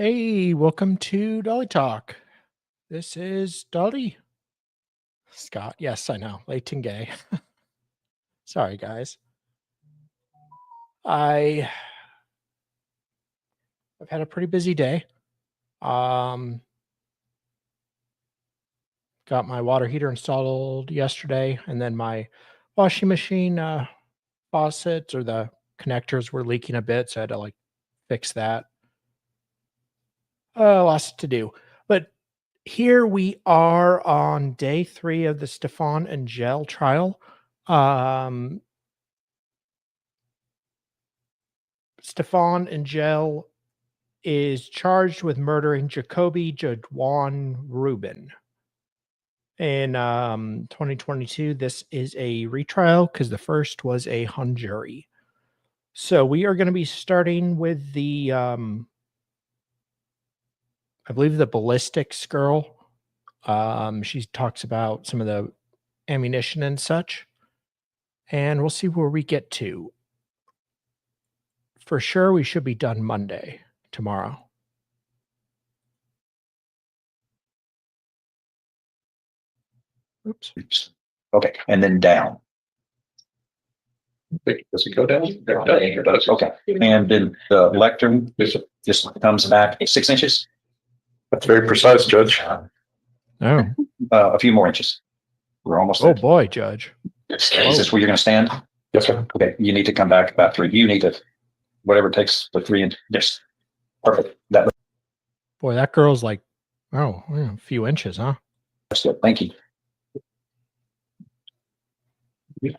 Hey, welcome to Dolly Talk. This is Dolly. Scott. Yes, I know. Late and gay. Sorry, guys. I've had a pretty busy day. Um, got my water heater installed yesterday, and then my washing machine faucets or the connectors were leaking a bit, so I had to fix that. Lots to do, but here we are on day 3 of the Stefan and Angelle trial. Stefan Angelle is charged with murdering Jacoby Jadwan Rubin. In 2022, this is a retrial because the first was a hung jury. So we are going to be starting with the, I believe the ballistics girl. She talks about some of the ammunition and such. And we'll see where we get to. For sure, we should be done Monday, tomorrow. Oops. Okay, and then down. Does it go down? It does. Okay, and then the lectern just comes back 6 inches. That's very precise, Judge. Oh, A few more inches. We're almost there. oh boy, Judge. Is this where you're going to stand? Yes, sir. Okay, you need to come back about 3. You need to, whatever it takes for 3 inches. Yes, perfect. Boy, that girl's like, oh, a few inches, huh? That's good. Thank you.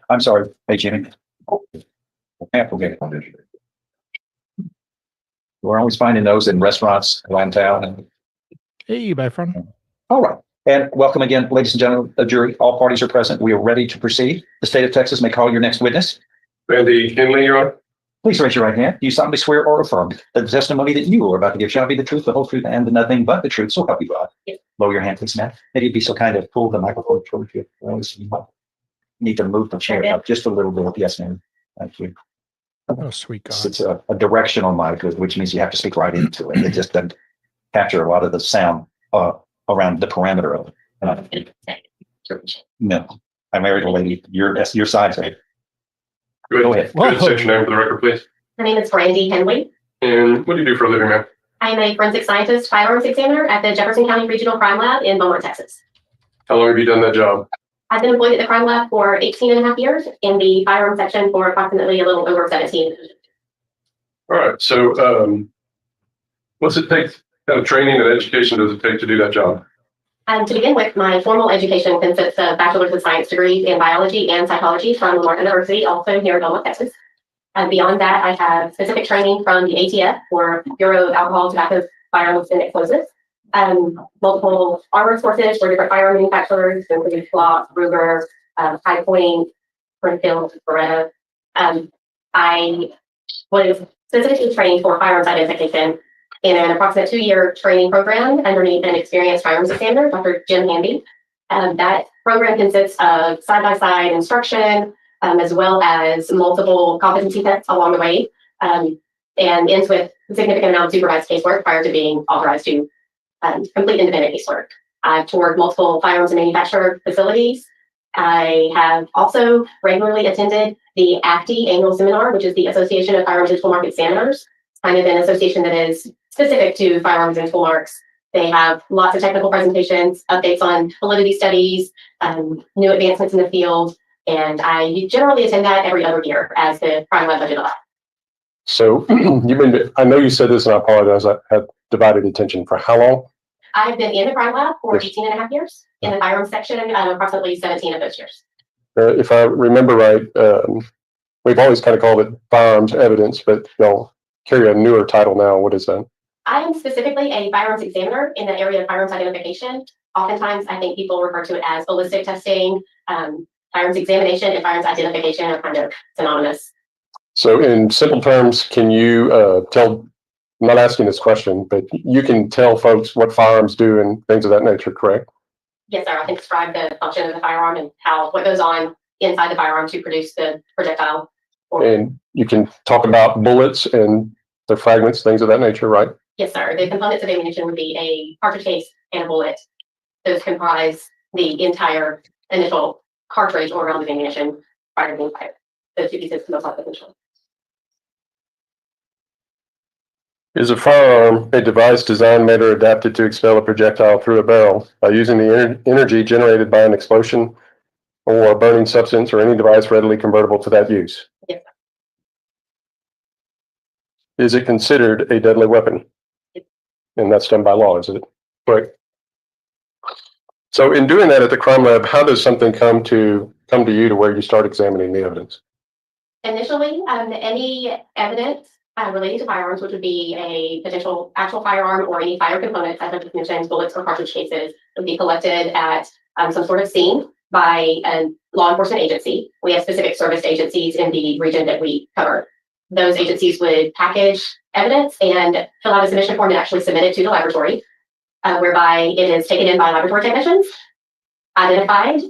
I'm sorry. Hey, Jimmy. Okay. We're always finding those in restaurants around town. Hey, my friend. All right. And welcome again, ladies and gentlemen, the jury. All parties are present. We are ready to proceed. The state of Texas may call your next witness. Randy Kinley, Your Honor. Please raise your right hand. Do you solemnly swear or affirm that the testimony that you are about to give shall be the truth, the whole truth, and nothing but the truth? So help you God. Yes. Lower your hand, please, ma'am. Maybe you'd be so kind of pull the microphone towards you. Need to move the chair up just a little bit. Yes, ma'am. Thank you. Oh, sweet God. It's a directional mic, which means you have to speak right into it. It just doesn't capture a lot of the sound around the perimeter of it. No, I married a lady. Your side. Go ahead. Go ahead. State your name for the record, please. My name is Randy Henley. And what do you do for a living, ma'am? I am a forensic scientist, firearms examiner at the Jefferson County Regional Crime Lab in Beaumont, Texas. How long have you done that job? I've been employed at the crime lab for 18 and a half years, in the firearms section for approximately a little over 17. All right. So what's it take? What kind of training and education does it take to do that job? To begin with, my formal education consists of bachelor's of science degrees in biology and psychology from Lamar University, also here in Beaumont, Texas. Beyond that, I have specific training from the ATF, or Bureau of Alcohol, Tobacco, Firearms, and Explosives. Multiple armors courses for different firearm manufacturers, including Glock, Ruger, High Point, Springfield, Beretta. I was specifically trained for firearms identification in an approximate 2-year training program underneath an experienced firearms examiner, Dr. Jim Handy. That program consists of side-by-side instruction, as well as multiple competency tests along the way, and ends with a significant amount of supervised casework prior to being authorized to complete independent casework. I've toured multiple firearms manufacturer facilities. I have also regularly attended the AFTE annual seminar, which is the Association of Firearms and Tool Mark Examiners. It's kind of an association that is specific to firearms and tool marks. They have lots of technical presentations, updates on validity studies, new advancements in the field, and I generally attend that every other year as the crime lab budget allows. So I know you said this, and I apologize. I have divided attention for how long? I've been in the crime lab for 18 and a half years, in the firearms section, approximately 17 of those years. If I remember right, we've always kind of called it firearms evidence, but you'll carry a newer title now. What is that? I am specifically a firearms examiner in the area of firearms identification. Oftentimes, I think people refer to it as ballistic testing. Firearms examination and firearms identification are kind of synonymous. So in simple terms, can you tell, I'm not asking this question, but you can tell folks what firearms do and things of that nature, correct? Yes, sir. I can describe the function of the firearm and what goes on inside the firearm to produce the projectile. And you can talk about bullets and the fragments, things of that nature, right? Yes, sir. The components of ammunition would be a cartridge case and a bullet. Those comprise the entire initial cartridge or round of ammunition prior to being fired. Those two pieces most likely control. Is a firearm a device designed, made, or adapted to expel a projectile through a barrel by using the energy generated by an explosion or a burning substance or any device readily convertible to that use? Yes, Is it considered a deadly weapon? Yes. And that's done by law, is it? Correct. So in doing that at the crime lab, how does something come to you to where you start examining the evidence? Initially, any evidence relating to firearms, which would be a potential actual firearm or any fire components, as I just mentioned, bullets or cartridge cases, would be collected at some sort of scene by a law enforcement agency. We have specific service agencies in the region that we cover. Those agencies would package evidence and fill out a submission form and actually submit it to the laboratory, whereby it is taken in by laboratory technicians, identified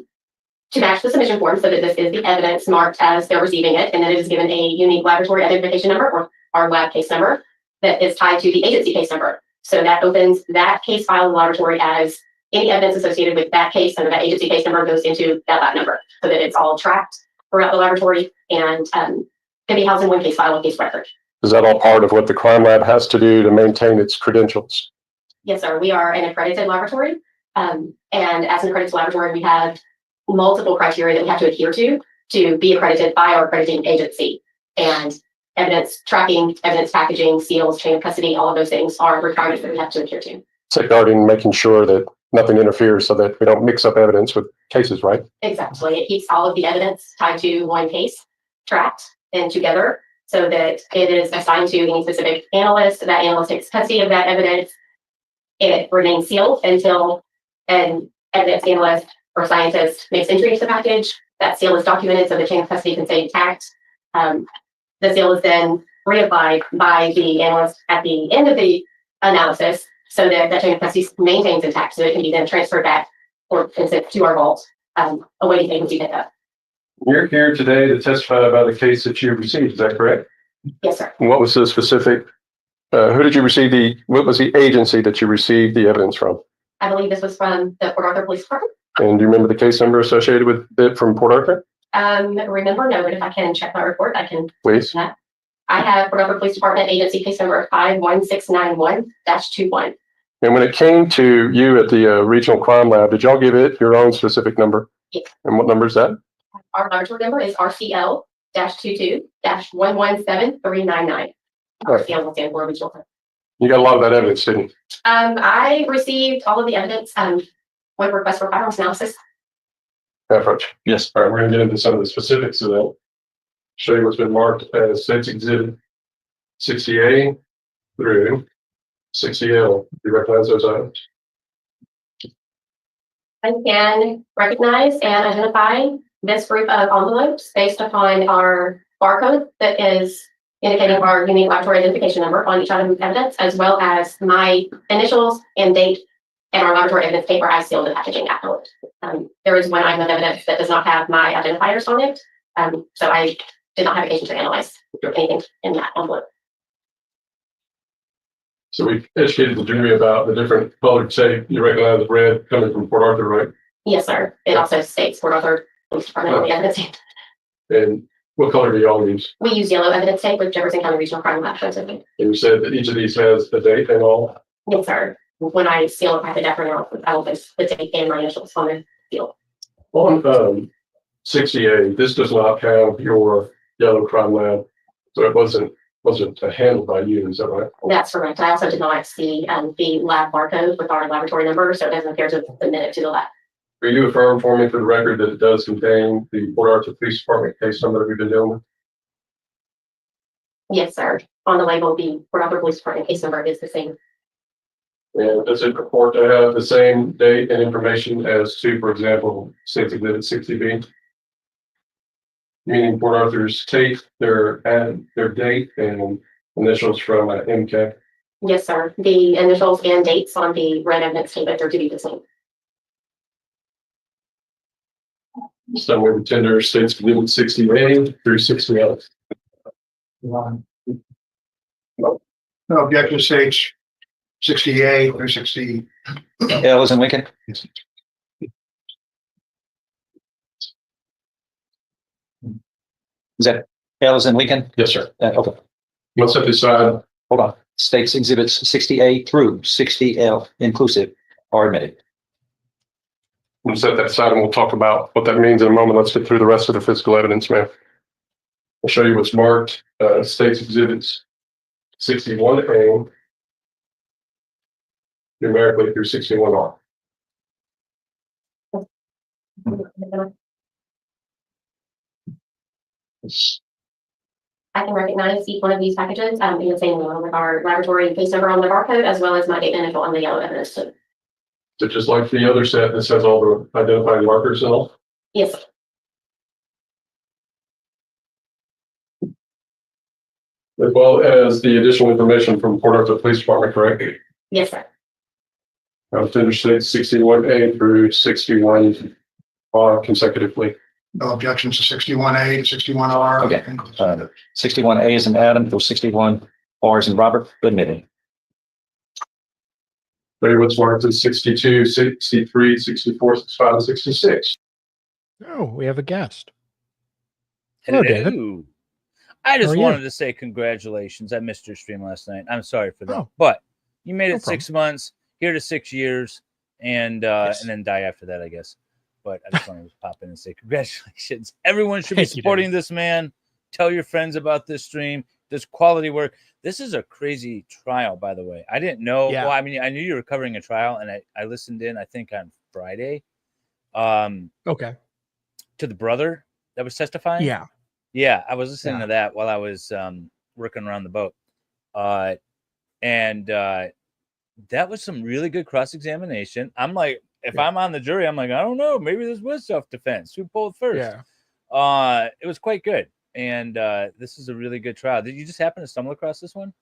to match the submission form so that this is the evidence marked as they're receiving it, and then it is given a unique laboratory identification number or our lab case number that is tied to the agency case number. So that opens that case file in the laboratory as any evidence associated with that case under that agency case number goes into that lab number so that it's all tracked throughout the laboratory and can be housed in one case file, one case record. Is that all part of what the crime lab has to do to maintain its credentials? Yes, sir. We are an accredited laboratory. And as an accredited laboratory, we have multiple criteria that we have to adhere to be accredited by our accrediting agency. And evidence tracking, evidence packaging, seals, chain of custody, all of those things are requirements that we have to adhere to. Safeguarding, making sure that nothing interferes so that we don't mix up evidence with cases, right? Exactly. It keeps all of the evidence tied to one case, tracked and together, so that it is assigned to any specific analyst. That analyst takes custody of that evidence. It remains sealed until an evidence analyst or scientist makes entry into the package. That seal is documented so the chain of custody can stay intact. The seal is then reapplied by the analyst at the end of the analysis so that that chain of custody maintains intact so it can be then transferred back or sent to our vault, awaiting agency pickup. You're here today to testify about a case that you received, is that correct? Yes, sir. And what was the specific, who did you receive what was the agency that you received the evidence from? I believe this was from the Port Arthur Police Department. And do you remember the case number associated with it from Port Arthur? Remember, no, but if I can check my report, I can. Please. I have Port Arthur Police Department agency case number 51691-21. And when it came to you at the regional crime lab, did y'all give it your own specific number? Yes. And what number is that? Our laboratory number is RCL-22-117399. RCL will stand for regional. You got a lot of that evidence, didn't you? I received all of the evidence with request for firearms analysis. Approach. Yes. All right, we're going to get into some of the specifics of that. Show you what's been marked as State's Exhibit 60A through 60L. Do you recognize those items? I can recognize and identify this group of envelopes based upon our barcode that is indicating our unique laboratory identification number on each item of evidence, as well as my initials and date and our laboratory evidence paper as sealed in packaging afterwards. There is one item of evidence that does not have my identifiers on it, so I did not have occasion to analyze anything in that envelope. So we educated the jury about the different colored tape. You recognize the red coming from Port Arthur, right? Yes, sir. It also states Port Arthur Police Department on the evidence tape. And what color do y'all use? We use yellow evidence tape with Jefferson County Regional Crime Lab. And you said that each of these has a date and all? Yes, sir. When I seal a packet after analysis, I will place the date and my initials on the seal. On 68, this does not have your yellow crime lab, so it wasn't handled by you, is that right? That's correct. I also did not see the lab barcode with our laboratory number, so it doesn't appear to submit it to the lab. Will you affirm for me for the record that it does contain the Port Arthur Police Department case number that we've been dealing with? Yes, sir. On the label, the Port Arthur Police Department case number is the same. And does it purport to have the same date and information as to, for example, State's Exhibit 60B? Meaning Port Arthur's tape, their date and initials from MK? Yes, sir. The initials and dates on the red evidence tape are to be the same. Somewhere with tender State's Exhibit 60A through 60L. No objection, Sage. 68 through 60. L is in Lincoln. Is that L is in Lincoln? Yes, sir. Okay, Let's set this aside. hold on. States exhibits 60A through 60L inclusive are admitted. We'll set that aside and we'll talk about what that means in a moment. Let's get through the rest of the physical evidence, ma'am. I'll show you what's marked, states exhibits 61A numerically through 61R. I can recognize each one of these packages in the same one with our laboratory case number on the barcode, as well as my date initial on the yellow evidence. So just like the other set that says all the identifying markers and all? Yes. As well as the additional information from Port Arthur Police Department, correct? Yes, sir. To interstate 61A through 61 consecutively. No objections to 61A to 61R. Okay. 61A is in Adam through 61R is in Robert. Admitted. Larry, what's marked as 62, 63, 64, 65, and 66. Oh, we have a guest. Hello, David. I just How are you? wanted to say congratulations. I missed your stream last night. I'm sorry for that. Oh. But you made No it 6 months, here to 6 years, and then die after that, I guess. But I just wanted to pop in and say congratulations. Everyone should be Thank you, supporting David. this man. Tell your friends about this stream. This quality work. This is a crazy trial, by the way. I didn't know. Yeah. Well, I mean, I knew you were covering a trial, and I listened in, I think, on Friday. Okay. To the brother that was testifying. Yeah. Yeah, I was listening Yeah. to that while I was working around the boat. And that was some really good cross-examination. I'm like, if I'm on the jury, I'm like, I don't know, maybe this was self-defense. Who pulled first? Yeah. It was quite good. And this is a really good trial. Did you just happen to stumble across this one?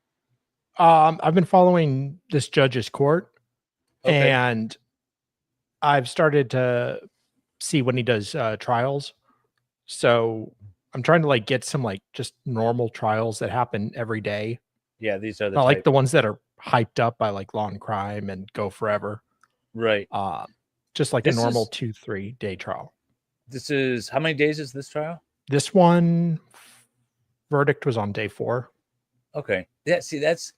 I've been following this judge's court, Okay. and I've started to see when he does trials. So I'm trying to like get some like just normal trials that happen every day. Yeah, these are the Not like type. the ones that are hyped up by like Law and Crime and Go Forever. Right. Just like This a normal is- 2-3 day trial. This is how many days is this trial? This one verdict was on day 4. Okay. Yeah, see, that's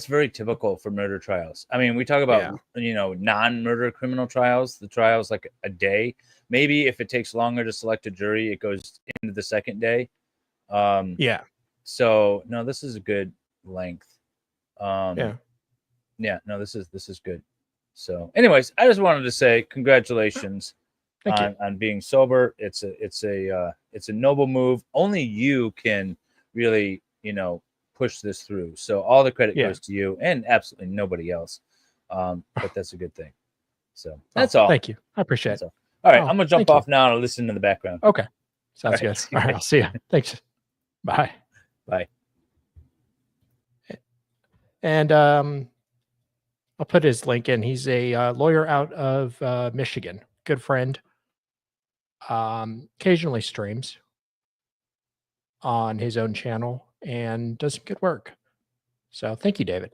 very typical for murder trials. I mean, we talk about non-murder criminal trials. The trial's like a day. Maybe if it takes longer to select a jury, it goes into the second day. Yeah. So no, this is a good length. Yeah. Yeah, no, this is good. So anyways, I just wanted to say congratulations Thank you. on being sober. It's a noble move. Only you can really, push this through. So all the credit Yeah. goes to you and absolutely nobody else. But that's a good thing. So that's all. Thank you. I appreciate That's it. all. All right, Oh, I'm gonna jump thank you. off now and listen in the background. Okay. Sounds All right, good. see you All right. later. I'll see you. Thanks. Bye. Bye. And I'll put his link in. He's a lawyer out of Michigan. Good friend. Occasionally streams on his own channel and does some good work. So thank you, David.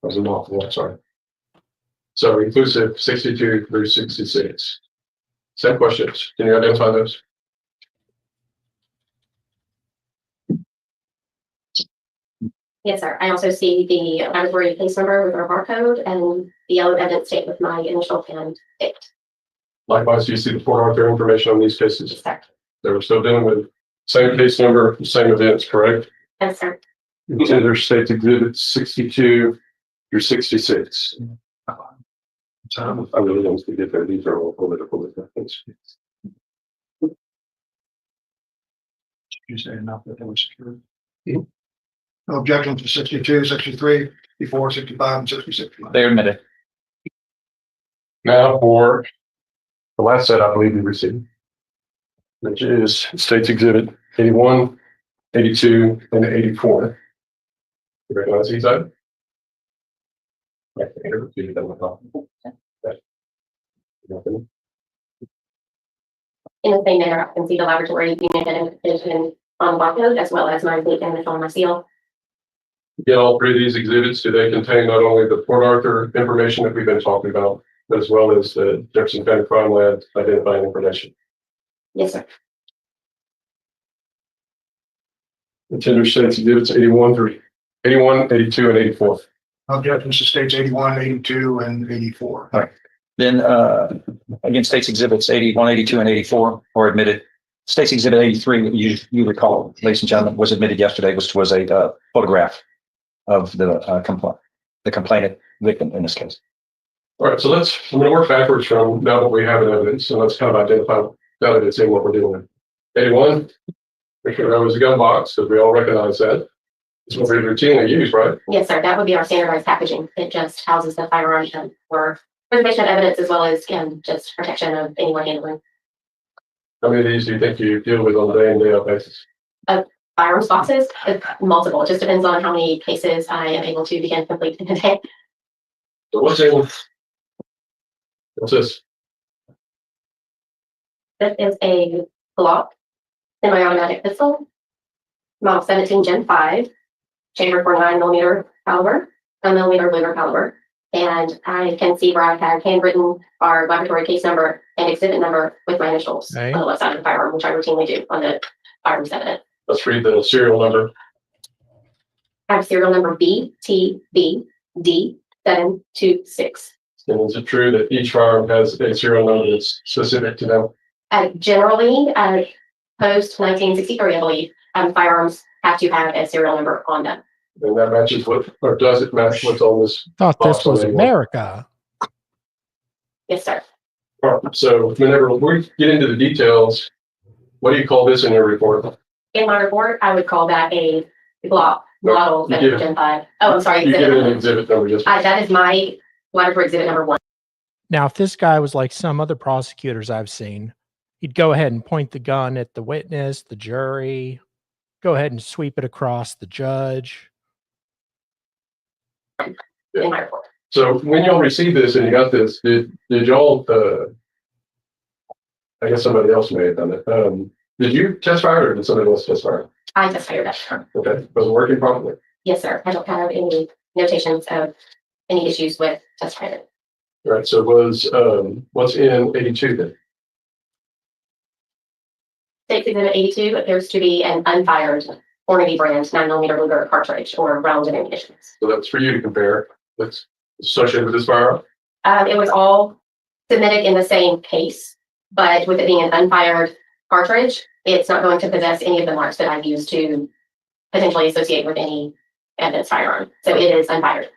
That was a mouthful, I'm sorry. So inclusive 62 through 66. Same questions. Can you identify those? Yes, sir. I also see the laboratory case number with our barcode and the yellow evidence state with my initial and date. Likewise, do you see the Port Arthur information on these cases? Yes, sir. They were still dealing with same case number, same events, correct? Yes, sir. Interstate exhibit 62 through 66. I really don't think that these are all political things. You say enough that they were secured. No objections to 62, 63, 64, 65, and 66. They're admitted. Now for the last set I believe we received, which is States Exhibit 81, 82, and 84. You recognize these items? In the same manner, I can see the laboratory unit identification on the barcode as well as my date initial on my seal. get all three of these exhibits? Do they contain not only the Port Arthur information that we've been talking about, but as well as the Jefferson County Crime Lab identifying information? Yes, sir. The tender states exhibits 81 through 81, 82, and 84. Objections to states 81, 82, and 84. Then, again, states exhibits 81, 82, and 84 are admitted. States exhibit 83, you recall, ladies and gentlemen, was admitted yesterday, was a photograph of the complainant victim in this case. All right, so I'm going to work backwards from now that we have an evidence, and let's kind of identify the evidence in what we're doing. 81, make sure that was a gun box, because we all recognize that. It's what we routinely use, right? Yes, sir. That would be our standardized packaging. It just houses the firearm for preservation of evidence as well as just protection of anyone handling. How many of these do you think you deal with on a day in, day out basis? Firearms boxes, multiple. It just depends on how many cases I am able to begin complete in a day. So what's this? This is a Glock semi-automatic pistol, model 17 Gen 5, chambered for 9mm caliber, 9mm Luger caliber. And I can see where I have handwritten our laboratory case number and exhibit number with my initials on the left side of the firearm, which I routinely do on the firearms evidence. Let's read the serial number. I have serial number BTBD726. And is it true that each firearm has a serial number that's specific to them? Generally, post 1963, I believe, firearms have to have a serial number on them. And that matches or does it match what's on this? Thought this box on was 81? America. Yes, sir. All right, so whenever we get into the details, what do you call this in your report? In my report, I would call that a Glock No, model you give it- Gen 5. Oh, I'm sorry. You give it an Exhibit. exhibit number, yes. That is my laboratory exhibit number 1. Now, if this guy was like some other prosecutors I've seen, he'd go ahead and point the gun at the witness, the jury, go ahead and sweep it across the judge. In my report. So when y'all received this and you got this, did y'all, I guess somebody else may have done it. Did you test fire or did somebody else test fire? I just fired that. Okay, was it working properly? Yes, sir. I don't have any notations of any issues with test fire. All right, so was, what's in 82 then? State exhibit 82 appears to be an unfired Hornady brand 9mm Luger cartridge or rounds and ammunition. So that's for you to compare. That's associated with this firearm. It was all submitted in the same case, but with it being an unfired cartridge, it's not going to possess any of the marks that I've used to potentially associate with any evidence firearm. So it is unfired.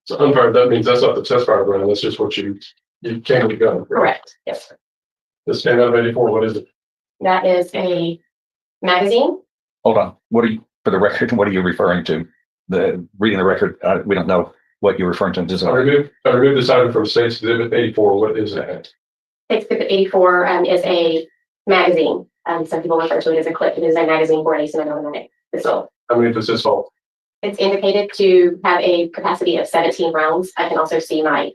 So unfired, that means that's not the test fire brand. That's just what you came with the gun. Correct. Yes, sir. This came out of 84. What is it? That is a magazine. Hold on. For the record, what are you referring to? Reading the record, we don't know what you're referring to. I removed this item from State's Exhibit 84. What is that? State exhibit 84 is a magazine. Some people refer to it as a clip. It is a magazine for a semi-automatic pistol. How many does this hold? It's indicated to have a capacity of 17 rounds. I can also see my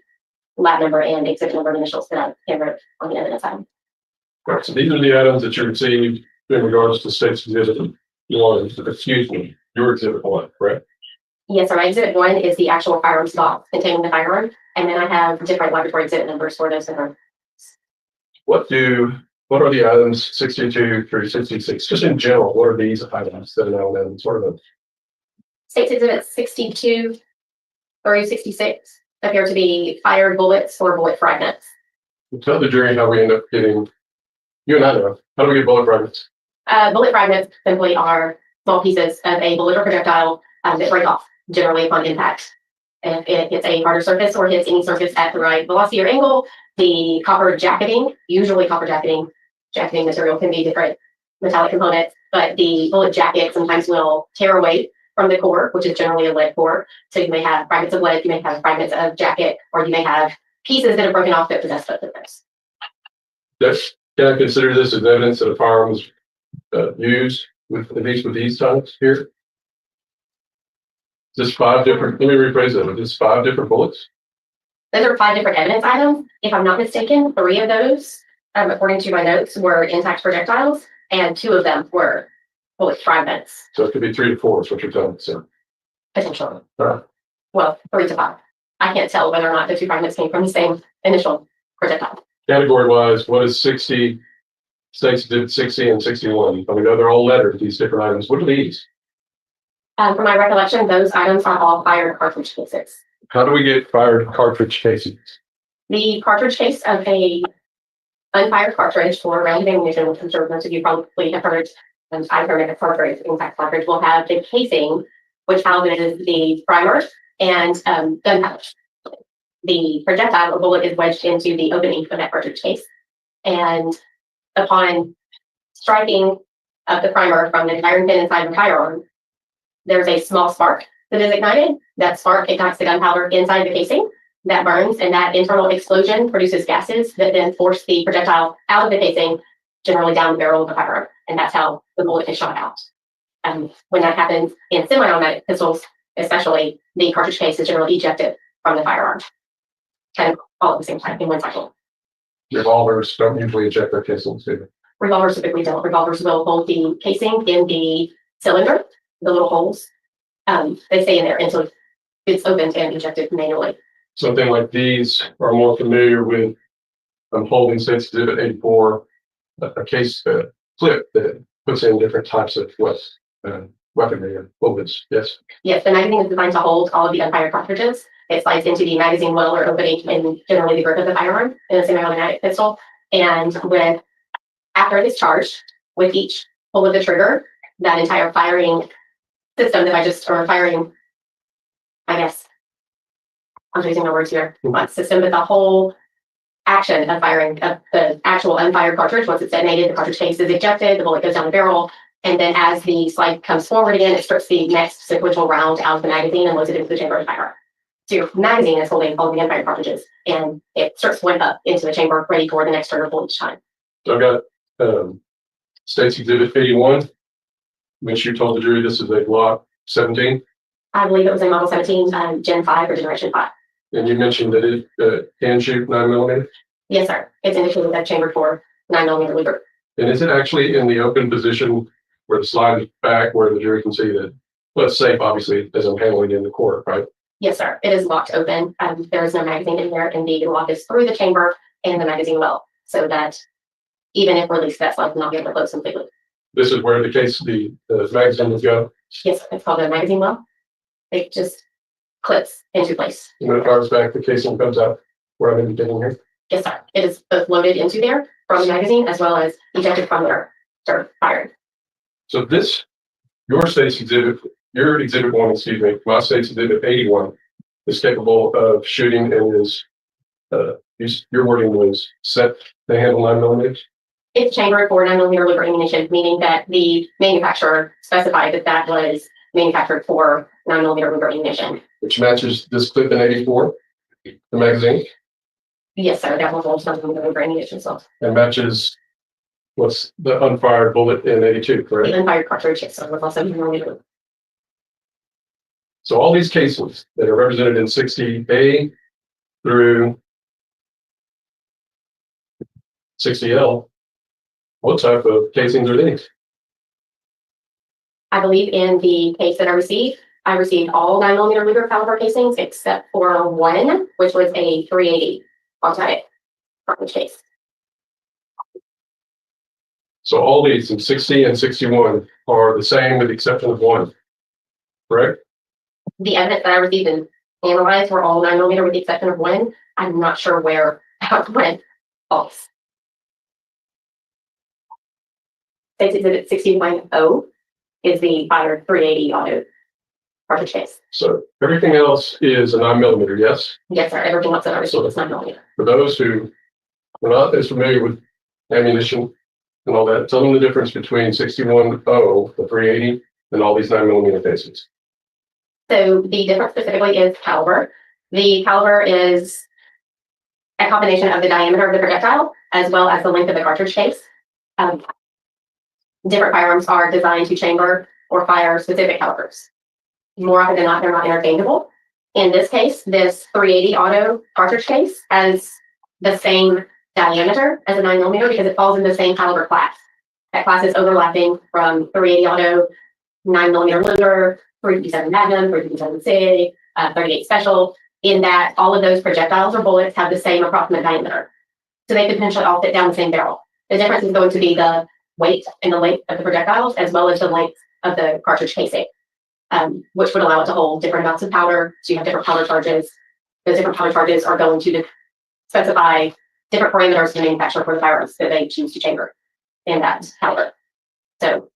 lab number and exhibit number and initials that I've handwritten on the evidence item. All right, so these are the items that you received in regards to State's Exhibit 1. Excuse me, your Exhibit 1, correct? Yes, sir. My exhibit 1 is the actual firearms box containing the firearm, and then I have different laboratory exhibit numbers for those different. What are the items 62 through 66? Just in general, what are these items that are now in sort of States exhibit 62 through 66 appear to be fired bullets or bullet fragments. tell the jury how we end up getting, you and I know, how do we get bullet fragments? Bullet fragments simply are small pieces of a bullet or projectile that break off, generally upon impact. If it hits a harder surface or hits any surface at the right velocity or angle, the copper jacketing, usually copper jacketing material can be different metallic components, but the bullet jacket sometimes will tear away from the core, which is generally a lead core. So you may have fragments of lead, you may have fragments of jacket, or you may have pieces that have broken off that possess both of those. Can I consider this as evidence that a firearm was used with, at least with these types here? Just 5 different, let me rephrase that, just 5 different bullets? Those are 5 different evidence items. If I'm not mistaken, 3 of those, according to my notes, were intact projectiles, and 2 of them were bullet fragments. So it could be 3 to 4 is what you're telling me, sir. Potentially. Right. Well, 3 to 5. I can't tell whether or not the 2 fragments came from the same initial projectile. Category wise, what is 60, States Exhibit 60 and 61? I mean, they're all lettered, these different items. What are these? From my recollection, those items are all fired cartridge cases. How do we get fired cartridge casings? The cartridge case of a unfired cartridge for round ammunition, which I'm sure most of you probably have heard, and I've heard of a cartridge, in fact, cartridge will have the casing, which houses the primer and gunpowder. The projectile or bullet is wedged into the opening of that cartridge case. And upon striking of the primer from the iron pin inside the firearm, there's a small spark that is ignited. That spark ignites the gunpowder inside the casing. That burns, and that internal explosion produces gases that then force the projectile out of the casing, generally down the barrel of the firearm. And that's how the bullet is shot out. When that happens in semi-automatic pistols, especially, the cartridge case is generally ejected from the firearm, kind of all at the same time in one cycle. Revolvers don't usually eject their casings, do they? Revolvers typically don't. Revolvers will hold the casing in the cylinder, the little holes. They stay in there until it's opened and ejected manually. Something like these are more familiar with, I'm holding States Exhibit 84, a case clip that puts in different types of weaponry and bullets. Yes. Yes, the magazine is designed to hold all of the unfired cartridges. It slides into the magazine well or opening in generally the grip of the firearm in a semi-automatic pistol. And after it is charged, with each pull of the trigger, that entire firing system that I guess, I'm using my words here, not system, but the whole action of firing of the actual unfired cartridge, once it's detonated, the cartridge case is ejected, the bullet goes down the barrel, and then as the slide comes forward again, it strips the next sequential round out of the magazine and loads it into the chamber of the firearm. So your magazine is holding all the unfired cartridges, and it strips one up into the chamber, ready for the next trigger pull each time. So I've got States Exhibit 81, which you told the jury this is a Glock 17. I believe it was a Model 17 Gen 5 or Generation 5. And you mentioned that it can shoot 9mm. Yes, sir. It's indicated that chambered for 9mm Luger. And is it actually in the open position where the slide is back, where the jury can see that? Well, it's safe, obviously, as I'm handling it in the court, right? Yes, sir. It is locked open. There is no magazine in there, and the lock is through the chamber and the magazine well, so that even if released, that slide will not be able to close completely. This is where the magazine would go. Yes, sir. It's called a magazine well. It just clips into place. And when it fires back, the casing comes out where I'm indicating here. Yes, sir. It is both loaded into there from the magazine as well as ejected from there, start firing. So your exhibit 1, excuse me, my States Exhibit 81 is capable of shooting and is, your wording was set to handle 9mm. It's chambered for 9mm Luger ammunition, meaning that the manufacturer specified that that was manufactured for 9mm Luger ammunition. Which matches this clip in 84, the magazine, Yes, sir. That will hold 9mm Luger ammunition. So and matches what's the unfired bullet in 82, correct? the unfired cartridge, yes, sir, with also 9mm. So all these cases that are represented in 60A through 60L, what type of casings are these? I believe in the case that I received all 9mm Luger caliber casings except for one, which was a 380 automatic cartridge case. So all these in 60 and 61 are the same with the exception of one, correct? The evidence that I received and analyzed were all 9mm with the exception of one. I'm not sure where that went false. States Exhibit 61O is the fired 380 auto cartridge case. So everything else is a 9mm, yes? Yes, sir. Everything else that I received is 9mm. For those who are not as familiar with ammunition and all that, tell them the difference between 61O, the 380, and all these 9mm cases. So the difference specifically is caliber. The caliber is a combination of the diameter of the projectile as well as the length of the cartridge case. Different firearms are designed to chamber or fire specific calibers. More often than not, they're not interchangeable. In this case, this 380 auto cartridge case has the same diameter as a 9mm because it falls in the same caliber class. That class is overlapping from 380 auto, 9mm Luger, .357 Magnum, .357 SIG, 38 Special, in that all of those projectiles or bullets have the same approximate diameter. So they could potentially all fit down the same barrel. The difference is going to be the weight and the length of the projectiles, as well as the length of the cartridge casing, which would allow it to hold different amounts of powder. So you have different powder charges. Those different powder charges are going to specify different parameters to manufacture for the firearms that they choose to chamber in that powder. So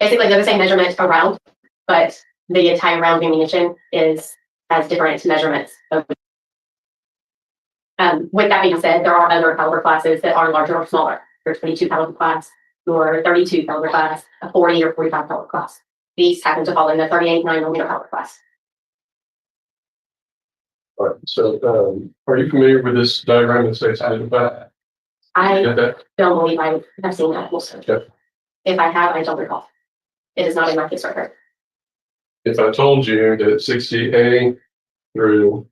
basically, they're the same measurement around, but the entire round of ammunition has different measurements. With that being said, there are other caliber classes that are larger or smaller. There's 22 caliber class, or 32 caliber class, a 40 or 45 caliber class. These happen to fall in the 38 9mm caliber class. All right. So, are you familiar with this diagram that says identify? I Get that? don't believe I have seen that also. Okay. If I have, I don't recall. It is not in my case record. If I told you that 60A through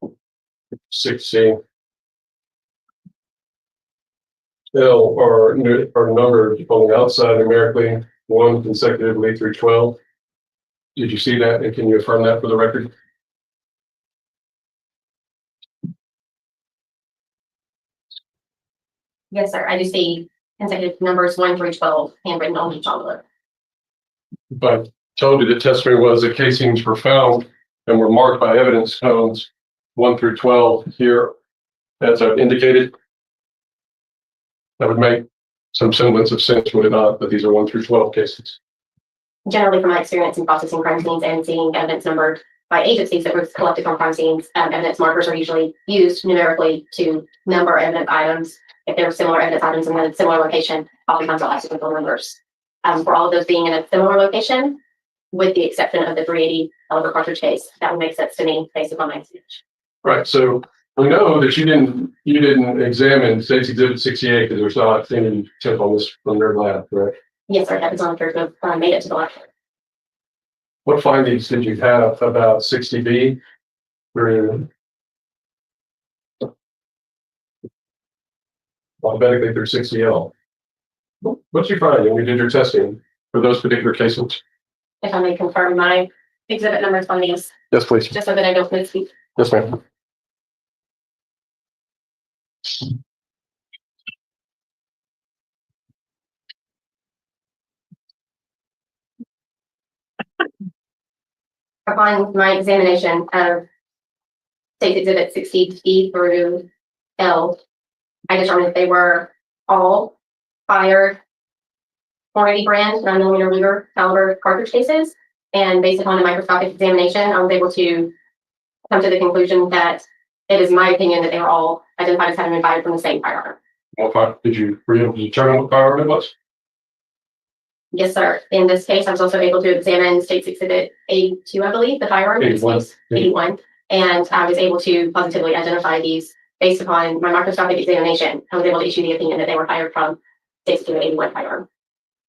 60L are numbered on the outside numerically 1 consecutively through 12, did you see that, and can you affirm that for the record? Yes, sir. I do see consecutive numbers 1 through 12 handwritten on each envelope. If I told you the testimony was that casings were found and were marked by evidence codes 1 through 12 here, as I've indicated, that would make some semblance of sense, would it not, that these are 1 through 12 cases? Generally, from my experience in processing crime scenes and seeing evidence numbered by agencies that were collected from crime scenes, evidence markers are usually used numerically to number evidence items. If there are similar evidence items in a similar location, oftentimes I'll have sequential numbers. For all of those being in a similar location, with the exception of the 380 caliber cartridge case, that would make sense to me based upon my experience. Right. So we know that you didn't examine State's Exhibit 68 because there's not any tip on this from their lab, correct? Yes, sir. That is on proof of made it to the lab. What findings did you have about 60B? Alphabetically through 60L. What's your finding when you did your testing for those particular cases? If I may confirm my exhibit numbers on these, Yes, please. just so that I don't misspeak. Yes, ma'am. Upon my examination of State Exhibit 60E through L, I determined that they were all fired 480 brand 9mm Luger caliber cartridge cases. And based upon a microscopic examination, I was able to come to the conclusion that it is my opinion that they were all identified as having been fired from the same firearm. Were you able to determine what firearm it was? Yes, sir. In this case, I was also able to examine State's Exhibit 82, I believe, the firearm. 81. 81. And I was able to positively identify these based upon my microscopic examination. I was able to issue the opinion that they were fired from State's Exhibit 81 firearm.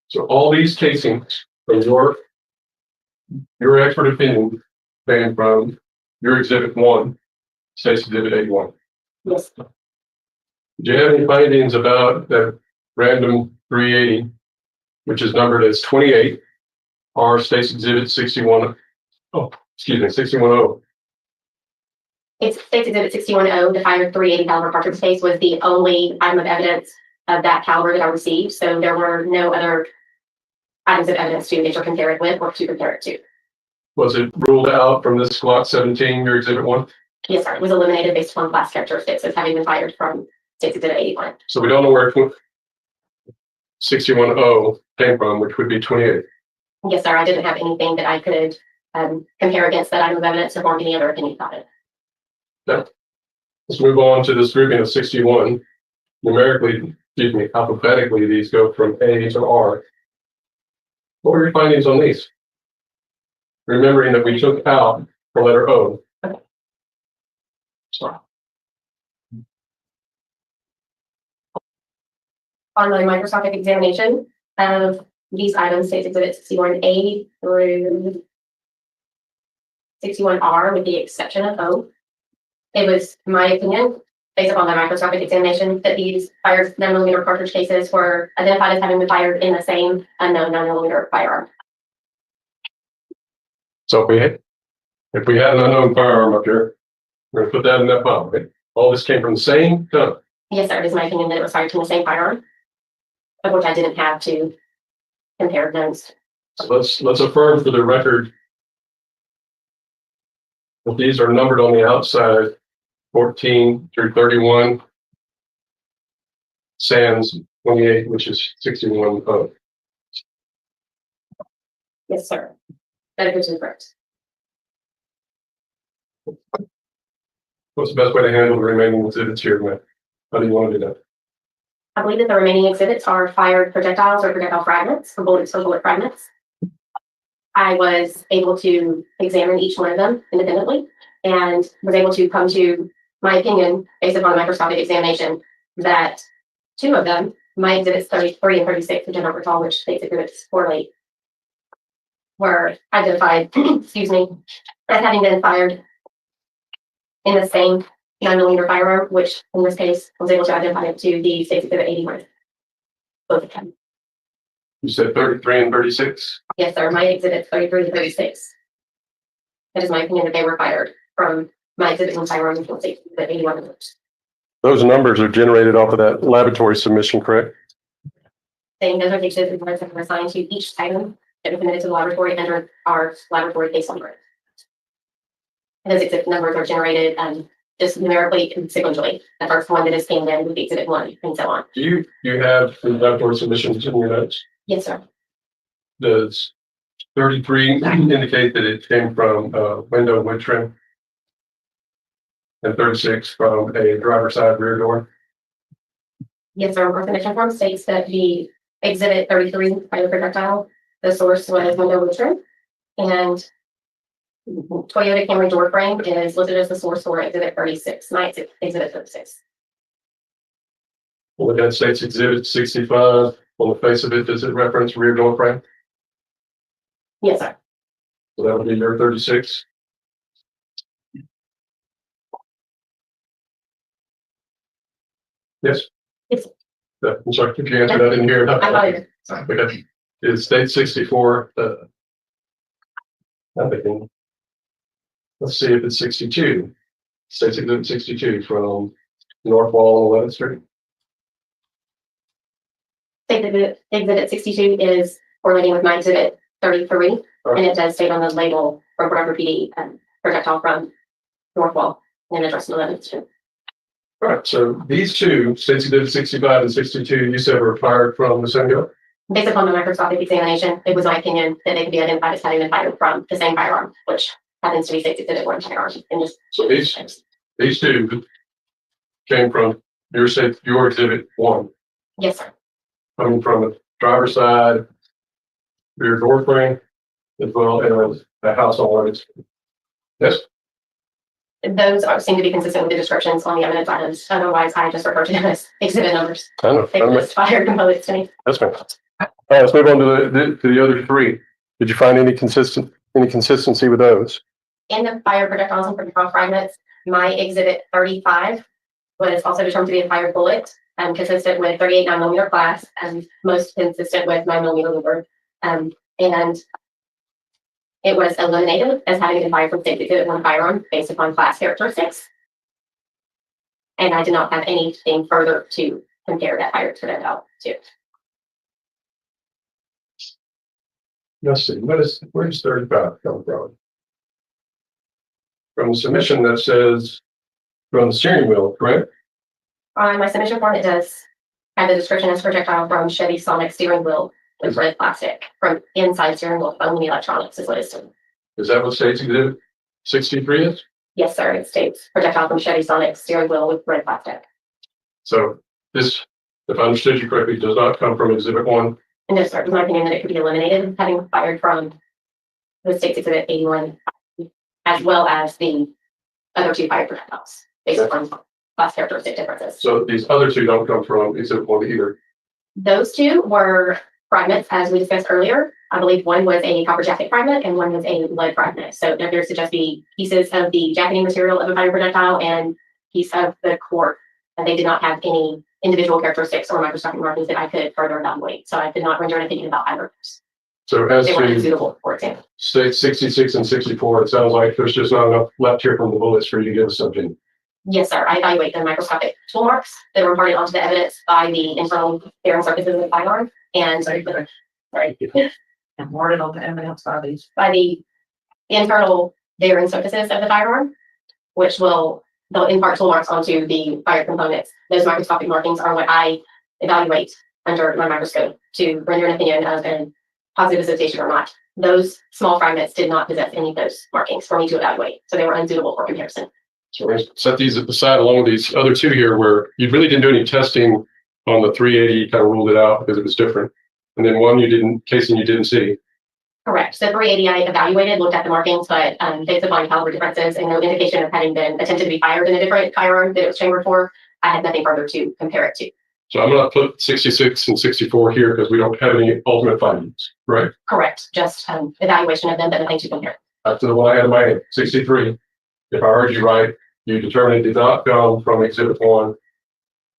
So all these casings from your expert opinion came from your Exhibit 1, State's Exhibit 81. Yes. Do you have any findings about the random 380, which is numbered as 28, or State's Exhibit 61? Oh, excuse me, 610. It's State's Exhibit 610, the fired 380 caliber cartridge case, was the only item of evidence of that caliber that I received. So there were no other items of evidence to measure compare it with or to compare it to. Was it ruled out from this Glock 17, your Exhibit 1? Yes, sir. It was eliminated based upon class characteristics as having been fired from State's Exhibit 81. So we don't know where 610 came from, which would be 28. Yes, sir. I didn't have anything that I could compare against that item of evidence to form any other opinion about it. Now, let's move on to this grouping of 61. Numerically, excuse me, alphabetically, these go from A to R. What were your findings on these? Remembering that we took out the letter O. Okay. Sorry. On my microscopic examination of these items, State's Exhibit 61A through 61R, with the exception of O, it was my opinion, based upon my microscopic examination, that these fired 9mm cartridge cases were identified as having been fired in the same unknown 9mm firearm. So if we had an unknown firearm up here, we're gonna put that in that file, right? All this came from the same gun. Yes, sir. It is my opinion that it was fired from the same firearm, of which I didn't have to compare notes. So let's affirm for the record that these are numbered on the outside, 14 through 31, sans 28, which is 61 of. Yes, sir. That is correct. What's the best way to handle the remaining exhibits here, Matt? How do you want to do that? I believe that the remaining exhibits are fired projectiles or projectile fragments or bullets or bullet fragments. I was able to examine each one of them independently and was able to come to my opinion based upon a microscopic examination that two of them, my exhibits 33 and 36, which I don't recall which states exhibits poorly, were identified, excuse me, as having been fired in the same 9mm firearm, which in this case I was able to identify it to the states exhibit 81. Both of them. You said 33 and 36? Yes, sir. My exhibits 33 and 36. That is my opinion that they were fired from my exhibit one firearm until states exhibit 81. Those numbers are generated off of that laboratory submission, correct? Saying those are the exhibits that were assigned to each item that was submitted to the laboratory under our laboratory case number. And those exhibit numbers are generated just numerically and sequentially. The first one that is scanned in with the exhibit 1 and so on. Do you have the laboratory submissions in your notes? Yes, sir. Does 33 indicate that it came from window wood trim? And 36 from a driver's side rear door? Yes, sir. Our submission form states that the exhibit 33 fire projectile, the source was window wood trim, and Toyota Camry door frame is listed as the source for exhibit 36. My exhibit 36. Well, that states exhibit 65 on the face of it. Does it reference rear door frame? Yes, sir. So that would be your 36. Yes? Yes. I'm sorry, if you answered, I didn't hear it. I thought it. Okay. It states 64. I'm thinking, let's see if it's 62. States exhibit 62 from North Wall on 11th Street. Exhibit 62 is correlating with my exhibit 33, and it does state on the label for whatever PD projectile from North Wall and address 11th Street. All right, so these two, states exhibit 65 and 62, you said were fired from the same gun? Based upon the microscopic examination, it was my opinion that they could be identified as having been fired from the same firearm, which happens to be states exhibit 1 firearm. So these two came from your exhibit 1, Yes, sir. coming from the driver's side rear door frame, as well as the house on 11th Street. Yes. Those seem to be consistent with the descriptions on the evidence items. Otherwise, I just refer to them as exhibit numbers. They list fired components to me. That's fine. All right, let's move on to the other three. Did you find any consistency with those? In the fire projectiles and projectile fragments, my exhibit 35 was also determined to be a fired bullet, consistent with 38 9mm class, and most consistent with 9mm Luger. And it was eliminated as having been fired from state exhibit 1 firearm based upon class characteristics. And I did not have anything further to compare that fired projectile to. Let's see, where does 35 come from? From the submission that says from the steering wheel, correct? On my submission form, it does have the description as projectile from Chevy Sonic steering wheel with red plastic from inside steering wheel, only electronics is listed. Is that what states exhibit 63 is? Yes, sir. It states projectile from Chevy Sonic steering wheel with red plastic. So this, if I understood you correctly, does not come from exhibit 1. And no, sir, it was my opinion that it could be eliminated, having fired from the state's exhibit 81, as well as the other two fire projectiles, based on class characteristic differences. So these other two don't come from exhibit 1 either. Those two were fragments, as we discussed earlier. I believe one was a copper jacket fragment and one was a lead fragment. So there appears to just be pieces of the jacketing material of a fire projectile and piece of the core. And they did not have any individual characteristics or microscopic markings that I could further evaluate. So I did not render an opinion about either of those. So as They weren't to suitable, for example. 66 and 64, it sounds like there's just not enough left here from the bullets for you to give us something. Yes, sir. I evaluate the microscopic tool marks that were imparted onto the evidence by the internal bearing surfaces of the firearm and Imparted on the evidence by the internal bearing surfaces of the firearm, which they'll impart tool marks onto the fire components. Those microscopic markings are what I evaluate under my microscope to render an opinion of a positive association or not. Those small fragments did not possess any of those markings for me to evaluate, so they were unsuitable for comparison. So we're gonna set these aside along with these other two here where you really didn't do any testing on the 380, you kind of ruled it out because it was different. And then one casing you didn't see. Correct. So 380 I evaluated, looked at the markings, but based upon caliber differences and no indication of having been attempted to be fired in a different firearm that it was chambered for, I had nothing further to compare it to. So I'm going to put 66 and 64 here because we don't have any ultimate findings, right? Correct. Just evaluation of them, but nothing to compare. Back to the one I had in my hand, 63. If I heard you right, you determined it did not come from exhibit 1.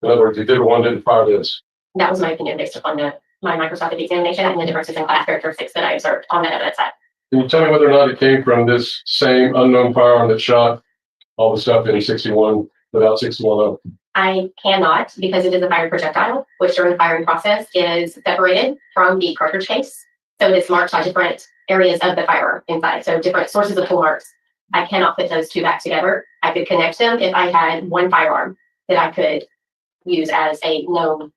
In other words, exhibit 1 didn't fire this. That was my opinion based upon my microscopic examination and the differences in class characteristics that I observed on that evidence side. Can you tell me whether or not it came from this same unknown firearm that shot all the stuff in 61 without 61 up? I cannot, because it is a fired projectile, which during the firing process is separated from the cartridge case. So it is marked by different areas of the firearm inside. So different sources of tool marks. I cannot put those two back together. I could connect them if I had one firearm that I could use as a known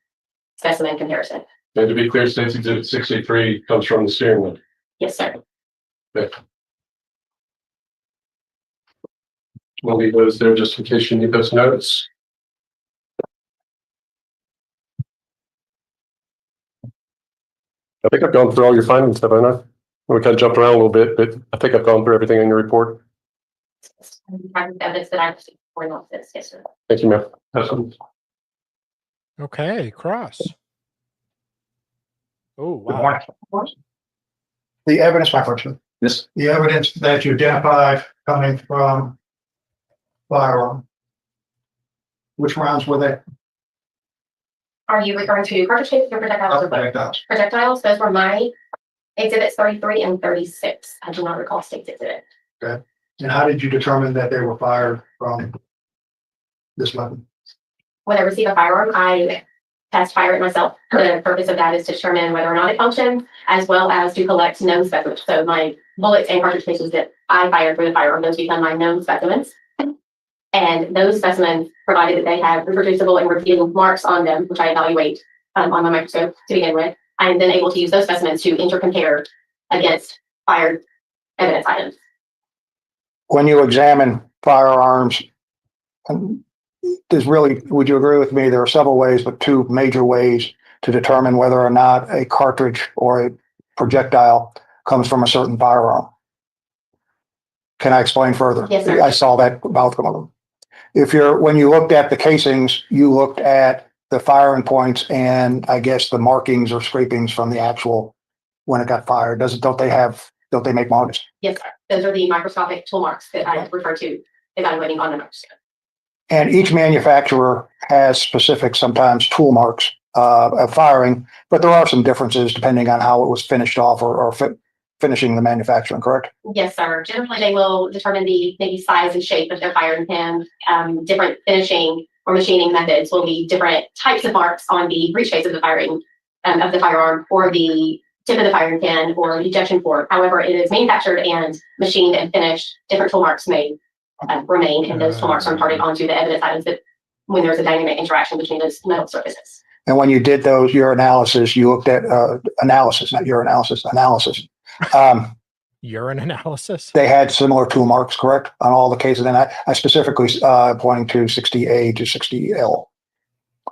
specimen comparison. And to be clear, since exhibit 63 comes from the steering wheel. Yes, sir. Okay. We'll leave those there just in case you need those notes. I think I've gone through all your findings, have I not? We kind of jumped around a little bit, but I think I've gone through everything in your report. Evidence that I received for analysis. Yes, sir. Thank you, ma'am. Okay, Cross. Oh, Good wow. morning. The evidence, my question, This, the evidence that you identified coming from firearm. Which rounds were they? Are you referring to cartridge cases or projectiles? or both? Projectiles. Projectiles, those were my exhibits 33 and 36. I do not recall state's exhibit. Okay. And how did you determine that they were fired from this weapon? When I receive a firearm, I test fire it myself. The purpose of that is to determine whether or not it functions, as well as to collect known specimens. So my bullets and cartridge cases that I fired for the firearm, those become my known specimens. And those specimens, provided that they have reproducible and repeating marks on them, which I evaluate on my microscope to begin with, I am then able to use those specimens to intercompare against fired evidence items. When you examine firearms, there's really, would you agree with me? There are several ways, but two major ways to determine whether or not a cartridge or a projectile comes from a certain firearm. Can I explain further? Yes, sir. I saw that about one of them. When you looked at the casings, you looked at the firing points and I guess the markings or scrapings from the actual, when it got fired. Don't they make marks? Yes, sir. Those are the microscopic tool marks that I refer to evaluating on the microscope. And each manufacturer has specific, sometimes tool marks of firing, but there are some differences depending on how it was finished off or finishing the manufacturing, correct? Yes, sir. Generally, they will determine the maybe size and shape of their firing pin. Different finishing or machining methods will be different types of marks on the breech face of the firing of the firearm, or the tip of the firing pin, or the ejection port. However, it is manufactured and machined and finished. Different tool marks may remain, and those tool marks are imparted onto the evidence items that when there's a dynamic interaction between those metal surfaces. And when you did your analysis, you looked at analysis. Urine analysis. They had similar tool marks, correct, on all the cases. And I specifically pointing to 60A to 60L.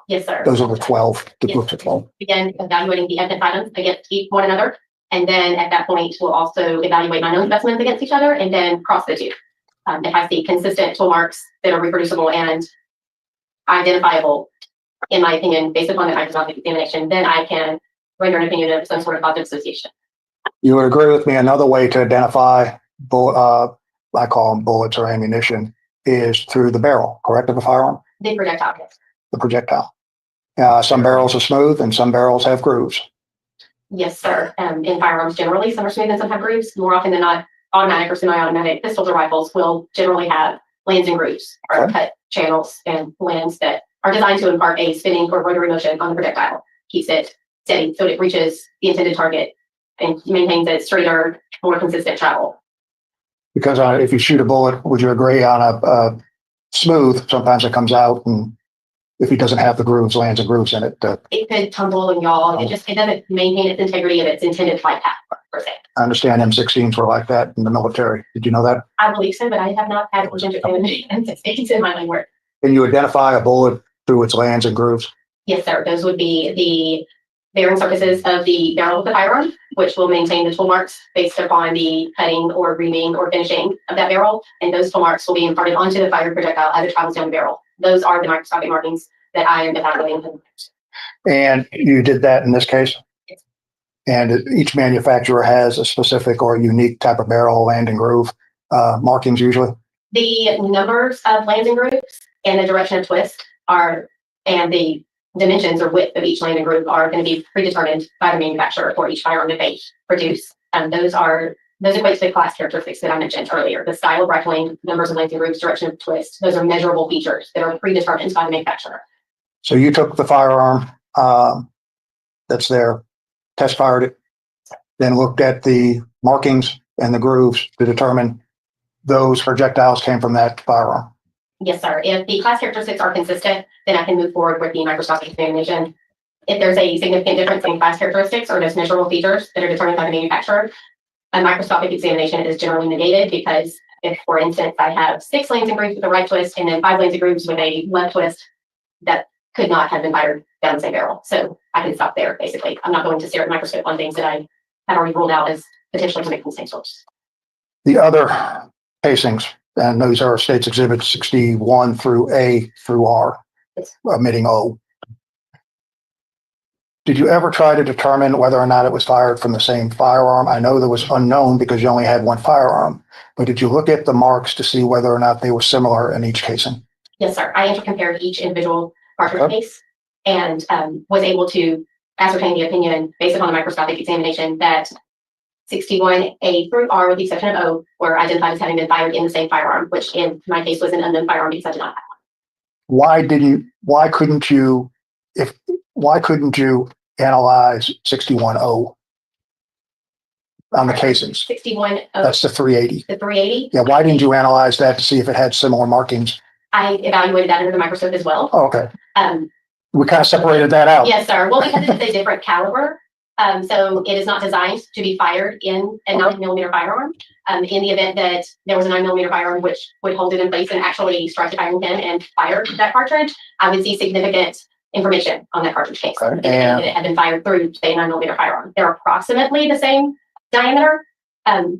Yes, sir. Those are the 12. The Yes. groups of 12. Begin evaluating the evidence items against one another. And then at that point, we'll also evaluate my known specimens against each other and then cross the two. If I see consistent tool marks that are reproducible and identifiable, in my opinion, based upon the microscopic examination, then I can render an opinion of some sort of positive association. You would agree with me, another way to identify, I call them bullets or ammunition, is through the barrel, correct, of a firearm? The projectile, yes. The projectile. Some barrels are smooth and some barrels have grooves. Yes, sir. In firearms generally, some are smooth and some have grooves. More often than not, automatic or semi-automatic pistols or rifles will generally have lands and grooves, or Okay. cut channels and lands that are designed to impart a spinning or rotary motion on the projectile. Keeps it steady so it reaches the intended target and maintains a straighter, more consistent travel. Because if you shoot a bullet, would you agree on a smooth, sometimes it comes out, and if it doesn't have the grooves, lands and grooves in it. It could tumble and yaw. It doesn't maintain its integrity of its intended flight path, per se. I understand M16s were like that in the military. Did you know that? I believe so, but I have not had legitimate M16s in my line work. Can you identify a bullet through its lands and grooves? Yes, sir. Those would be the bearing surfaces of the barrel of the firearm, which will maintain the tool marks based upon the cutting or reaming or finishing of that barrel. And those tool marks will be imparted onto the fired projectile as it travels down the barrel. Those are the microscopic markings that I am evaluating. And you did that in this case? Yes. And each manufacturer has a specific or unique type of barrel, land and groove markings usually? The numbers of lands and grooves and the direction of twist and the dimensions or width of each land and groove are going to be predetermined by the manufacturer for each firearm that they produce. And those equate to the class characteristics that I mentioned earlier. The style of rifling, numbers of lands and grooves, direction of twist, those are measurable features that are predetermined by the manufacturer. So you took the firearm that's there, test fired it, then looked at the markings and the grooves to determine those projectiles came from that firearm. Yes, sir. If the class characteristics are consistent, then I can move forward with the microscopic examination. If there's a significant difference in class characteristics or those measurable features that are determined by the manufacturer, a microscopic examination is generally negated because if, for instance, I have 6 lands and grooves with a right twist and then 5 lands and grooves with a left twist, that could not have been fired down the same barrel. So I can stop there, basically. I'm not going to stare at the microscope on things that I have already ruled out as potentially connecting the same source. The other casings, and those are States Exhibit 61 through A through R, omitting O. Did you ever try to determine whether or not it was fired from the same firearm? I know that was unknown because you only had one firearm, but did you look at the marks to see whether or not they were similar in each casing? Yes, sir. I compared each individual cartridge case and was able to ascertain the opinion based upon the microscopic examination that 61A through R, with the exception of O, were identified as having been fired in the same firearm, which in my case was an unknown firearm because I did not have one. Why couldn't you analyze 61O on the casings? 61O. That's the 380. The 380? Yeah, why didn't you analyze that to see if it had similar markings? I evaluated that under the microscope as well. Oh, okay. We kind of separated that out. Yes, sir. Well, because it's a different caliber. So it is not designed to be fired in a 9mm firearm. In the event that there was a 9mm firearm which would hold it in place and actually strike the firing pin and fire that cartridge, I would see significant information on that cartridge case. Okay. And it had been fired through, say, a 9mm firearm. They're approximately the same diameter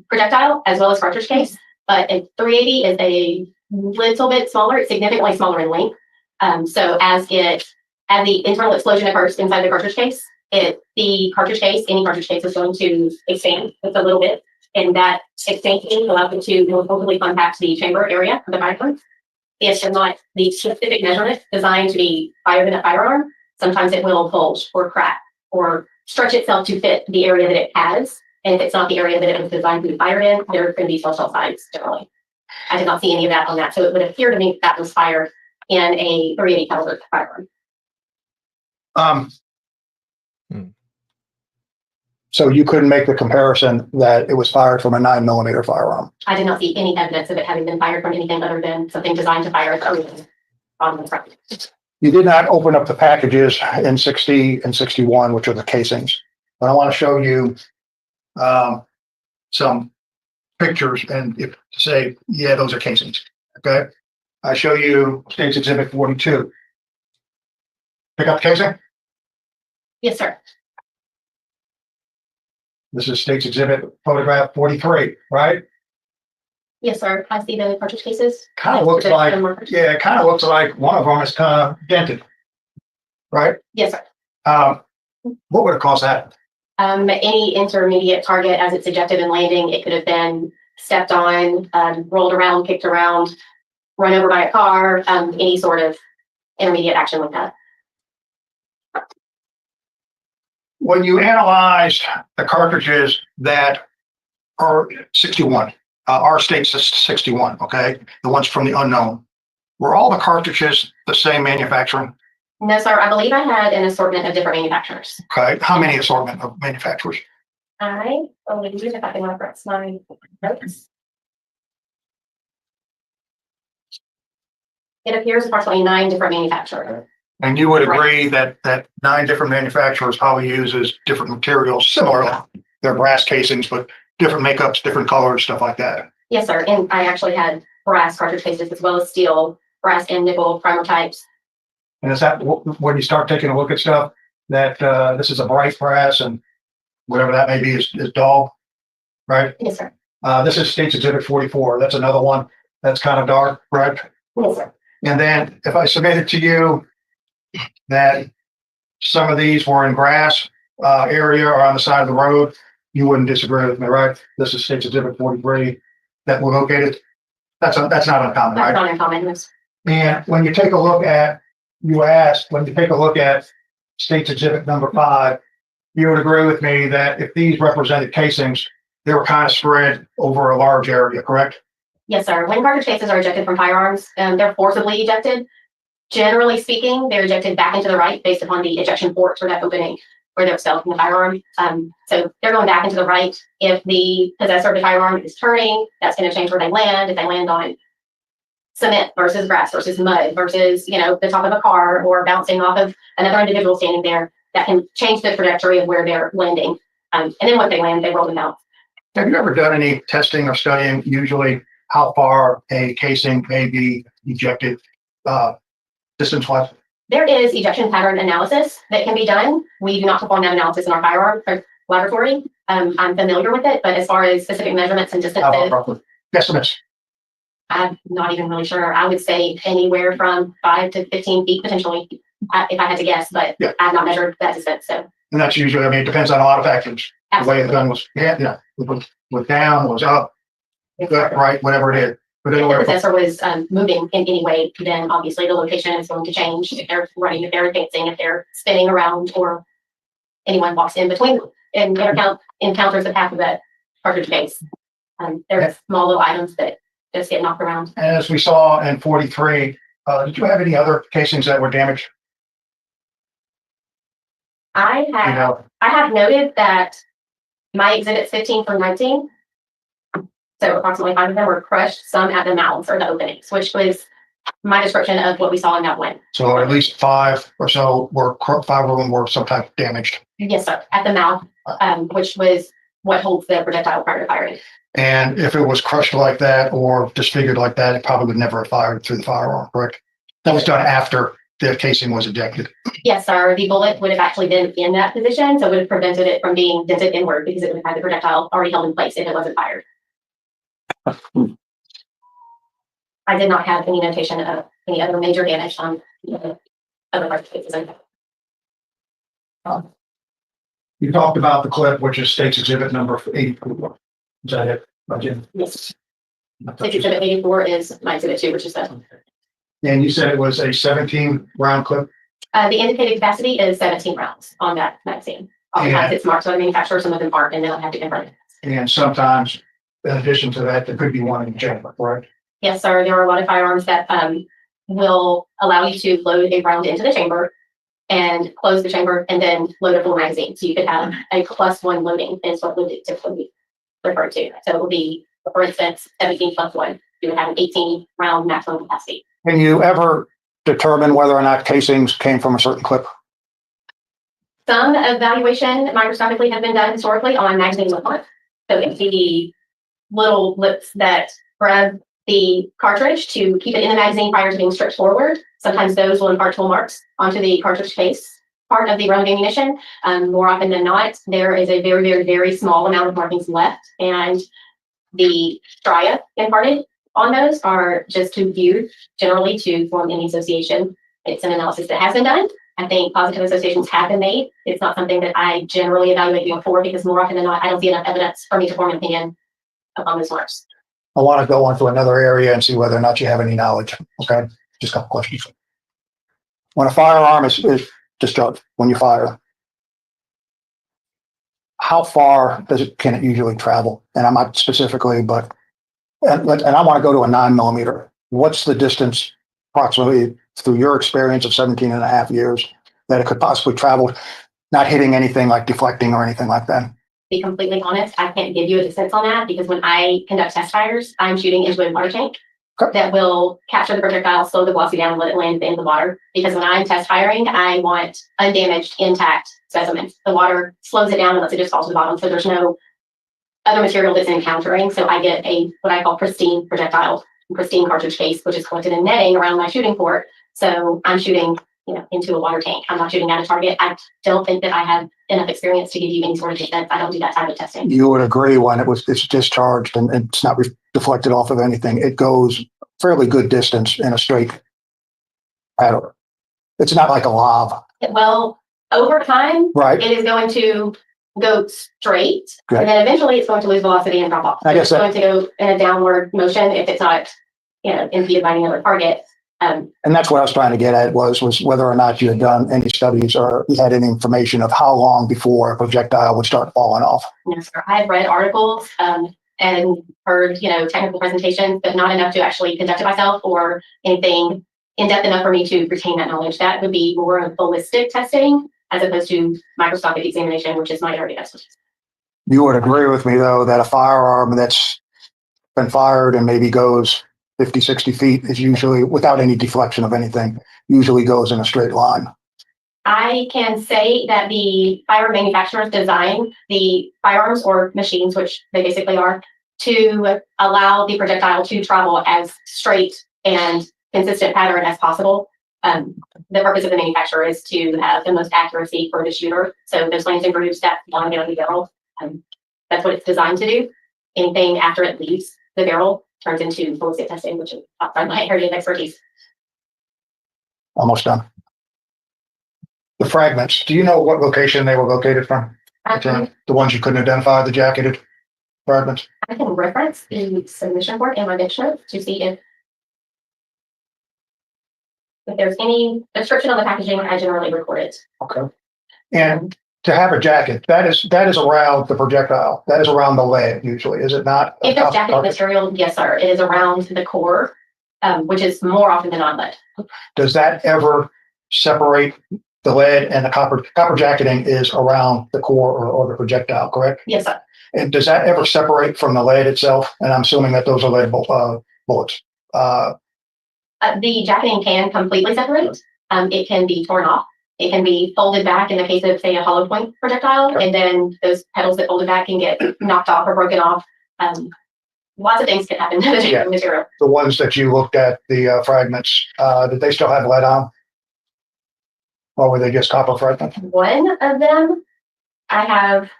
projectile as well as cartridge case, but a 380 is a little bit smaller. It's significantly smaller in length. So as the internal explosion occurs inside the cartridge case, any cartridge case is going to expand just a little bit, and that expansion allows it to more forcibly contact the chamber area of the firearm. If it's not the specific measurement designed to be fired in a firearm, sometimes it will bulge or crack or stretch itself to fit the area that it has. And if it's not the area that it was designed to be fired in, there are going to be telltale signs generally. I did not see any of that on that, so it would appear to me that was fired in a 380 caliber firearm. So you couldn't make the comparison that it was fired from a 9mm firearm. I did not see any evidence of it having been fired from anything other than something designed to fire on the front. You did not open up the packages in 60 and 61, which are the casings. But I want to show you some pictures and if to say, yeah, those are casings. Okay. I show you States Exhibit 42. Pick up the casing. Yes, sir. This is States Exhibit photograph 43, right? Yes, sir. I see the cartridge cases. Kind of looks like, yeah, it kind of looks like one of them is kind of dented, right? Yes, sir. What would it cost that? Any intermediate target as it's ejected and landing, it could have been stepped on, rolled around, kicked around, run over by a car, any sort of intermediate action like that. When you analyze the cartridges that are 61, our state's 61, okay? The ones from the unknown. Were all the cartridges the same manufacturing? No, sir. I believe I had an assortment of different manufacturers. Okay, how many assortment of manufacturers? I believe if I can reference my notes. It appears approximately 9 different manufacturers. And you would agree that 9 different manufacturers probably uses different materials, similar, they're brass casings, but different makeups, different colors, stuff like that. Yes, sir. And I actually had brass cartridge cases as well as steel, brass and nickel primer types. And is that when you start taking a look at stuff that this is a bright brass and whatever that may be is dull, right? Yes, sir. This is States Exhibit 44. That's another one that's kind of dark, right? Yes, sir. And then if I submitted to you that some of these were in grass area or on the side of the road, you wouldn't disagree with me, right? This is States Exhibit 43 that we're located. That's not uncommon, That's right? not uncommon. Yes. And when you take a look at, you asked, when you take a look at States Exhibit number 5, you would agree with me that if these represented casings, they were kind of spread over a large area, correct? Yes, sir. When cartridge cases are ejected from firearms, they're forcibly ejected. Generally speaking, they're ejected back into the right based upon the ejection port or that opening where they're expelled from the firearm. So they're going back into the right. If the possessor of the firearm is turning, that's going to change where they land. If they land on cement versus grass versus mud versus, the top of a car or bouncing off of another individual standing there, that can change the trajectory of where they're landing. And then once they land, they roll them out. Have you ever done any testing or studying usually how far a casing may be ejected distance-wise? There is ejection pattern analysis that can be done. We do not perform that analysis in our firearm laboratory. I'm familiar with it, but as far as specific measurements and How distances, about roughly? Guesstimates. I'm not even really sure. I would say anywhere from 5 to 15 feet potentially, if I had to guess, but Yeah. I've not measured that distance. So And that's usually, it depends on a lot of factors. The way the gun was, was down, was up, good, right, whatever it is. But if the anywhere from, possessor was moving in any way, then obviously the location is going to change. If they're running, if they're advancing, if they're spinning around, or anyone walks in between and encounters the path of that cartridge case. They're small little items that just get knocked around. and as we saw in 43, did you have any other casings that were damaged? I have noted that my exhibits 15 through 19, so approximately 5 of them were crushed, some at the mouths or the openings, which was my description of what we saw in that one. So at least 5 or so were, 5 of them were some type of damaged. Yes, sir, at the mouth, which was what holds the projectile prior to firing. And if it was crushed like that or disfigured like that, it probably would never have fired through the firearm, correct? That was done after the casing was ejected. Yes, sir. The bullet would have actually been in that position, so it would have prevented it from being dented inward because it would have had the projectile already held in place if it wasn't fired. I did not have any notation of any other major damage on the other parts of the cases. You talked about the clip, which is State's Exhibit number 84. Is that it? Jim? Yes. Exhibit 84 is my exhibit 2, which is the And you said it was a 17 round clip? the indicated capacity is 17 rounds on that magazine. Oftentimes it's marked by the manufacturer, some of them aren't, and they'll have to confirm it. And sometimes, in addition to that, there could be one in the chamber, correct? Yes, sir. There are a lot of firearms that will allow you to load a round into the chamber and close the chamber and then load a full magazine. So you could have a +1 loading is what would typically be referred to. So it will be, for instance, 17 + 1. You would have an 18 round maximum capacity. Can you ever determine whether or not casings came from a certain clip? Some evaluation microscopically has been done historically on magazine lip length. So if the little lips that grab the cartridge to keep it in the magazine prior to being stripped forward, sometimes those will impart tool marks onto the cartridge case part of the round of ammunition. More often than not, there is a very, very, very small amount of markings left, and the stria imparted on those are just too few generally to form any association. It's an analysis that has been done. I think positive associations have been made. It's not something that I generally evaluate going forward because more often than not, I don't see enough evidence for me to form an opinion upon those marks. I want to go on to another area and see whether or not you have any knowledge. Okay, just a couple questions. When a firearm is discharged, when you fire, how far can it usually travel? And I'm not specifically, but, and I want to go to a 9mm. What's the distance approximately through your experience of 17 and a half years that it could possibly travel, not hitting anything like deflecting or anything like that? Be completely honest, I can't give you a distance on that because when I conduct test fires, I'm shooting into a water tank that will capture the projectile, slow the velocity down, and let it land in the water. Because when I'm test firing, I want undamaged, intact specimens. The water slows it down and lets it just fall to the bottom, so there's no other material that's encountering. So I get a what I call pristine projectile, pristine cartridge case, which is collected in netting around my shooting port. So I'm shooting, into a water tank. I'm not shooting at a target. I don't think that I have enough experience to give you any sort of defense. I don't do that type of testing. You would agree when it's discharged and it's not deflected off of anything, it goes fairly good distance in a straight pattern. It's not like a lob. Well, over time, Right. it is going to go straight, Okay. and then eventually it's going to lose velocity and drop off. I guess it's going to go in a downward motion if it's not, impeded by any other target. And that's what I was trying to get at was whether or not you had done any studies or you had any information of how long before a projectile would start falling off. No, sir. I've read articles and heard, technical presentations, but not enough to actually conduct it myself or anything in depth enough for me to retain that knowledge. That would be more of ballistic testing as opposed to microscopic examination, which is my area of expertise. You would agree with me, though, that a firearm that's been fired and maybe goes 50, 60 feet is usually, without any deflection of anything, usually goes in a straight line. I can say that the firearm manufacturers design the firearms or machines, which they basically are, to allow the projectile to travel as straight and consistent pattern as possible. The purpose of the manufacturer is to have the most accuracy for the shooter. So those lanes and grooves that belong down the barrel, that's what it's designed to do. Anything after it leaves the barrel turns into ballistic testing, which is outside my area of expertise. Almost done. The fragments, do you know what location they were located from? The ones you couldn't identify, the jacketed fragments? I can reference the submission board in my bench notes to see if there's any description on the packaging. I generally record it. Okay. And to have a jacket, that is around the projectile. That is around the lead usually, is it not? If it's jacket material, yes, sir. It is around the core, which is more often than not lead. Does that ever separate the lead and the copper? Copper jacketing is around the core or the projectile, correct? Yes, sir. And does that ever separate from the lead itself? And I'm assuming that those are lead bullets. The jacketing can completely separate. It can be torn off. It can be folded back in the case of, say, a hollow point projectile, and then those petals that folded back can get knocked off or broken off. Lots of things can happen to the jacketing material. The ones that you looked at, the fragments, did they still have lead on? Or were they just copper fragments? One of them I have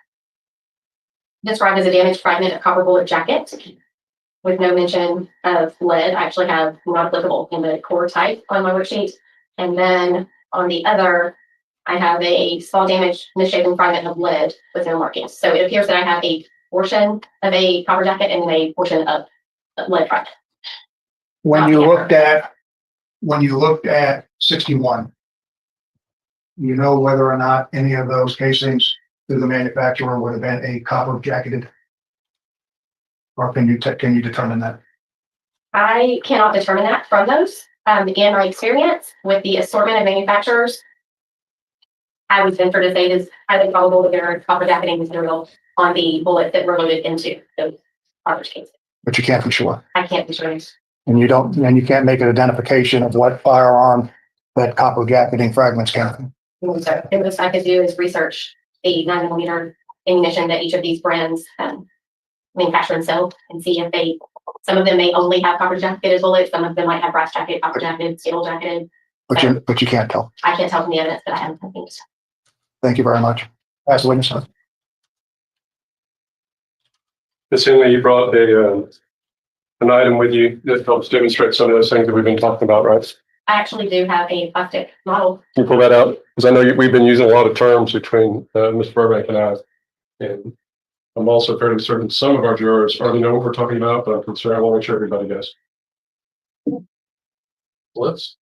described as a damaged fragment of copper bullet jacket with no mention of lead. I actually have not applicable in the core type on my worksheet. And then on the other, I have a small damaged misshapen fragment of lead with no markings. So it appears that I have a portion of a copper jacket and then a portion of lead fragment. When you looked at 61, you know whether or not any of those casings through the manufacturer would have been a copper jacketed? Or can you determine that? I cannot determine that from those. In my experience with the assortment of manufacturers, I would venture to say it is highly probable that there are copper jacketing material on the bullets that were loaded into those cartridge cases. But you can't be sure. I can't be sure. And you can't make an identification of what firearm that copper jacketing fragments came from. So the most I could do is research the 9mm ammunition that each of these brands manufacture and sell, and see if some of them may only have copper jacketed bullets, some of them might have brass jacketed, copper jacketed, steel jacketed. But you can't tell. I can't tell from the evidence that I haven't seen. Thank you very much. Pass the witness. Ms. Henley, you brought an item with you that helps demonstrate some of those things that we've been talking about, right? I actually do have a plastic model. Can you pull that out? Because I know we've been using a lot of terms between Ms. Burbank and I. And I'm also fairly certain some of our jurors already know what we're talking about, but I'm concerned I want to make sure everybody does. Let's.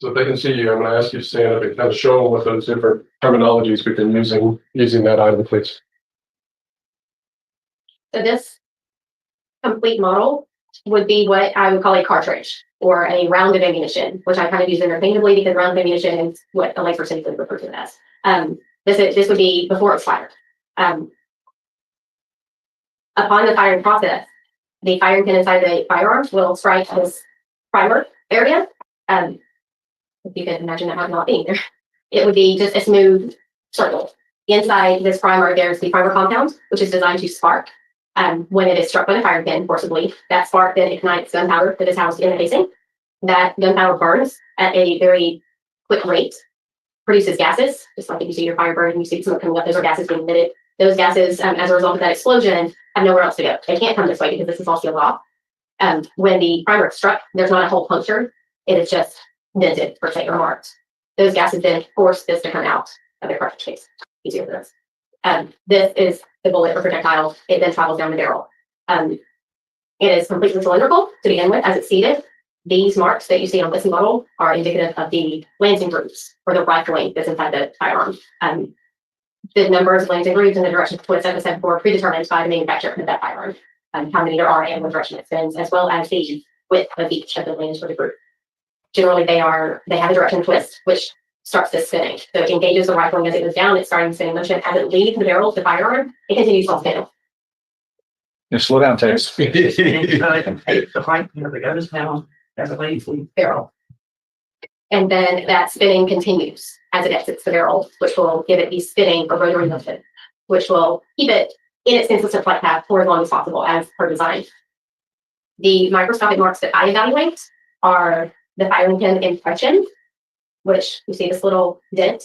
So if they can see you, I'm gonna ask you to stand up and kind of show them what those different terminologies we've been using that item, please. So this complete model would be what I would call a cartridge or a round of ammunition, which I kind of use interchangeably because round of ammunition is what the lasers typically refer to it as. This would be before it's fired. Upon the firing process, the firing pin inside the firearm will strike this primer area. If you can imagine that not being there, it would be just a smooth circle. Inside this primer, there's the primer compound, which is designed to spark. When it is struck by the firing pin forcibly, that spark then ignites gunpowder that is housed in the casing. That gunpowder burns at a very quick rate, produces gases, just like if you see your fire burn and you see smoke coming up, those are gases being emitted. Those gases, as a result of that explosion, have nowhere else to go. They can't come this way because this is all sealed off. When the primer is struck, there's not a hole punctured. It is just dented, per se, or marked. Those gases then force this to come out of the cartridge case. Easier for this. This is the bullet or projectile. It then travels down the barrel. It is completely cylindrical to begin with as it's seated. These marks that you see on this model are indicative of the lancing grooves or the rifling that's inside the firearm. The numbers of lancing grooves and the direction of twist, as I said before, predetermined by the manufacturer of that firearm. How many there are and what direction it spins, as well as the width of each of the lanes for the groove. Generally, they have a direction twist, which starts this spinning. So it engages the rifling as it goes down. It's starting spinning motion. As it leaves the barrel of the firearm, it continues to spin. Slow down, Tex. The height of the gun is down as it leaves the Barrel. And then that spinning continues as it exits the barrel, which will give it the spinning or rotary motion, which will keep it in its consistent flight path for as long as possible as per design. The microscopic marks that I evaluate are the firing pin impression, which you see this little dent.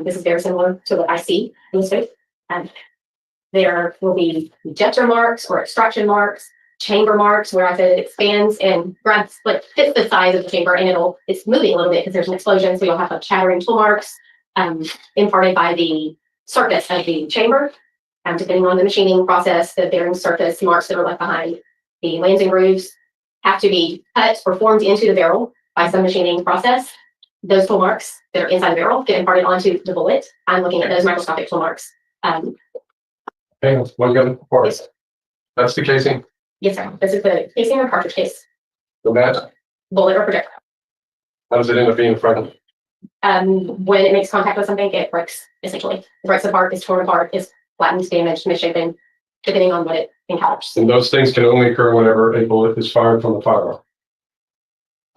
This is very similar to what I see in the scope. There will be ejector marks or extraction marks, chamber marks, where I said it expands and grabs, like fits the size of the chamber, and it's moving a little bit because there's an explosion. So you'll have chattering tool marks imparted by the surface of the chamber. Depending on the machining process, the bearing surface marks that are left behind. The lancing grooves have to be cut or formed into the barrel by some machining process. Those tool marks that are inside the barrel get imparted onto the bullet. I'm looking at those microscopic tool marks. Hang on, one gun part. Yes. That's the casing. Yes, sir. This is the casing or cartridge case. The mat. Bullet or projectile. How does it end up being fragmented? When it makes contact with something, it breaks, essentially. It breaks apart, is torn apart, is flattened, damaged, misshapen, depending on what it encounters. And those things can only occur whenever a bullet is fired from the firearm.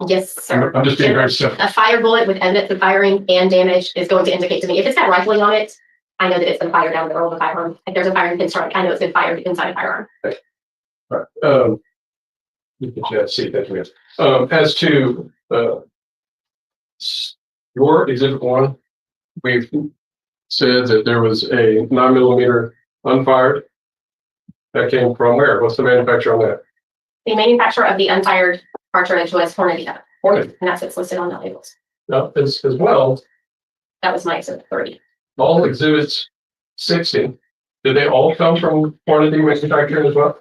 Yes, sir. I'm just being very simple. A fire bullet with evidence of firing and damage is going to indicate to me, if it's got rifling on it, I know that it's been fired down the barrel of a firearm. If there's a firing pin strike, I know it's been fired inside a firearm. Right. You can see that here. As to your exhibit 1, we've said that there was a 9mm unfired. That came from where? What's the manufacturer on that? The manufacturer of the unfired cartridge was Hornady, Hornady. and that's what's listed on the labels. Now, as well, That was my exhibit 30. all exhibits 60, did they all come from Hornady manufacturing as well?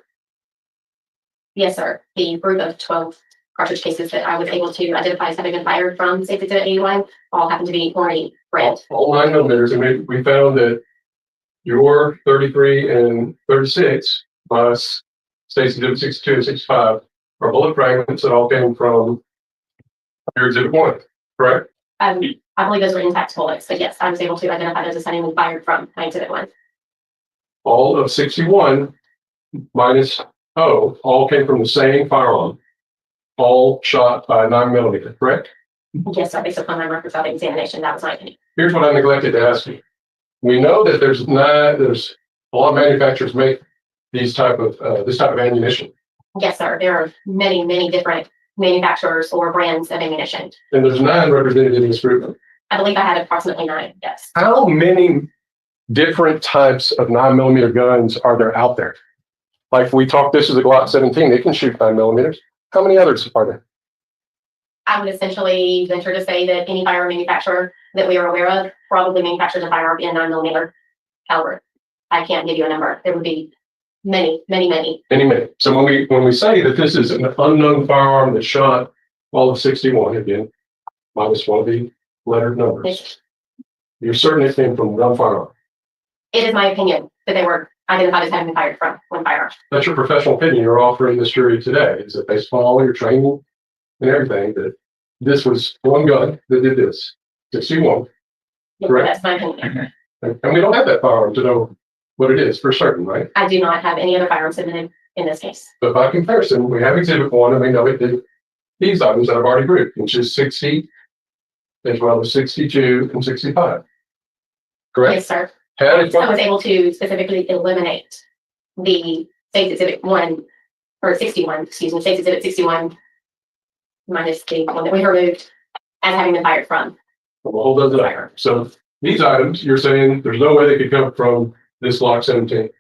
Yes, sir. The group of 12 cartridge cases that I was able to identify as having been fired from Safety Exhibit 81 all happen to be Hornady brand. All 9mm, and we found that your 33 and 36 plus State's exhibit 62 and 65 are bullet fragments that all came from your exhibit 1, correct? I believe those were intact bullets, but yes, I was able to identify those as having been fired from my exhibit 1. All of 61 minus O all came from the same firearm, all shot by 9mm, correct? Yes, sir. Based upon my records of examination, that was my opinion. Here's what I neglected to ask you. We know that there's a lot of manufacturers make this type of ammunition, Yes, sir. There are many, many different manufacturers or brands of ammunition. and there's 9 represented in this group. I believe I had approximately 9. Yes. How many different types of 9mm guns are there out there? Like we talked, this is a Glock 17. It can shoot 9mm. How many others are there? I would essentially venture to say that any firearm manufacturer that we are aware of probably manufactures a firearm in 9mm caliber. I can't give you a number. There would be many, many, many. Many. So when we say that this is an unknown firearm that shot all of 61 again, minus one of the lettered numbers. Yes. You're certain it came from one firearm. It is my opinion that they were identified as having been fired from one firearm. That's your professional opinion you're offering this jury today. Is that based upon all your training and everything that this was one gun that did this? 61. Correct. That's my opinion. And we don't have that firearm to know what it is for certain, right? I do not have any other firearms submitted in this case. But by comparison, we have exhibit 1 and we know it did these items that I've already grouped, which is 60, as well as 62 and 65. Correct? Yes, sir. Had I it, was able to specifically eliminate the State's Exhibit 1, or 61, excuse me, State's Exhibit 61, minus the one that we removed as having been fired from. we'll hold those up. So these items, you're saying there's no way they could come from this Glock 17.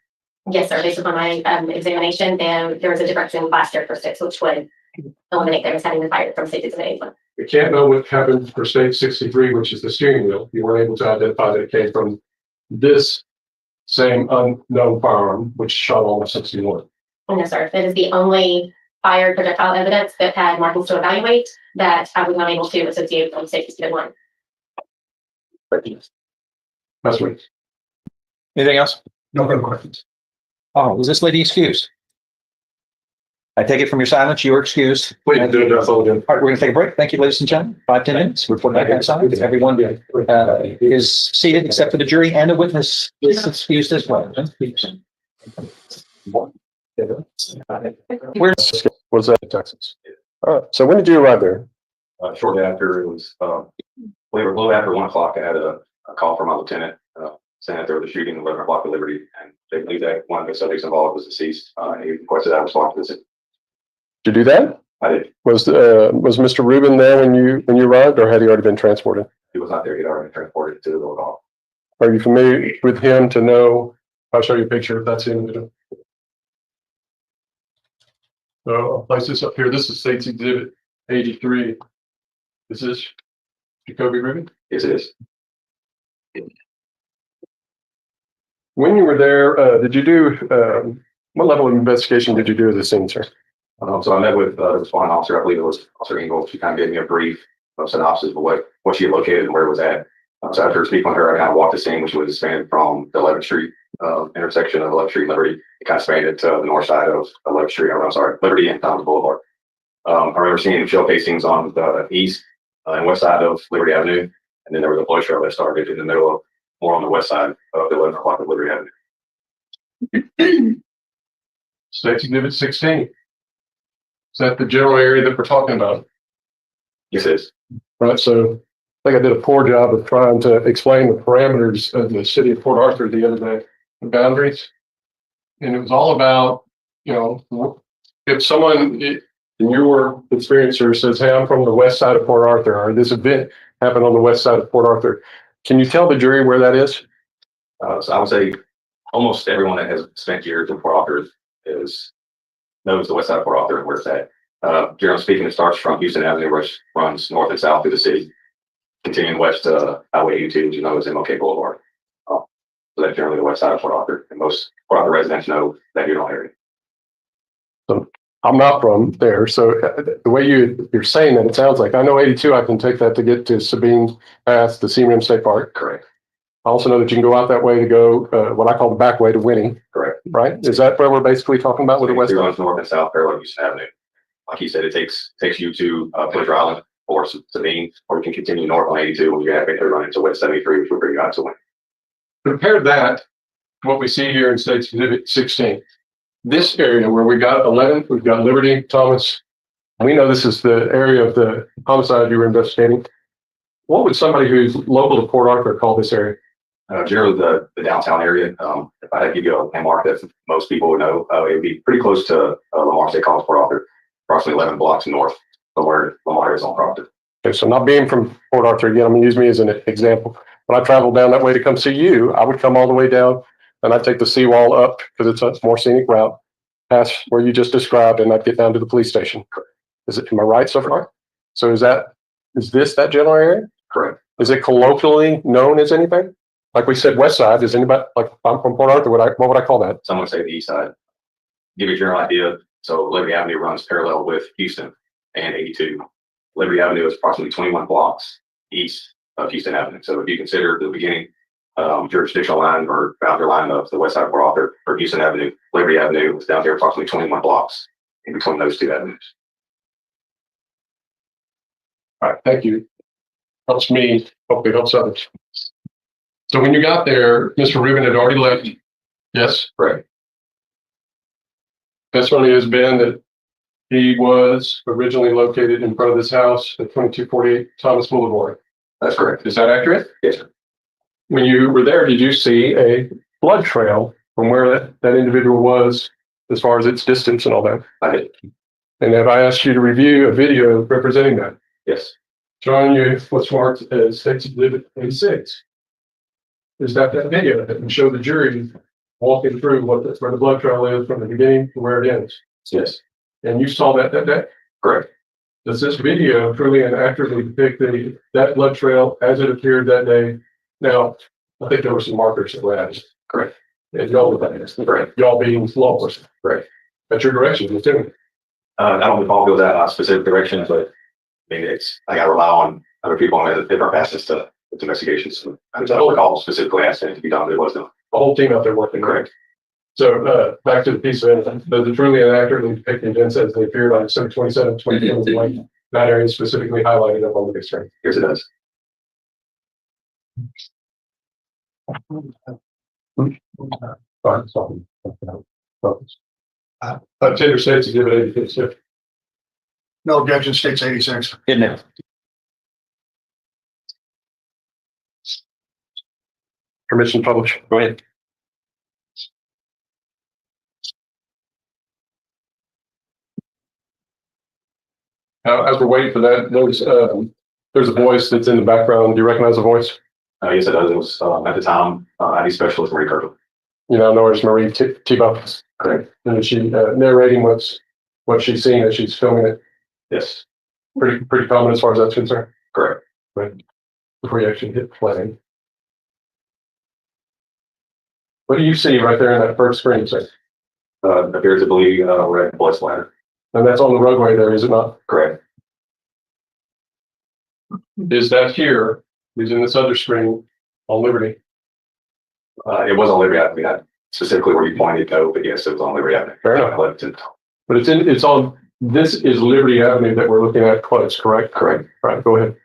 Yes, sir. Based upon my examination, there was a difference in class characteristics, which would eliminate them as having been fired from State's Exhibit 81. We can't know what happened for state 63, which is the steering wheel. You weren't able to identify that it came from this same unknown firearm, which shot on the 61. No, sir. That is the only fired projectile evidence that had markings to evaluate that I was not able to associate from State's Exhibit 1. That's right. Anything else? No further questions. Oh, was this lady excused? I take it from your silence, you are excused. Please do address all again. All right, we're gonna take a break. Thank you, ladies and gentlemen. 5-10 minutes. Report back inside. Everyone is seated except for the jury and the witness is excused as well. We're Was that in Texas? All right. So when did you arrive there? Shortly after, it was, we were a little after 1 o'clock. I had a call from my lieutenant, saying that there was a shooting at 11 o'clock at Liberty, and they believed that one of the subjects involved was deceased. And he requested I respond to this. Did you do that? I did. Was Mr. Rubin there when you arrived, or had he already been transported? He was not there. He'd already been transported to the village hall. Are you familiar with him to know? I'll show you a picture if that's him. So I'll place this up here. This is State's Exhibit 83. This is Jacoby Rubin. Yes, it is. When you were there, did you do what level of investigation did you do at the scene, sir? So I met with the responding officer. I believe it was Officer Angelle. She kind of gave me a brief synopsis of what she had located and where it was at. So after speaking with her, I kind of walked the scene, which was spanned from the 11th Street intersection of 11th Street and Liberty. It kind of spanned it to the north side of 11th Street. Or, I'm sorry, Liberty and Thomas Boulevard. I remember seeing shell casings on the east and west side of Liberty Avenue, and then there was a blood trail that started in the middle of more on the west side of the 11 o'clock of Liberty Avenue. State's Exhibit 16. Is that the general area that we're talking about? Yes, it is. Right. So I think I did a poor job of trying to explain the parameters of the city of Port Arthur the other day, the boundaries. And it was all about, if someone in your experiencer says, hey, I'm from the west side of Port Arthur, or this event happened on the west side of Port Arthur, can you tell the jury where that is? So I would say almost everyone that has spent years in Port Arthur knows the west side of Port Arthur and where it's at. Generally speaking, it starts from Houston Avenue, which runs north and south through the city, continuing west to Highway 82, which is MLK Boulevard. So that's generally the west side of Port Arthur, and most Port Arthur residents know that general area. So I'm not from there. So the way you're saying that, it sounds like I know 82, I can take that to get to Sabine Pass, the Sea Rim State Park. Correct. I also know that you can go out that way to go, what I call the back way to Winning. Correct. Right? Is that where we're basically talking about with the west? It runs north and south parallel Houston Avenue. Like you said, it takes you to Pleasure Island or Sabine, or you can continue north on 82 when you have to run into West 73, which will bring you out to Winning. Compare that to what we see here in State's Exhibit 16. This area where we got 11, we've got Liberty, Thomas. We know this is the area of the homicide you were investigating. What would somebody who's local to Port Arthur call this area? Generally the downtown area. If I had to give you a landmark that most people would know, it would be pretty close to Lamar State College, Port Arthur, approximately 11 blocks north of where Lamar is on property. Okay, so not being from Port Arthur, again, I'm going to use me as an example. When I traveled down that way to come see you, I would come all the way down and I'd take the seawall up because it's a more scenic route, past where you just described, and I'd get down to the police station. Am I right so far? So is this that general area? Correct. Is it colloquially known as anything? Like we said, west side, is anybody, like if I'm from Port Arthur, what would I call that? Some would say the east side. Give you a general idea. So Liberty Avenue runs parallel with Houston and 82. Liberty Avenue is approximately 21 blocks east of Houston Avenue. So if you consider the beginning jurisdictional line or boundary line of the west side of Port Arthur or Houston Avenue, Liberty Avenue is down here approximately 21 blocks in between those two avenues. All right, thank you. Helps me, hopefully helps others. So when you got there, Mr. Rubin had already left. Yes, Right. testimony has been that he was originally located in front of this house at 2248 Thomas Boulevard. That's correct. Is that accurate? Yes, sir. When you were there, did you see a blood trail from where that individual was as far as its distance and all that? I did. And have I asked you to review a video representing that, Yes. showing you what's marked as State's Exhibit 86? Is that video that can show the jury walking through where the blood trail is from the beginning to where it ends? Yes. And you saw that day? Correct. Does this video truly and accurately depict that blood trail as it appeared that day? Now, I think there were some markers that were added. Correct. And y'all with that. Correct. Y'all being law enforcement. Correct. At your direction, Lieutenant. I don't recall go that specific direction, but I mean, I got to rely on other people on different facets to investigations. I don't recall specifically asking it to be done, but it was done. The whole team out there working. Correct. So back to the piece of evidence. Does it truly and accurately depict the events as they appeared on December 27, 2021? That area is specifically highlighted up on the big screen. Yes, it does. Tender States Exhibit 86. No objection, States 86. Isn't it? Permission to publish. Go ahead. As we're waiting for that, there's a voice that's in the background. Do you recognize the voice? Yes, it does. It was at the time ID specialist Marie Kirkland. You now know her as Marie T-Buff. Correct. And is she narrating what she's seeing as she's filming it? Yes. Pretty common as far as that's concerned. Correct. Right. Before you actually hit play. What do you see right there in that first screen, sir? Appears to be red blood splatter. And that's on the roadway there, is it not? Correct. Is that here? Is in this other screen on Liberty? It was on Liberty Avenue. Not specifically where you pointed though, but yes, it was on Liberty Avenue. Fair enough. But it's on, this is Liberty Avenue that we're looking at close, correct? Correct. All right, go ahead.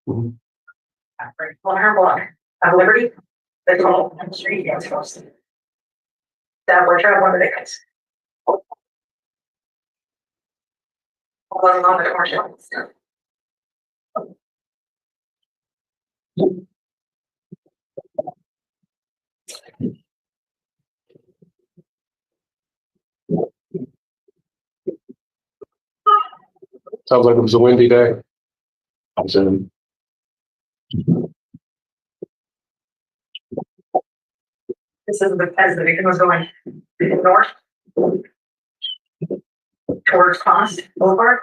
On her block of Liberty, there's a whole street that's close. That we're trying to one of the guys. On the commercial. Sounds like it was a windy day. I'm assuming. This is as the victim was going north towards Cost Boulevard.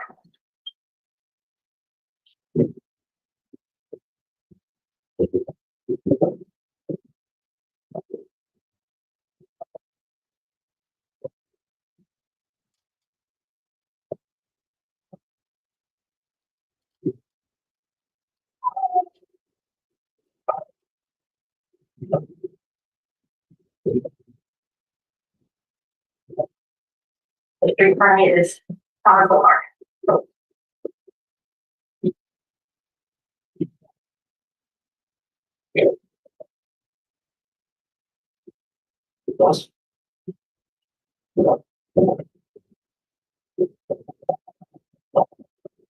The street in front of me is Cost Boulevard.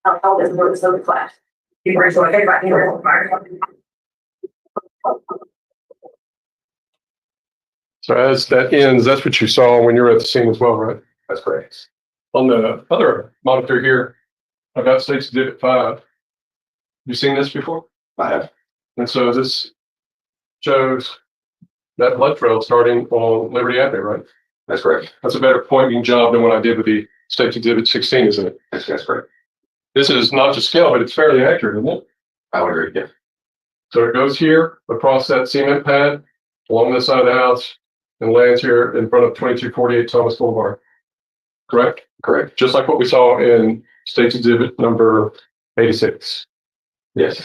I'll tell this where it's so flat. You bring so I think about here. So as that ends, that's what you saw when you were at the scene as well, right? That's correct. On the other monitor here, I've got State's Exhibit 5. You seen this before? I have. And so this shows that blood trail starting on Liberty Avenue, right? That's correct. That's a better pointing job than what I did with the State's Exhibit 16, isn't it? That's correct. This is not to scale, but it's fairly accurate, isn't it? I would agree. Yeah. So it goes here across that cement pad along this side of the house and lands here in front of 2248 Thomas Boulevard. Correct? Correct. Just like what we saw in State's Exhibit number 86. Yes.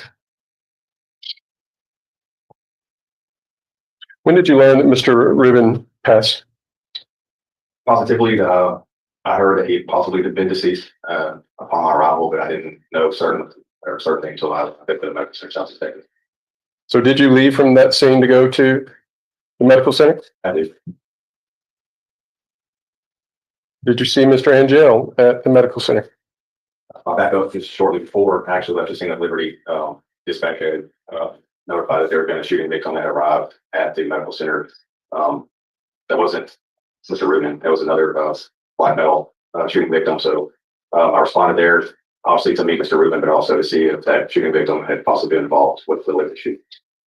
When did you learn that Mr. Rubin passed? Positively, I heard that he possibly had been deceased upon my arrival, but I didn't know certain things until I picked the medical center South Texas. So did you leave from that scene to go to the medical center? I did. Did you see Mr. Angelle at the medical center? I'll back up just shortly before I actually left the scene at Liberty. Dispatch had notified that there had been a shooting victim that arrived at the medical center. That wasn't Mr. Rubin. That was another black metal shooting victim. So I responded there, obviously to meet Mr. Rubin, but also to see if that shooting victim had possibly been involved with the Liberty shooting.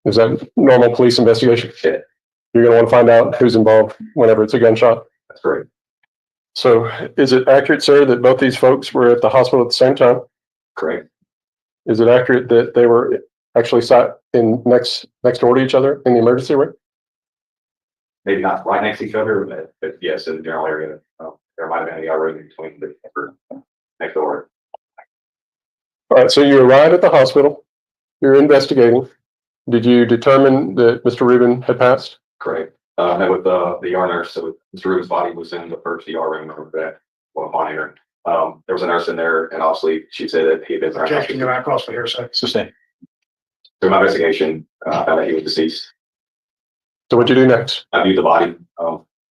Is that normal police investigation? Yeah. You're going to want to find out who's involved whenever it's a gunshot. That's great. So is it accurate, sir, that both these folks were at the hospital at the same time? Correct. Is it accurate that they were actually sat in next door to each other in the emergency room? Maybe not right next to each other, but yes, in the general area. There might have been a room in between the next door. All right, so you arrived at the hospital, you're investigating. Did you determine that Mr. Rubin had passed? Correct. I met with the ER nurse. So Mr. Rubin's body was in the first ER room over that one monitor. There was a nurse in there, and obviously she said that he had been Objection, you're not across the hair side. Sustain. through my investigation. I found that he was deceased. So what'd you do next? I viewed the body.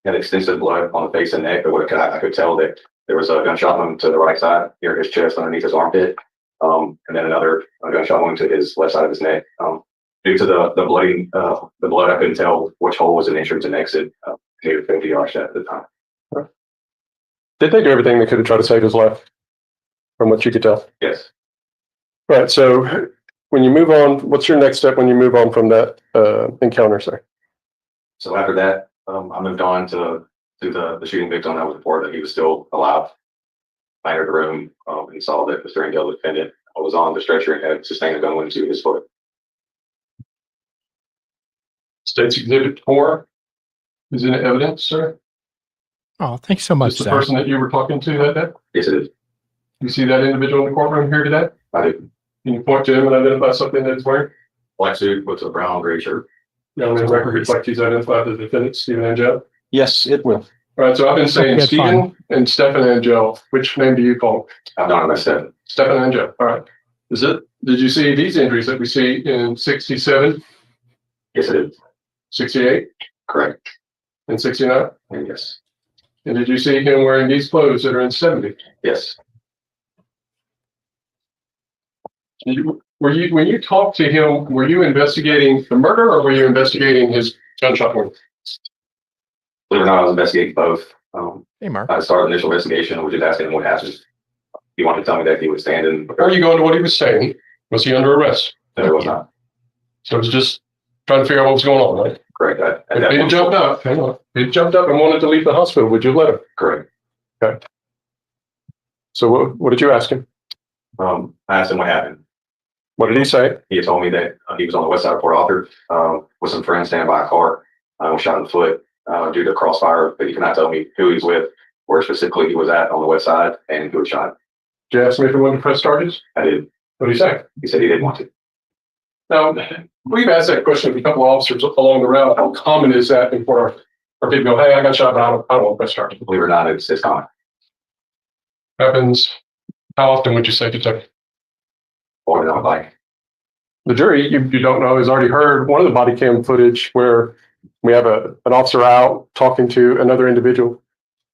Had extensive blood on the face and neck, but I could tell that there was a gunshot wound to the right side near his chest, underneath his armpit, and then another gunshot wound to his left side of his neck. Due to the blood, I couldn't tell which hole was an entrance and exit. Near 50 yards at the time. Did they do everything they could to try to save his life? From what you could tell? Yes. All right. So when you move on, what's your next step when you move on from that encounter, sir? So after that, I moved on to the shooting victim. I was reported that he was still alive. I entered the room and saw that Mr. Angelle, the defendant, was on the stretcher and had sustained a gun wound to his foot. State's Exhibit 4 is in evidence, sir. Oh, thanks so much, Is the Zach. person that you were talking to that day? Yes, it is. You see that individual in the courtroom here today? I do. Can you point to him and identify something that he's wearing? Black suit with a brown gray shirt. Young man record reflect he's identified the defendant, Stephen Angelle. Yes, it will. All right, so I've been saying Okay, Stephen and Stephen Angelle. Which name do you call? I've done it myself. Stephen Angelle. All right. Did you see these injuries that we see in 67, Yes, it is. 68, Correct. and 69? And yes. And did you see him wearing these clothes that are in 70? Yes. When you talked to him, were you investigating the murder or were you investigating his gunshot wound? Believe it or not, I was investigating both. Hey, Mark. I started the initial investigation and was just asking him what happened. He wanted to tell me that he was standing. Before you go into what he was saying, was he under arrest? No, it was not. So it was just trying to figure out what was going on, right? Correct. At If that he had point, jumped up, hang on. If he had jumped up and wanted to leave the hospital, would you have let him? correct. So what did you ask him? I asked him what happened. What did he say? He had told me that he was on the west side of Port Arthur with some friends standing by a car. Was shot in the foot due to crossfire, but he could not tell me who he was with, where specifically he was at on the west side, and who was shot. Did you ask him if he wanted to press charges? I did. What did he say? He said he didn't want to. Now, we've asked that question of a couple of officers along the route. How common is that in Port Arthur? Or people go, hey, I got shot, but I don't want to press charges. Believe it or not, it's common. Happens. How often would you say, Detective? More than I would like. The jury, you don't know, has already heard one of the body cam footage where we have an officer out talking to another individual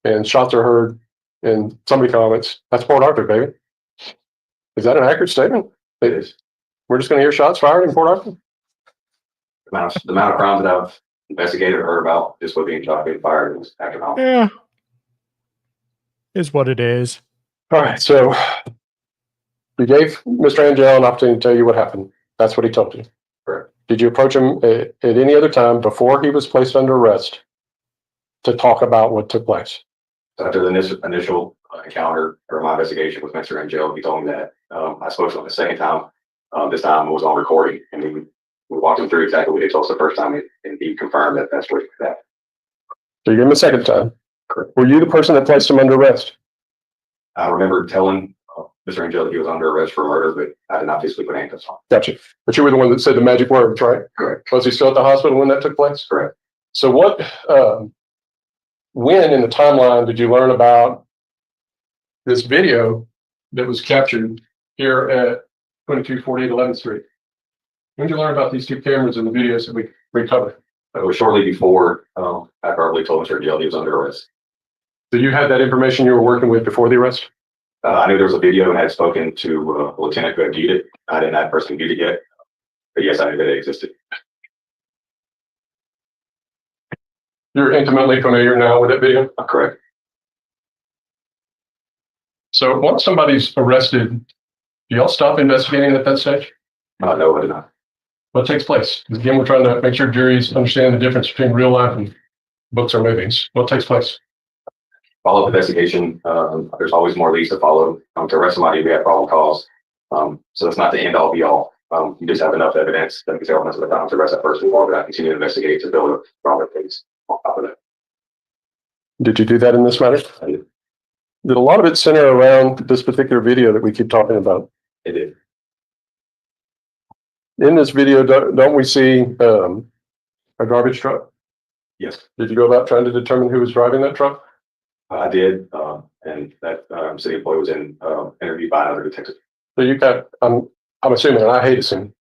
and shots are heard and somebody comments, that's Port Arthur, baby. Is that an accurate statement? It is. We're just going to hear shots fired in Port Arthur? The amount of crimes that I've investigated or heard about just with being shot, being fired was astronomical. Yeah. Is what it is. All right, so you gave Mr. Angelle an opportunity to tell you what happened. That's what he told you. Correct. Did you approach him at any other time before he was placed under arrest to talk about what took place? After the initial encounter or my investigation with Mr. Angelle, he told me that I spoke to him the second time. This time it was on recording, and we walked him through exactly what he told us the first time, and he confirmed that that's what he said. So you gave him a second time. Correct. Were you the person that placed him under arrest? I remember telling Mr. Angelle, he was under arrest for murder, but I did not physically put handcuffs on. Gotcha. But you were the one that said the magic words, right? Correct. Was he still at the hospital when that took place? Correct. So what, when in the timeline did you learn about this video that was captured here at 2248 11th Street? When did you learn about these two cameras and the videos that we recovered? It was shortly before, I verbally told Mr. Angelle he was under arrest. So you had that information you were working with before the arrest? I knew there was a video and had spoken to a lieutenant who had viewed it. I didn't have personally viewed it yet, but yes, I knew that it existed. You're intimately familiar now with that video? Correct. So once somebody's arrested, do y'all stop investigating at that stage? No, I did not. What takes place? Again, we're trying to make sure juries understand the difference between real life and books or movies. What takes place? Follow up investigation. There's always more leads to follow. To arrest somebody, we have probable cause. So it's not the end all be all. You just have enough evidence that gives elements of the time to arrest that person or that continue to investigate to build a stronger case on top of that. Did you do that in this matter? I did. Did a lot of it center around this particular video that we keep talking about? It did. In this video, don't we see a garbage truck? Yes, Did you go about trying to determine who was driving that truck? I did. And that city employee was interviewed by another detective. So you got, I'm assuming, and I hate assuming,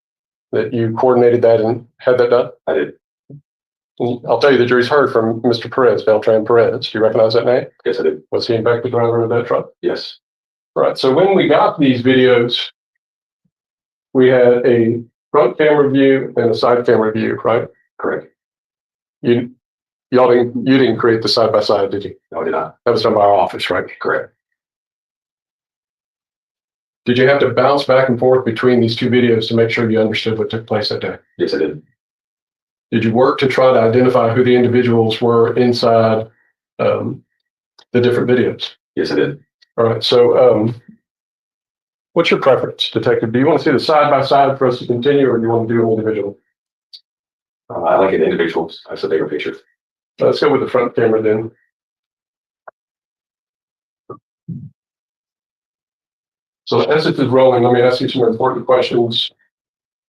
that you coordinated that and had that done? I did. And I'll tell you, the jury's heard from Mr. Perez, Beltran Perez. Do you recognize that name? Yes, I did. Was he in fact the driver of that truck? Yes. All right. So when we got these videos, we had a front camera view and a side camera view, right? Correct. You didn't create the side by side, did you? No, I did not. That was done by our office, right? Correct. Did you have to bounce back and forth between these two videos to make sure you understood what took place that day? Yes, I did. Did you work to try to identify who the individuals were inside the different videos? Yes, I did. All right. So what's your preference, Detective? Do you want to see the side by side for us to continue, or do you want to do an individual? I like it individuals. That's a bigger picture. Let's go with the front camera then. So as it is rolling, let me ask you some important questions.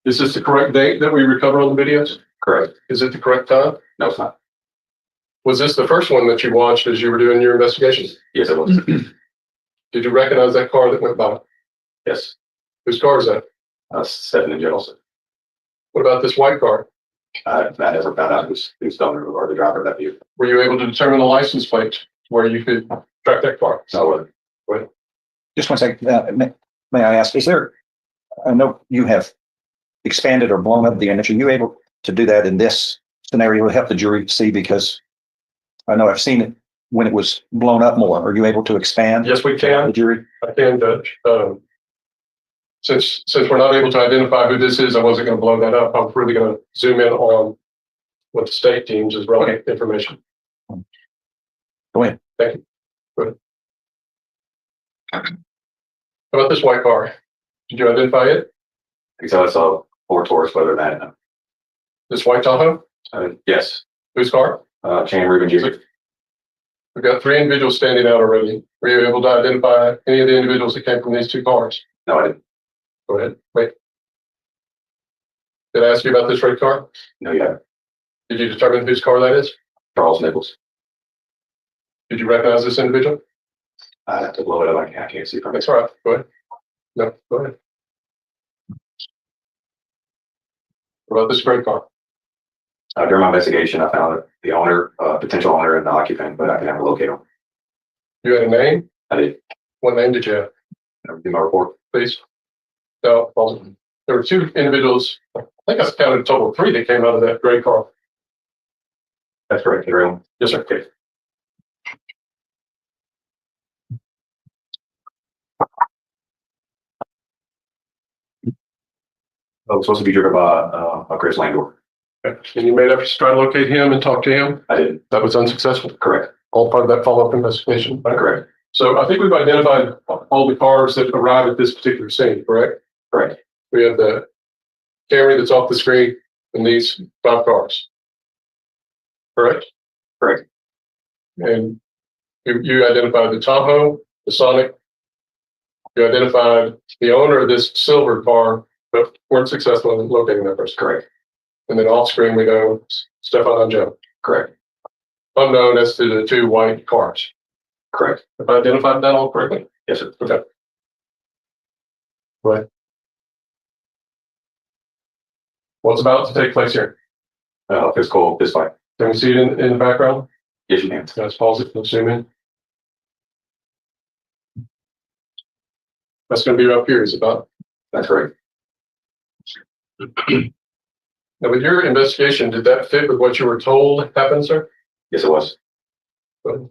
Is this the correct date that we recover on the videos? Correct. Is it the correct time? No, it's not. Was this the first one that you watched as you were doing your investigation? Yes, it was. Did you recognize that car that went by? Yes. Whose car is that? 7 in jail. What about this white car? I never found out who's the owner or the driver of that vehicle. Were you able to determine the license plate where you could track that car? So, Just one second. May I ask, I know you have expanded or blown up the image. Are you able to do that in this scenario to help the jury see? Because I know I've seen it when it was blown up more. Are you able to expand? Yes, we The can. jury? I can, Judge. Since we're not able to identify who this is, I wasn't going to blow that up. I'm really going to zoom in on what the state deems as relevant information. Go ahead. Thank you. Go ahead. How about this white car? Did you identify it? so it's a Ford Taurus, whether that, This white Tahoe? yes, Whose car? Chan Reuben Jr. We've got 3 individuals standing out already. Were you able to identify any of the individuals that came from these 2 cars? No, I didn't. Go ahead. Wait. Did I ask you about this red car? No, you haven't. Did you determine whose car that is? Charles Nichols. Did you recognize this individual? I have to blow it up. I can't see from it. That's all right. Go ahead. No, go ahead. What about this red car? During my investigation, I found the owner, potential owner, and the occupant, but I can never locate them. You had a name? I did. What name did you have, Never do my report. please? No, well, there were 2 individuals. I think I counted a total of 3 that came out of that gray car. That's correct. Everyone. Yes, sir. Okay. I was supposed to be driven by Chris Landor. Okay. And you made efforts to try to locate him and talk to him. I didn't. That was unsuccessful. Correct. All part of that follow-up investigation. Correct. So I think we've identified all the cars that arrived at this particular scene, correct? Correct. We have the Camry that's off the screen and these 5 cars. Correct? Correct. And you identified the Tahoe, the Sonic, You identified the owner of this silver car, but weren't successful in locating that person. Correct. And then off screen, we know Stefan Angelle. Correct. Unknown as to the two white cars. Correct. Have I identified that all correctly? Yes, sir. Okay. Go ahead. What's about to take place here? Physical fist fight. Can we see it in the background? Yes, you can. Let's pause it. Let's zoom in. That's going to be up here, is it not? That's correct. Now, with your investigation, did that fit with what you were told happened, sir? Yes, it was. Good.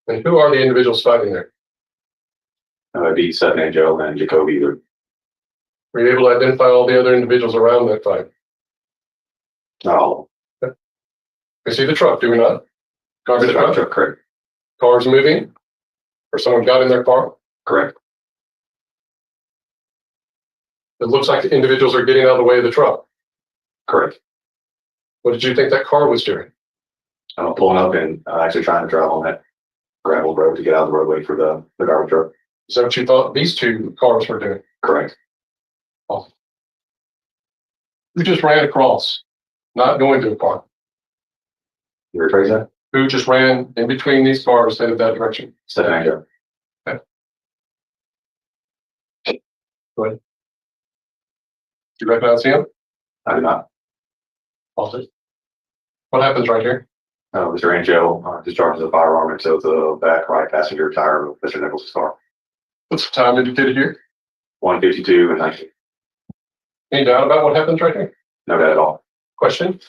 And who are the individuals fighting there? It'd be Seth and Angelle and Jacoby. Were you able to identify all the other individuals around that fight? Not all. We see the truck, do we not? Garbage truck? Correct. Cars moving? Or someone got in their car? Correct. It looks like the individuals are getting out of the way of the truck. Correct. What did you think that car was doing? Pulling up and actually trying to drive on that gravel road to get out of the roadway for the garbage truck. Is that what you thought these two cars were doing? Correct. Who just ran across, not going to a car? You rephrase that? Who just ran in between these cars headed that direction? Seth and Angelle. Go ahead. Do you recognize him? I do not. Pause it. What happens right here? Mr. Angelle discharges a firearm into the back right passenger tire of Mr. Nichols' car. What's the time indicated here? 1:52 and 19. Any doubt about what happens right here? No doubt at all. Question.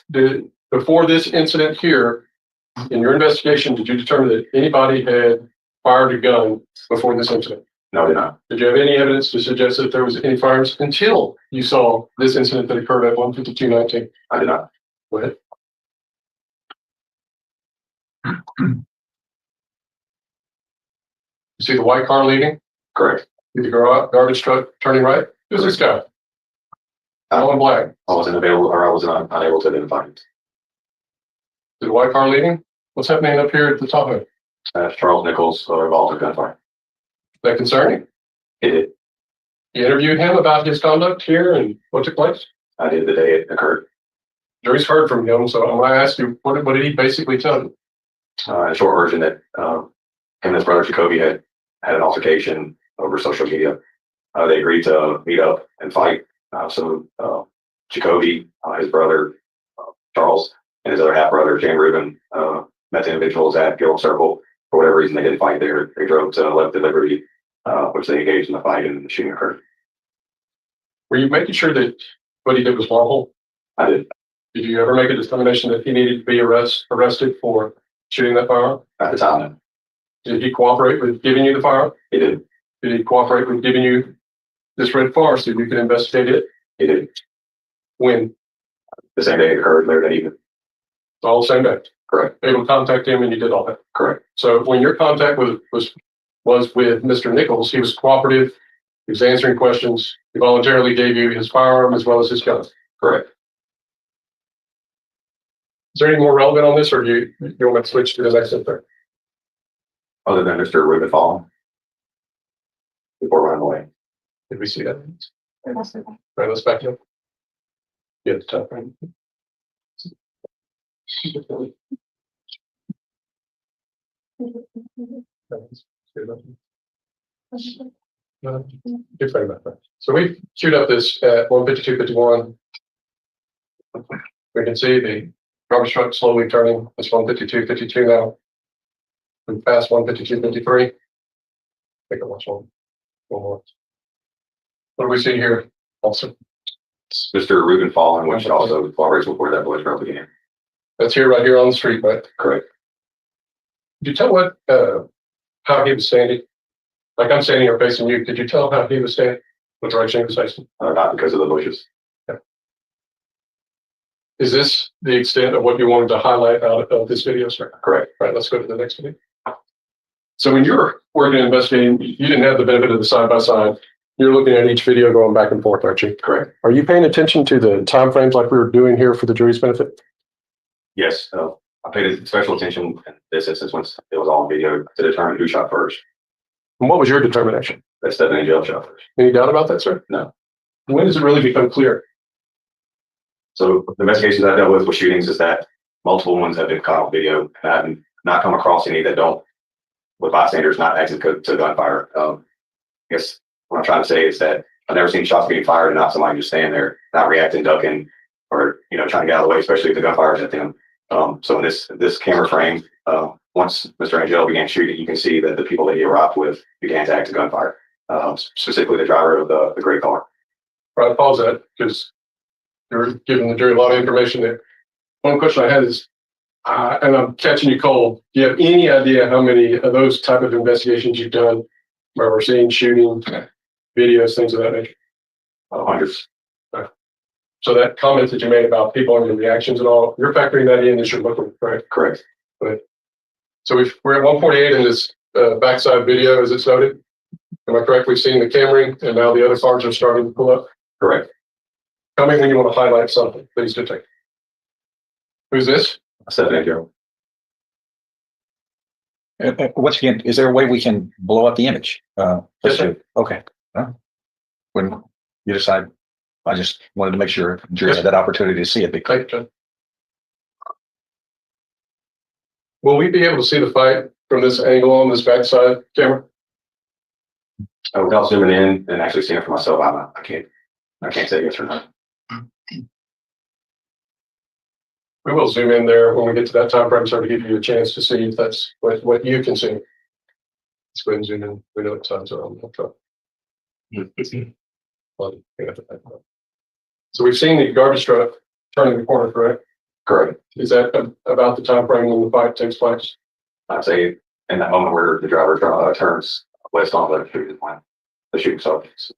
Before this incident here, in your investigation, did you determine that anybody had fired a gun before this incident? No, I did not. Did you have any evidence to suggest that there was any firearms until you saw this incident that occurred at 1:52:19? I did not. Go ahead. You see the white car leaving? Correct. See the garbage truck turning right? Who's this guy? All in black. I wasn't available, or I was unable to identify him. The white car leaving? What's happening up here at the top of it? Charles Nichols involved in gunfire. That concerning? It did. You interviewed him about his conduct here and what took place? I did the day it occurred. Jury's heard from him, so I'm going to ask you, what did he basically tell you? In short version, that him and his brother Jacoby had an altercation over social media. They agreed to meet up and fight. So Jacoby, his brother Charles, and his other half brother Jane Rubin met the individuals at Gilliam Circle. For whatever reason, they didn't fight there. They drove to Left at Liberty, which they engaged in the fight, and the shooting occurred. Were you making sure that what he did was lawful? I did. Did you ever make a determination that he needed to be arrested for shooting that firearm? At the time, Did he cooperate with giving you the firearm? he did. Did he cooperate with giving you this red car so you could investigate it? He did. When? The same day it occurred, later that evening. All the same day. Correct. Able to contact him and you did all that. Correct. So when your contact was with Mr. Nichols, he was cooperative, he was answering questions, he voluntarily gave you his firearm as well as his gun. Correct. Is there any more relevant on this, or do you want me to switch to the next thing? Other than Mr. Rubin falling before running away. Did we see that? All right, let's back up. Yeah, the top right. Good thing about that. So we queued up this at 1:52:51. We can see the garbage truck slowly turning. It's 1:52:52 now. We passed 1:52:53. I think I watched one more. What do we see here? Also, It's Mr. Rubin falling, which also cooperates before that boy's road began. that's here right here on the street, right? Correct. Could you tell what how he was standing? Like I'm standing here facing you. Could you tell how he was standing? What direction he was facing? Not because of the bushes. Is this the extent of what you wanted to highlight out of this video, sir? Correct. All right, let's go to the next video. So when you're working and investigating, you didn't have the benefit of the side-by-side. You're looking at each video going back and forth, aren't you? Correct. Are you paying attention to the timeframes like we were doing here for the jury's benefit? Yes. I paid special attention in this instance once it was all on video to determine who shot first. And what was your determination? That's that Angelle shot first. Any doubt about that, sir? No. When does it really become clear? So the investigations I've dealt with shootings is that multiple ones have been caught on video, and I have not come across any that don't, with bystanders not acting to gunfire. I guess what I'm trying to say is that I've never seen shots being fired and not somebody just standing there, not reacting, ducking, or trying to get out of the way, especially if the gunfire is at them. So in this camera frame, once Mr. Angelle began shooting, you can see that the people that he arrived with began to act to gunfire, specifically the driver of the gray car. Right, I pause that because you're giving the jury a lot of information there. One question I had is, and I'm catching you cold. Do you have any idea how many of those type of investigations you've done where we're seeing shooting, videos, things of that nature? Hundreds. So that comment that you made about people and the reactions and all, you're factoring that in as you're looking, correct? Correct. So we're at 148 in this backside video, as it's noted. Am I correct? We've seen the Camry and now the other cars are starting to pull up. Correct. Tell me when you want to highlight something. Please do take. Who's this? Stephanie Angelle. Once again, is there a way we can blow up the image? Yes, sir. Okay. When you decide, I just wanted to make sure the jury had that opportunity to see it. Because Thank you, John. Will we be able to see the fight from this angle on this backside camera? Without zooming in and actually seeing it for myself, I can't say yes or no. We will zoom in there when we get to that time frame, so to give you a chance to see if that's what you can see. Let's go ahead and zoom in. We know what times are on the truck. So we've seen the garbage truck turning the corner, correct? Correct. Is that about the time frame when the fight takes place? I'd say in that moment where the driver turns west on the shooting point, the shooting subjects.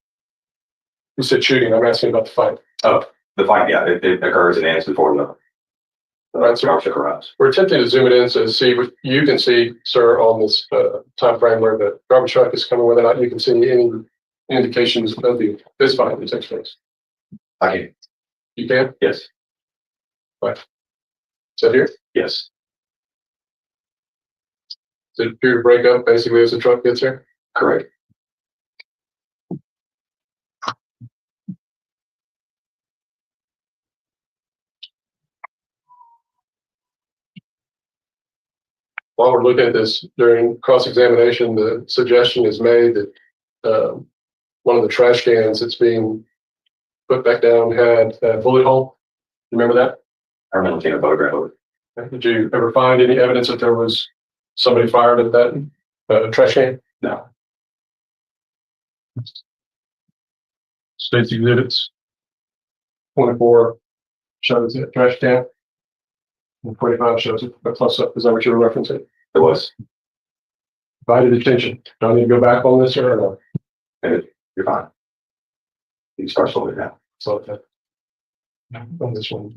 You said shooting. I'm asking about the fight. The fight, yeah, it occurs and ends before the garbage truck arrives. We're attempting to zoom it in to see what you can see, sir, on this time frame where the garbage truck is coming, whether or not you can see any indications of this fight that takes place. I can. You can? Yes. Is that here? Yes. Does it appear to break up basically as the truck gets here? Correct. While we're looking at this during cross-examination, the suggestion is made that one of the trash cans that's being put back down had a bullet hole. You remember that? I remember taking a photograph of it. Did you ever find any evidence that there was somebody fired at that trash can? No. State's exhibits. 24 shows the trash can. And 25 shows it, a close up. Is that what you were referencing? It was. Divided attention. Do I need to go back on this or no? You're fine. You can start slowing down. So that on this one.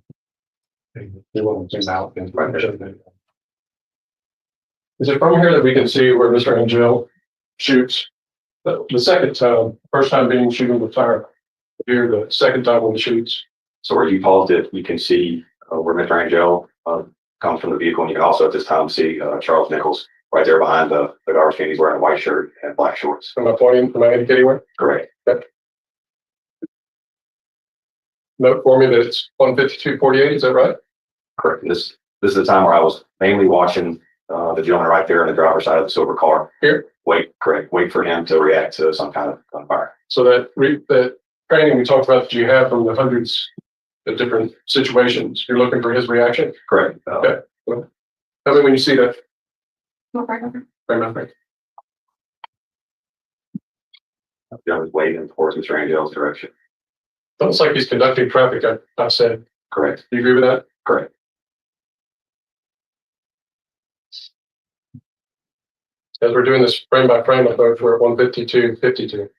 You want to zoom out and right there. Is it from here that we can see where Mr. Angelle shoots? The second time, first time being shooting with fire. Here, the second time when he shoots. So where you paused it, you can see where Mr. Angelle comes from the vehicle, and you can also at this time see Charles Nichols right there behind the garbage can. He's wearing a white shirt and black shorts. Am I pointing? Am I indicating where? Correct. Okay. Note for me that it's 152.48. Is that right? Correct. This is the time where I was mainly watching the gentleman right there on the driver's side of the silver car. Here? Correct. Wait for him to react to some kind of gunfire. So that training we talked about that you have from the hundreds of different situations, you're looking for his reaction? Correct. Okay. Tell me when you see that. The gentleman's waving towards Mr. Angelle's direction. Looks like he's conducting traffic, I said. Correct. Do you agree with that? Correct. As we're doing this frame by frame approach, we're at 152.52.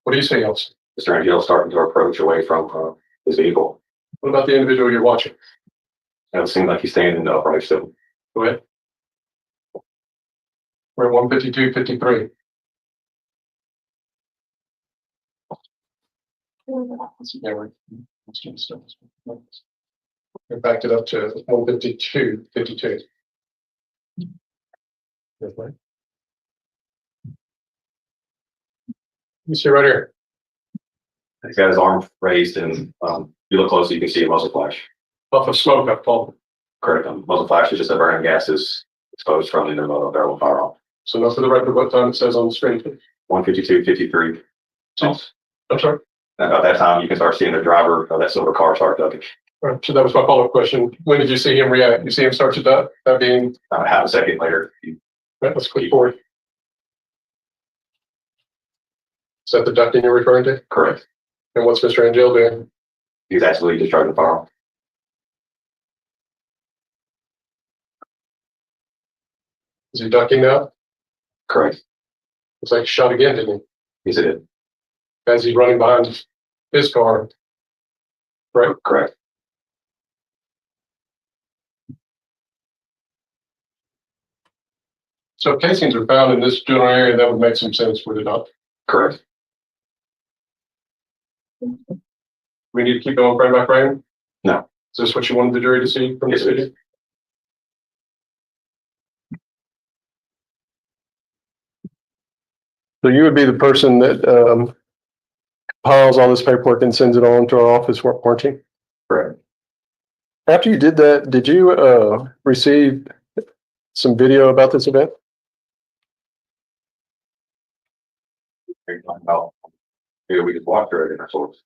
What do you see else? Mr. Angelle starting to approach away from his vehicle. What about the individual you're watching? And it seems like he's standing upright still. Go ahead. We're at 152.53. We backed it up to 152.52. You see right here. He's got his arm raised and, you look closely, you can see a muzzle flash. Puff of smoke up fall. Correct. Muzzle flash is just a burning gas is exposed from the barrel of firearm. So now for the record, what time it says on the screen. 1:52:53. I'm sorry. About that time, you can start seeing the driver of that silver car start ducking. All right, so that was my follow-up question. When did you see him react? You see him start to duck? That being, About half a second later, let's click forward. Is that the ducking you're referring to? correct. And what's Mr. Angelle doing? He's actually discharging the firearm. Is he ducking now? Correct. It's like shot again, didn't he? Yes, it did. As he's running behind his car. Right? Correct. So if casings are found in this general area, that would make some sense, would it not? Correct. We need to keep going frame by frame? No. Is this what you wanted the jury to see from this Yes, it video? is. So you would be the person that compiles all this paperwork and sends it on to our office, weren't you? Correct. After you did that, did you receive some video about this event? About, here we just walked through it in our source.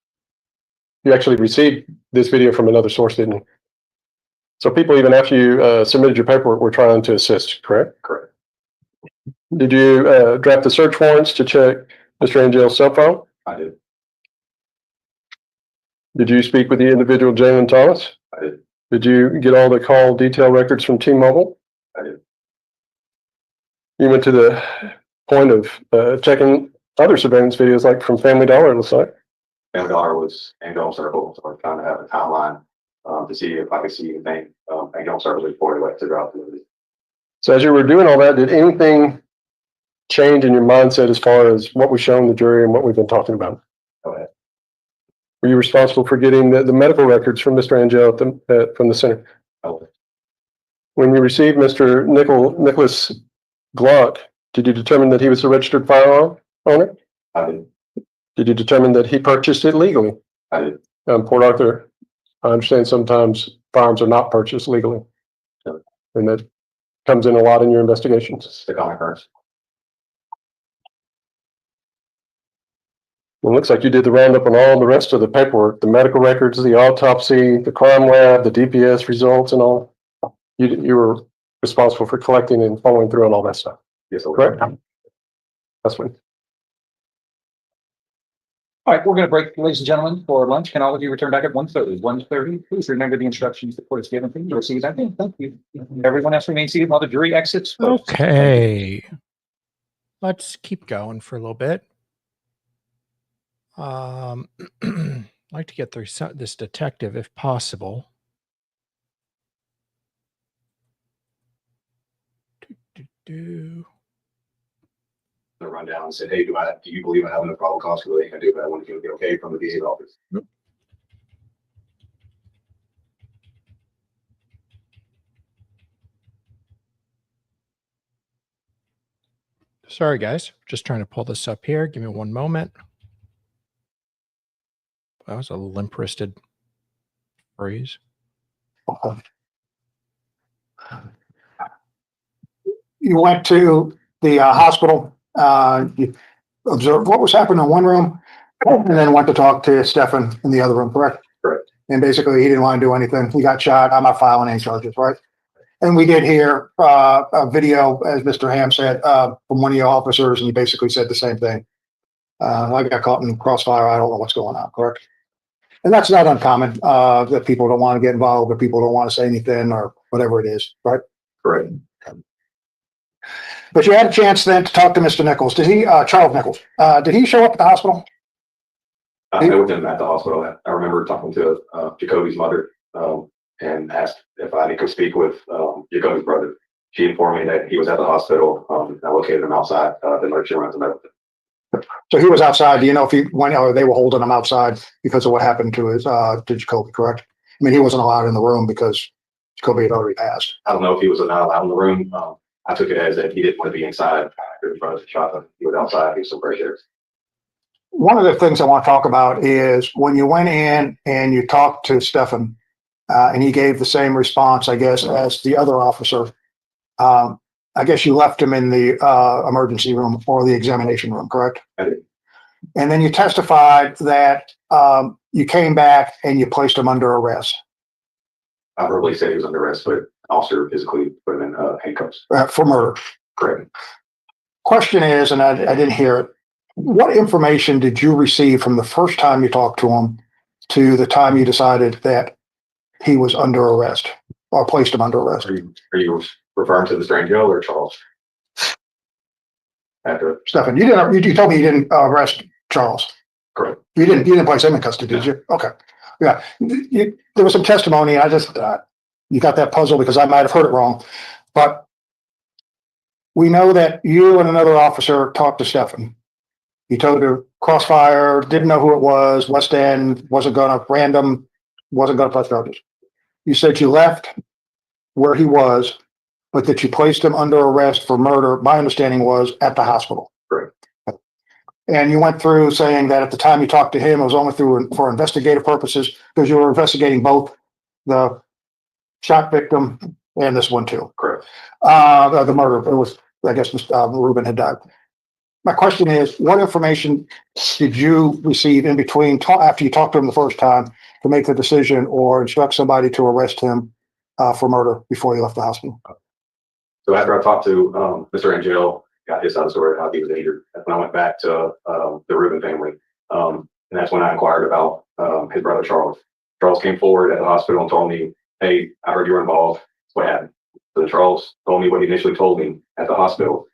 You actually received this video from another source, didn't you? So people, even after you submitted your paperwork, were trying to assist, correct? Correct. Did you draft the search warrants to check Mr. Angel's cell phone? I did. Did you speak with the individual Jalen Thomas? I did. Did you get all the call detail records from T-Mobile? I did. You went to the point of checking other surveillance videos, like from Family Dollar, it looks like. Family Dollar was Angelle Circle, so I'm trying to have a timeline to see if I could see anything. Angelle Circle reported like to drop the movie. So as you were doing all that, did anything change in your mindset as far as what we've shown the jury and what we've been talking about? Go ahead. Were you responsible for getting the medical records from Mr. Angelle from the center? Okay. When you received Mr. Nicholas Glock, did you determine that he was a registered firearm owner? I did. Did you determine that he purchased it legally? I did. Port Arthur, I understand sometimes firearms are not purchased legally. Sure. And that comes in a lot in your investigations. The common occurrence. Well, it looks like you did the roundup on all the rest of the paperwork, the medical records, the autopsy, the crime lab, the DPS results and all. You were responsible for collecting and following through on all that stuff, Yes, sir. correct? That's what. All right, we're going to break, ladies and gentlemen, for lunch. Can all of you return back at 1:30? 1:30. Please remember the instructions the court has given. Please receive that. Thank you. Everyone else remain seated while the jury exits. Okay. Let's keep going for a little bit. I'd like to get through this detective if possible. The rundown and said, hey, do you believe I have enough probable cause to really can do, but I want to get okay from the VA office. Sorry, guys. Just trying to pull this up here. Give me one moment. That was a limp-wristed phrase. You went to the hospital, you observed what was happening in one room, and then went to talk to Stefan in the other room, correct? Correct. And basically, he didn't want to do anything. He got shot. I'm not filing any charges, right? And we did hear a video, as Mr. Ham said, from one of your officers, and he basically said the same thing. I got caught in crossfire. I don't know what's going on, correct? And that's not uncommon, that people don't want to get involved or people don't want to say anything or whatever it is, right? Correct. But you had a chance then to talk to Mr. Nichols. Did he, Charles Nichols, did he show up at the hospital? I met with him at the hospital. I remember talking to Jacoby's mother and asked if I could speak with Jacoby's brother. She informed me that he was at the hospital. I located him outside the emergency room to met with him. So he was outside. Do you know if he went or they were holding him outside because of what happened to his to Jacoby, correct? I mean, he wasn't allowed in the room because Jacoby had already passed. I don't know if he was not allowed in the room. I took it as that he didn't want to be inside after his brother shot him. He was outside. He was some fresh air. one of the things I want to talk about is when you went in and you talked to Stefan, and he gave the same response, I guess, as the other officer. I guess you left him in the emergency room or the examination room, correct? I did. And then you testified that you came back and you placed him under arrest. I verbally said he was under arrest, but officer physically put him in handcuffs. For murder. Correct. Question is, and I didn't hear it, what information did you receive from the first time you talked to him to the time you decided that he was under arrest or placed him under arrest? Are you referring to Mr. Angelle or Charles? After. Stefan, you told me you didn't arrest Charles. Correct. You didn't place him in custody, did you? Okay. Yeah. There was some testimony. I just, you got that puzzle because I might have heard it wrong, but we know that you and another officer talked to Stefan. He told her Crossfire, didn't know who it was, West End, wasn't going to press charges. You said you left where he was, but that you placed him under arrest for murder. My understanding was at the hospital. Correct. And you went through saying that at the time you talked to him, it was only for investigative purposes because you were investigating both the shot victim and this one too. Correct. The murder. It was, I guess, Reuben had died. My question is, what information did you receive in between after you talked to him the first time to make the decision or instruct somebody to arrest him for murder before he left the hospital? So after I talked to Mr. Angelle, got his side of the story, how he was injured. That's when I went back to the Reuben family. And that's when I inquired about his brother, Charles. Charles came forward at the hospital and told me, hey, I heard you were involved. What happened? So then Charles told me what he initially told me at the hospital.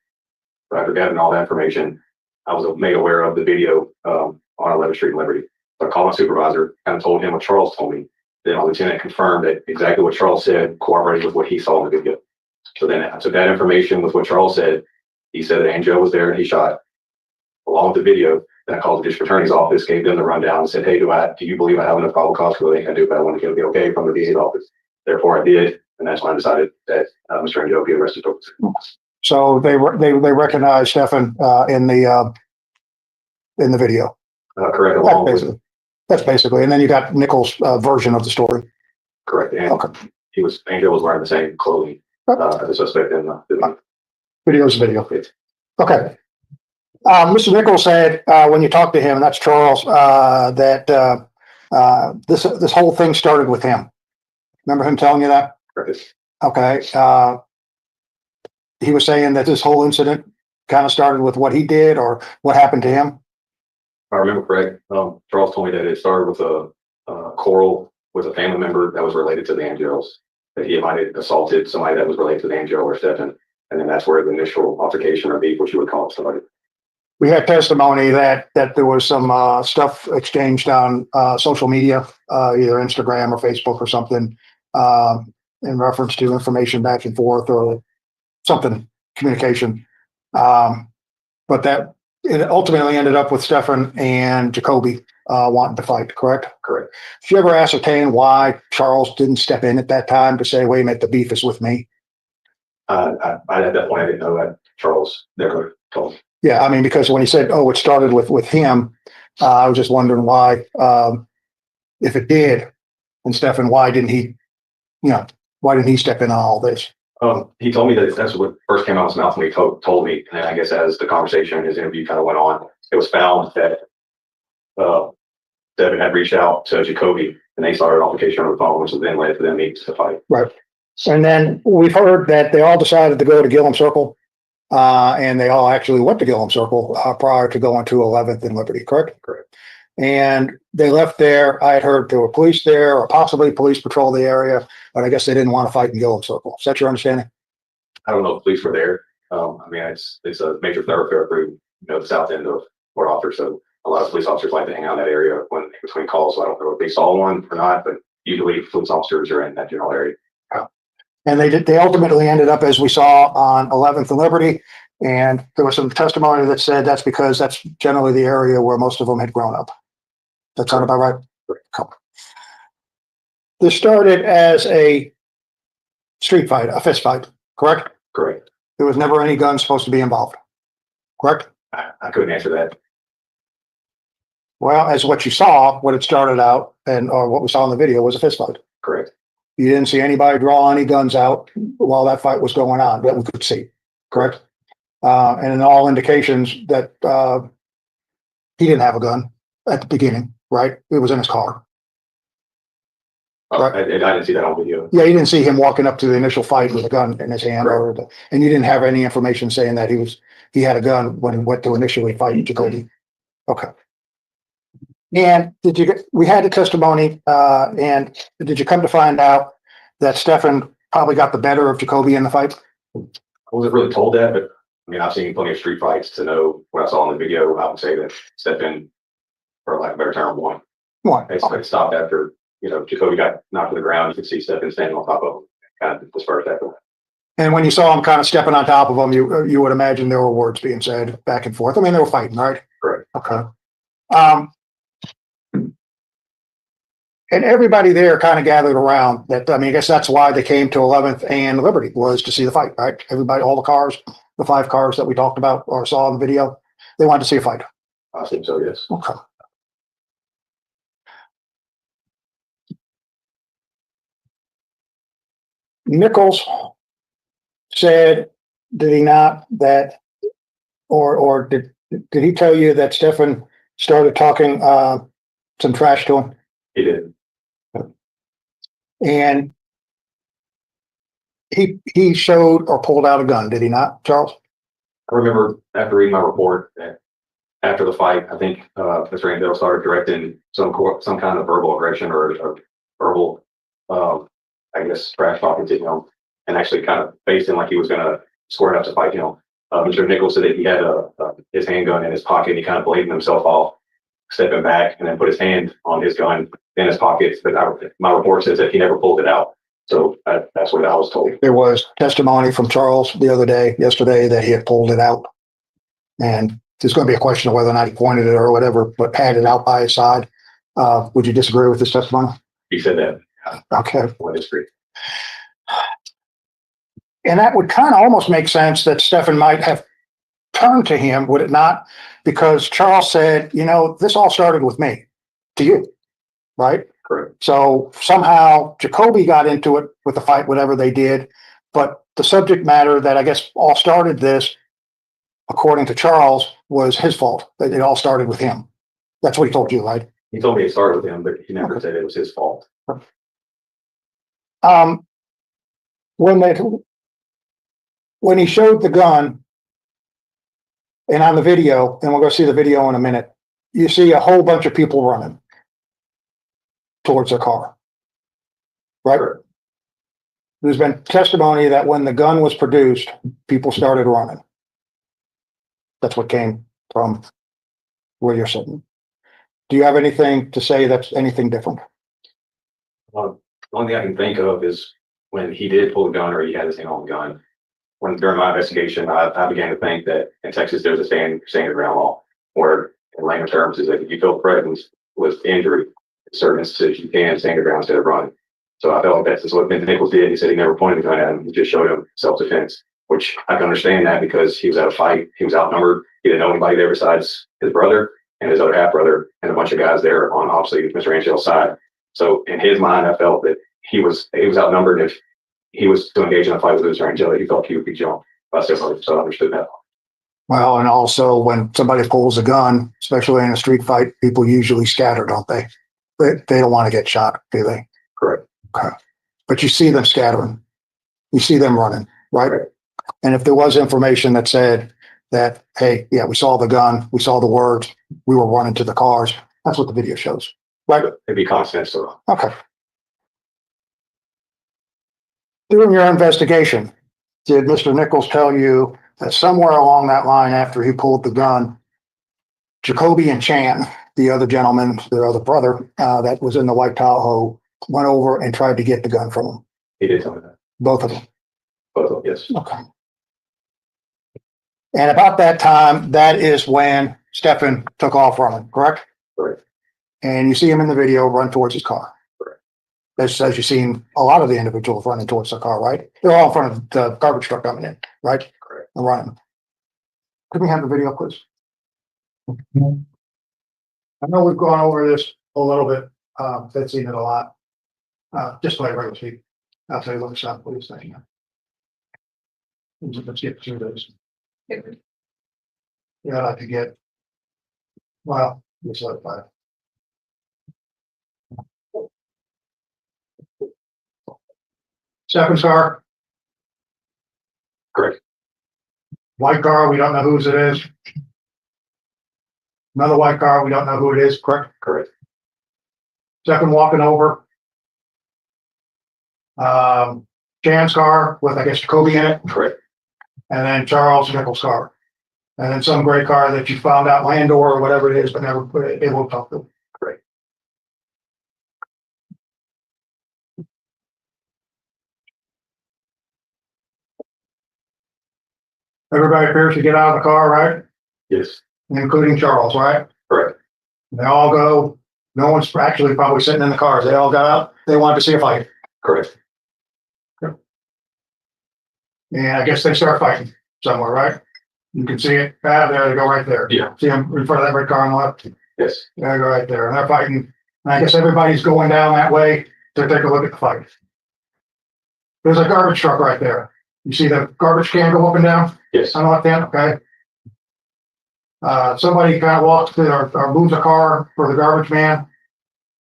So after gathering all that information, I was made aware of the video on 11th Street in Liberty. So I called my supervisor, kind of told him what Charles told me. Then my lieutenant confirmed that exactly what Charles said corroborated with what he saw in the video. So then I took that information with what Charles said. He said that Angelle was there and he shot. Along with the video, then I called the district attorney's office, gave them the rundown and said, hey, do you believe I have enough probable cause for what I can do, but I want to get okay from the DA's office. Therefore I did. And that's when I decided that Mr. Angelle be arrested. So they recognized Stefan in the video. Correct. That's basically, and then you got Nichols' version of the story. Correct. And Okay. Angelle was wearing the same clothing as the suspect in the video. Video's video. Okay. Mr. Nichols said when you talked to him, and that's Charles, that this whole thing started with him. Remember him telling you that? Correct. Okay. He was saying that this whole incident kind of started with what he did or what happened to him. If I remember correct, Charles told me that it started with a quarrel with a family member that was related to the Angelles, that he might have assaulted somebody that was related to the Angelle or Stefan. And then that's where the initial altercation or beef, what you would call it, started. We had testimony that there was some stuff exchanged on social media, either Instagram or Facebook or something, in reference to information back and forth or something, communication. But that it ultimately ended up with Stefan and Jacoby wanting to fight, correct? Correct. Did you ever ascertain why Charles didn't step in at that time to say, wait a minute, the beef is with me? I at that point, I didn't know that Charles never told me. Yeah, I mean, because when he said, oh, it started with him, I was just wondering why, if it did, and Stefan, why didn't he step in on all this? He told me that that's what first came out of his mouth when he told me. And then I guess as the conversation, his interview kind of went on, it was found that Stefan had reached out to Jacoby and they started an altercation on the phone, which then led to them meeting to fight. Right. And then we've heard that they all decided to go to Gillum Circle, and they all actually went to Gillum Circle prior to going to 11th and Liberty, correct? Correct. And they left there. I had heard there were police there or possibly police patrol the area, but I guess they didn't want to fight in Gillum Circle. Is that your understanding? I don't know if police were there. I mean, it's a major thoroughfare through the south end of Port Arthur, so a lot of police officers like to hang out in that area when in between calls. So I don't know if they saw one or not, but usually police officers are in that general area. And they ultimately ended up, as we saw, on 11th and Liberty. And there was some testimony that said that's because that's generally the area where most of them had grown up. That sound about right? Cool. This started as a street fight, a fist fight, correct? Correct. There was never any guns supposed to be involved, correct? I couldn't answer that. Well, as what you saw, what it started out and or what we saw in the video was a fist fight. Correct. You didn't see anybody draw any guns out while that fight was going on that we could see, correct? And in all indications that he didn't have a gun at the beginning, right? It was in his car. Right. I didn't see that on video. Yeah, you didn't see him walking up to the initial fight with a gun in his hand, and you didn't have any information saying that he had a gun when he went to initially fight Jacoby. Okay. And we had the testimony, and did you come to find out that Stefan probably got the better of Jacoby in the fight? I wasn't really told that, but I mean, I've seen plenty of street fights to know what I saw in the video. I would say that Stefan, for lack of a better term, won. Why? Basically, stopped after, Jacoby got knocked to the ground. You could see Stefan standing on top of him, kind of dispersed after that. And when you saw him kind of stepping on top of him, you would imagine there were words being said back and forth. I mean, they were fighting, right? Correct. Okay. And everybody there kind of gathered around that. I mean, I guess that's why they came to 11th and Liberty, was to see the fight, right? Everybody, all the cars, the 5 cars that we talked about or saw in the video, they wanted to see a fight. I think so, yes. Okay. Nichols said, did he not, that, or did he tell you that Stefan started talking some trash to him? He did. And he showed or pulled out a gun, did he not, Charles? I remember after reading my report that after the fight, I think Mr. Angelle started directing some kind of verbal aggression or verbal, I guess, trash talking to him, and actually kind of faced him like he was going to square up to fight him. Mr. Nichols said that he had his handgun in his pocket. And he kind of bladed himself off, stepping back, and then put his hand on his gun in his pocket. But my report says that he never pulled it out. So that's what I was told. There was testimony from Charles yesterday, that he had pulled it out. And there's going to be a question of whether or not he pointed it or whatever, but had it out by his side. Would you disagree with this testimony? He said that. Okay. I would disagree. And that would kind of almost make sense that Stefan might have turned to him, would it not? Because Charles said, this all started with me, to you, right? Correct. So somehow Jacoby got into it with the fight, whatever they did. But the subject matter that I guess all started this, according to Charles, was his fault. That it all started with him. That's what he told you, right? He told me it started with him, but he never said it was his fault. When he showed the gun, and on the video, and we'll go see the video in a minute, you see a whole bunch of people running towards their car, right? Correct. There's been testimony that when the gun was produced, people started running. That's what came from where you're sitting. Do you have anything to say that's anything different? The only thing I can think of is when he did pull the gun or he had his hand on the gun. When during my investigation, I began to think that in Texas there's a stand your ground law, where in layman terms is that if you feel threatened with injury, in certain instances you can stand your ground instead of running. So I felt like that's what Benton Nichols did. He said he never pointed the gun at him. He just showed him self-defense, which I can understand that because he was at a fight. He was outnumbered. He didn't know anybody there besides his brother and his other half brother and a bunch of guys there on obviously Mr. Angel's side. So in his mind, I felt that he was outnumbered. If he was to engage in a fight with Mr. Angelle, he felt he would be jumped by somebody. So I understood that. Well, and also when somebody pulls a gun, especially in a street fight, people usually scatter, don't they? They don't want to get shot, do they? Correct. Okay. But you see them scattering. You see them running, right? And if there was information that said that, hey, yeah, we saw the gun, we saw the words, we were running to the cars, that's what the video shows, right? It'd be confidential. Okay. During your investigation, did Mr. Nichols tell you that somewhere along that line after he pulled the gun, Jacoby and Chan, the other gentleman, their other brother, that was in the white Tahoe, went over and tried to get the gun from him? He did tell me that. Both of them? Both of them, yes. Okay. And about that time, that is when Stefan took off running, correct? Correct. And you see him in the video run towards his car. Correct. As you've seen a lot of the individuals running towards the car, right? They're all in front of the garbage truck coming in, right? Correct. And running. Could we have the video, please? I know we've gone over this a little bit, I've seen it a lot. Just like regular speak, I'll tell you what, stop, please, thank you. Let's get through this. Yeah, I like to get, well, just let it by. Second car, Correct. white car, we don't know whose it is. Another white car, we don't know who it is, correct? Correct. Second walking over. Jan's car with, I guess, Jacoby in it, Correct. and then Charles Nichols' car. And then some gray car that you found out Landor or whatever it is, but never put it, able to talk to. Correct. Everybody appears to get out of the car, right? Yes. Including Charles, right? Correct. They all go, no one's actually probably sitting in the cars. They all got out. They wanted to see a fight. Correct. And I guess they start fighting somewhere, right? You can see it. There they go right there. Yeah. See them in front of that red car on the left? Yes. There they go right there. And they're fighting. And I guess everybody's going down that way to take a look at the fight. There's a garbage truck right there. You see the garbage can go up and down? Yes. On the left hand, okay. Somebody kind of walks to or moves a car for the garbage man.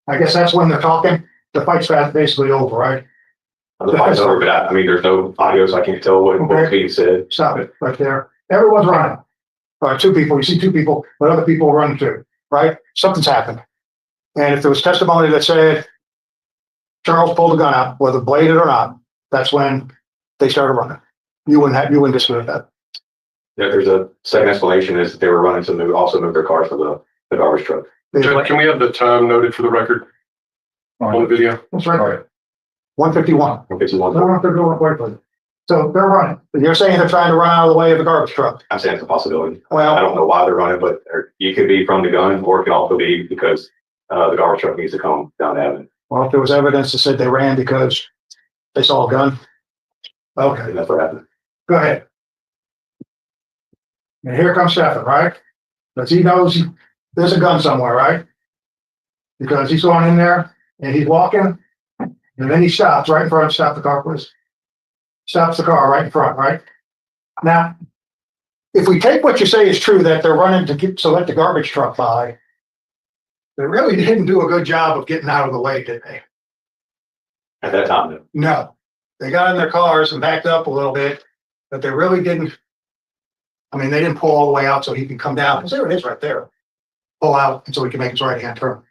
I guess that's when they're talking. The fight's basically over, right? The fight's over, but I mean, there's no audio, so I can't tell what's being said. Stop it right there. Everyone's running. Two people, you see two people, but other people are running too, right? Something's happened. And if there was testimony that said Charles pulled a gun out, whether bladed or not, that's when they started running. You wouldn't disagree with that. Yeah, there's a second explanation is that they were running to also move their cars for the garbage truck. Can we have the time noted for the record on the video? That's right there. 151. Okay, so I don't know if they're going quickly. So they're running. You're saying they're trying to run out of the way of the garbage truck. I'm saying it's a possibility. Well, I don't know why they're running, but you could be from the gun, or it could also be because the garbage truck needs to come down the avenue. well, if there was evidence that said they ran because they saw a gun. Okay, And that's what happened. go ahead. And here comes Stefan, right? Because he knows there's a gun somewhere, right? Because he's going in there and he's walking, and then he stops right in front. Stop the car, please. Stops the car right in front, right? Now, if we take what you say is true, that they're running to let the garbage truck by, they really didn't do a good job of getting out of the way, did they? At that time, though. No. They got in their cars and backed up a little bit, but they really didn't. I mean, they didn't pull all the way out so he can come down. Because there it is right there. Pull out so he can make his right hand turn.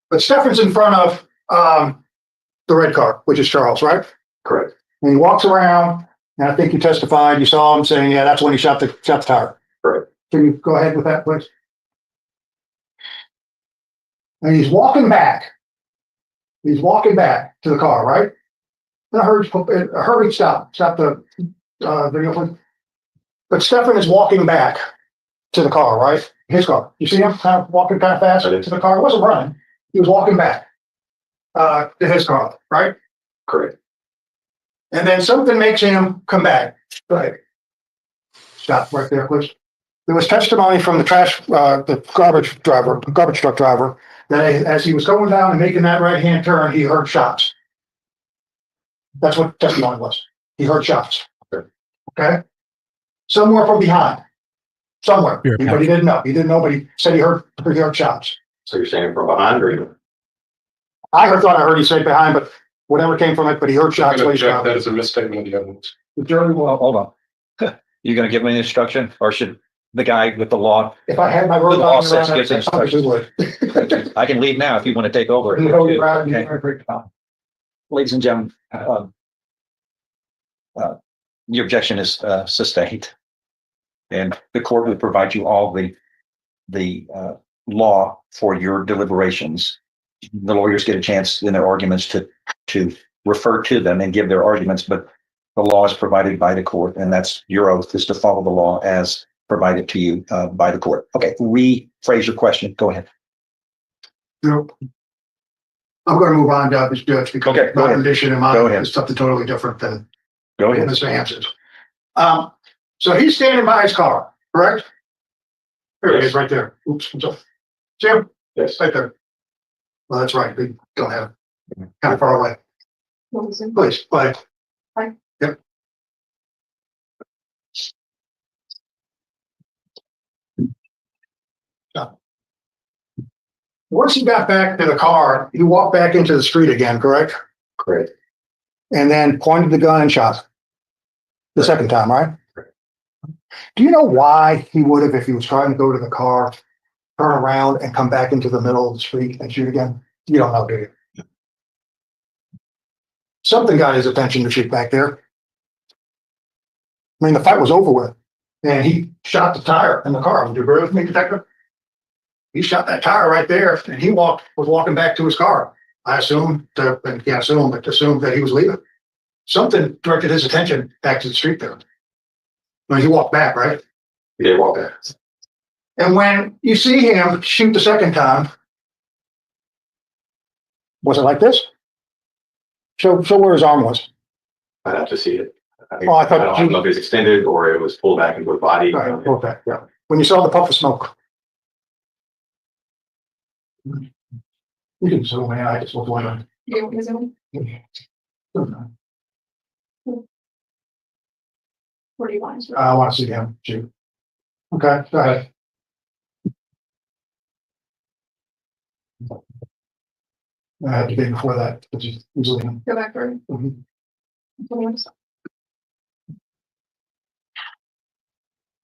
But Stefan's in front of the red car, which is Charles, right? Correct. And he walks around, and I think you testified, you saw him saying, yeah, that's when he shot the tire. Correct. Can you go ahead with that, please? And he's walking back. He's walking back to the car, right? Hurry, stop the video, please. But Stefan is walking back to the car, right? His car. You see him kind of walking kind of fast to the car? He wasn't running. He was walking back to his car, right? Correct. And then something makes him come back. Go ahead. Stop right there, please. There was testimony from the garbage truck driver, that as he was going down and making that right-hand turn, he heard shots. That's what testimony was. He heard shots. Okay? Somewhere from behind. Somewhere. But he didn't know. He didn't know, but he said he heard shots. So you're saying from behind, or I heard he said behind, but whatever came from it, but he heard shots. That is a misstatement of the evidence. The jury will. Well, hold on. You gonna give me an instruction, or should the guy with the law? If I had my The road law on says around, gives I instructions. probably would. I can leave now if you want to take over. No, you're right. Okay. You're right. Ladies and gentlemen, your objection is sustained, and the court will provide you all the law for your deliberations. The lawyers get a chance in their arguments to refer to them and give their arguments, but the law is provided by the court, and that's your oath is to follow the law as provided to you by the court. Okay, rephrase your question. Go ahead. Nope. I'm going to move on to this judge because Okay, go my ahead. condition and Go mine ahead. is something totally different than Go ahead. Mr. Hanson's. So he's standing by his car, correct? There it is, right there. Oops. I'm sorry. Jim, Yes. right there. Well, that's right. We don't have kind of far away. Please, go ahead. Fine. Yep. Once he got back to the car, he walked back into the street again, correct? Correct. And then pointed the gun and shot the second time, right? Do you know why he would have, if he was trying to go to the car, turn around and come back into the middle of the street and shoot again? You don't know, do you? Something got his attention to shoot back there. I mean, the fight was over with, and he shot the tire in the car. Would you agree with me, Detective? He shot that tire right there, and he was walking back to his car. I assumed, and can't assume, but assumed that he was leaving. Something directed his attention back to the street there. When he walked back, right? He did walk back. And when you see him shoot the second time, was it like this? Show where his arm was. I'd have to see it. Oh, I thought don't know if it's extended or it was pulled back into the body. Right, okay, yeah. When you saw the puff of smoke. You can zoom in, I just was wondering. You want me to zoom in? Where do you want to? I want to see him shoot. Okay, go ahead. I had to be before that, but you usually him. Go back for. Mhm.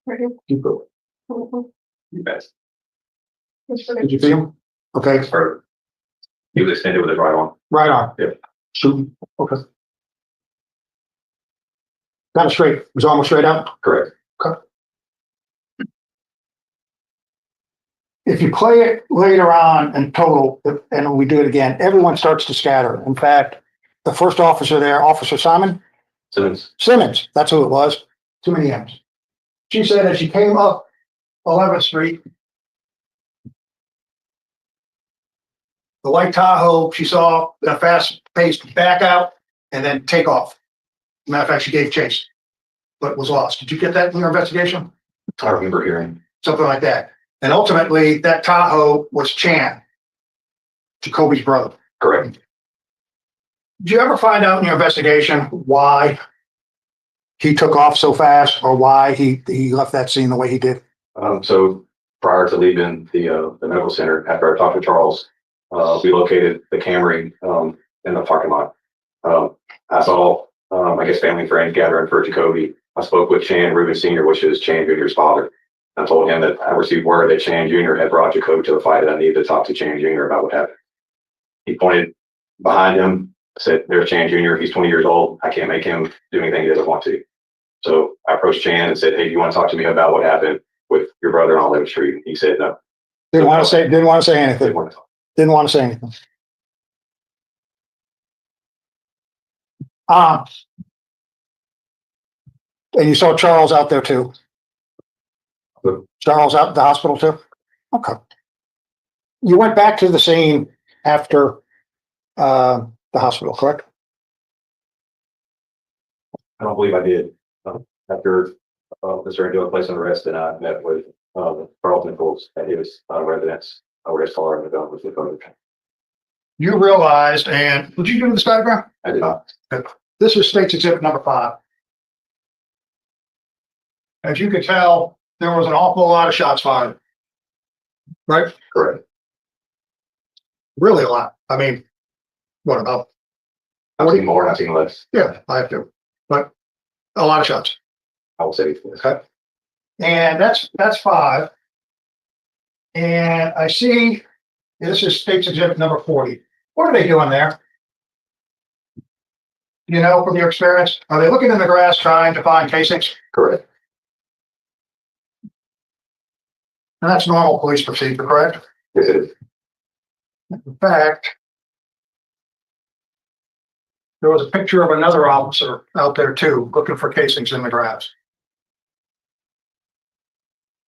Right here. Keep going. You bet. Did you see him? Okay, Or he was extended with his right arm. right on. Yep. Shoot. Okay. Got it straight. It was almost straight out. Correct. If you play it later on in total, and we do it again, everyone starts to scatter. In fact, the first officer there, Officer Simmons, that's who it was. Too many M's. She said as she came up 11th Street, the white Tahoe, she saw a fast paced back out and then take off. Matter of fact, she gave chase, but was lost. Did you get that in your investigation? I remember hearing. Something like that. And ultimately, that Tahoe was Chan, Jacoby's brother. Correct. Did you ever find out in your investigation why he took off so fast, or why he left that scene the way he did? So prior to leaving the medical center, after I talked to Charles, we located the Camry in the parking lot. I saw, I guess, family and friends gathering for Jacoby. I spoke with Chan Rubin Sr., which is Chan Jr.'s father. I told him that I received word that Chan Jr. had brought Jacoby to the fight and I needed to talk to Chan Jr. about what happened. He pointed behind him, said, "There's Chan Jr. He's 20 years old. I can't make him do anything he doesn't want to." So I approached Chan and said, "Hey, do you want to talk to me about what happened with your brother on 11th Street?" He said, "No." Didn't want to say anything. Didn't want to talk. Didn't want to say anything. And you saw Charles out there too. Charles out at the hospital too? Okay. You went back to the scene after the hospital, correct? I don't believe I did. After Mr. Angelle placed an arrest, and I met with Charles Nichols at his residence, where his car and the gun was recovered. You realized, and would you do this diagram? I did not. This is State's Exhibit number 5. As you could tell, there was an awful lot of shots fired. Right? Correct. Really a lot. I mean, what about? I've seen more and I've seen less. Yeah, I have to. But a lot of shots. I will say. Okay. And that's 5. And I see this is State's Exhibit number 40. What are they doing there? You know, from your experience, are they looking in the grass trying to find casings? Correct. And that's normal police procedure, correct? Yes, it is. In fact, there was a picture of another officer out there too, looking for casings in the grass.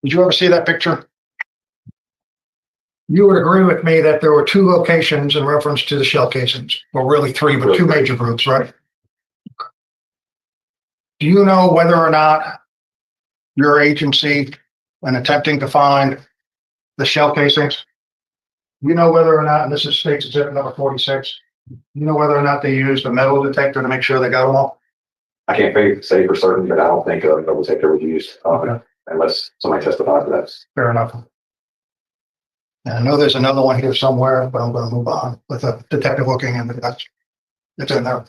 Did you ever see that picture? You would agree with me that there were 2 locations in reference to the shell casings. Well, really 3, but 2 major groups, right? Do you know whether or not your agency, in attempting to find the shell casings, You know whether or not, and this is states exhibit number 46, you know whether or not they used a metal detector to make sure they got them all? I can't say for certain, but I don't think a double detector was used, Okay. unless somebody testified to that. Fair enough. And I know there's another one here somewhere, but I'm gonna move on with a detective looking and that's, it's in there.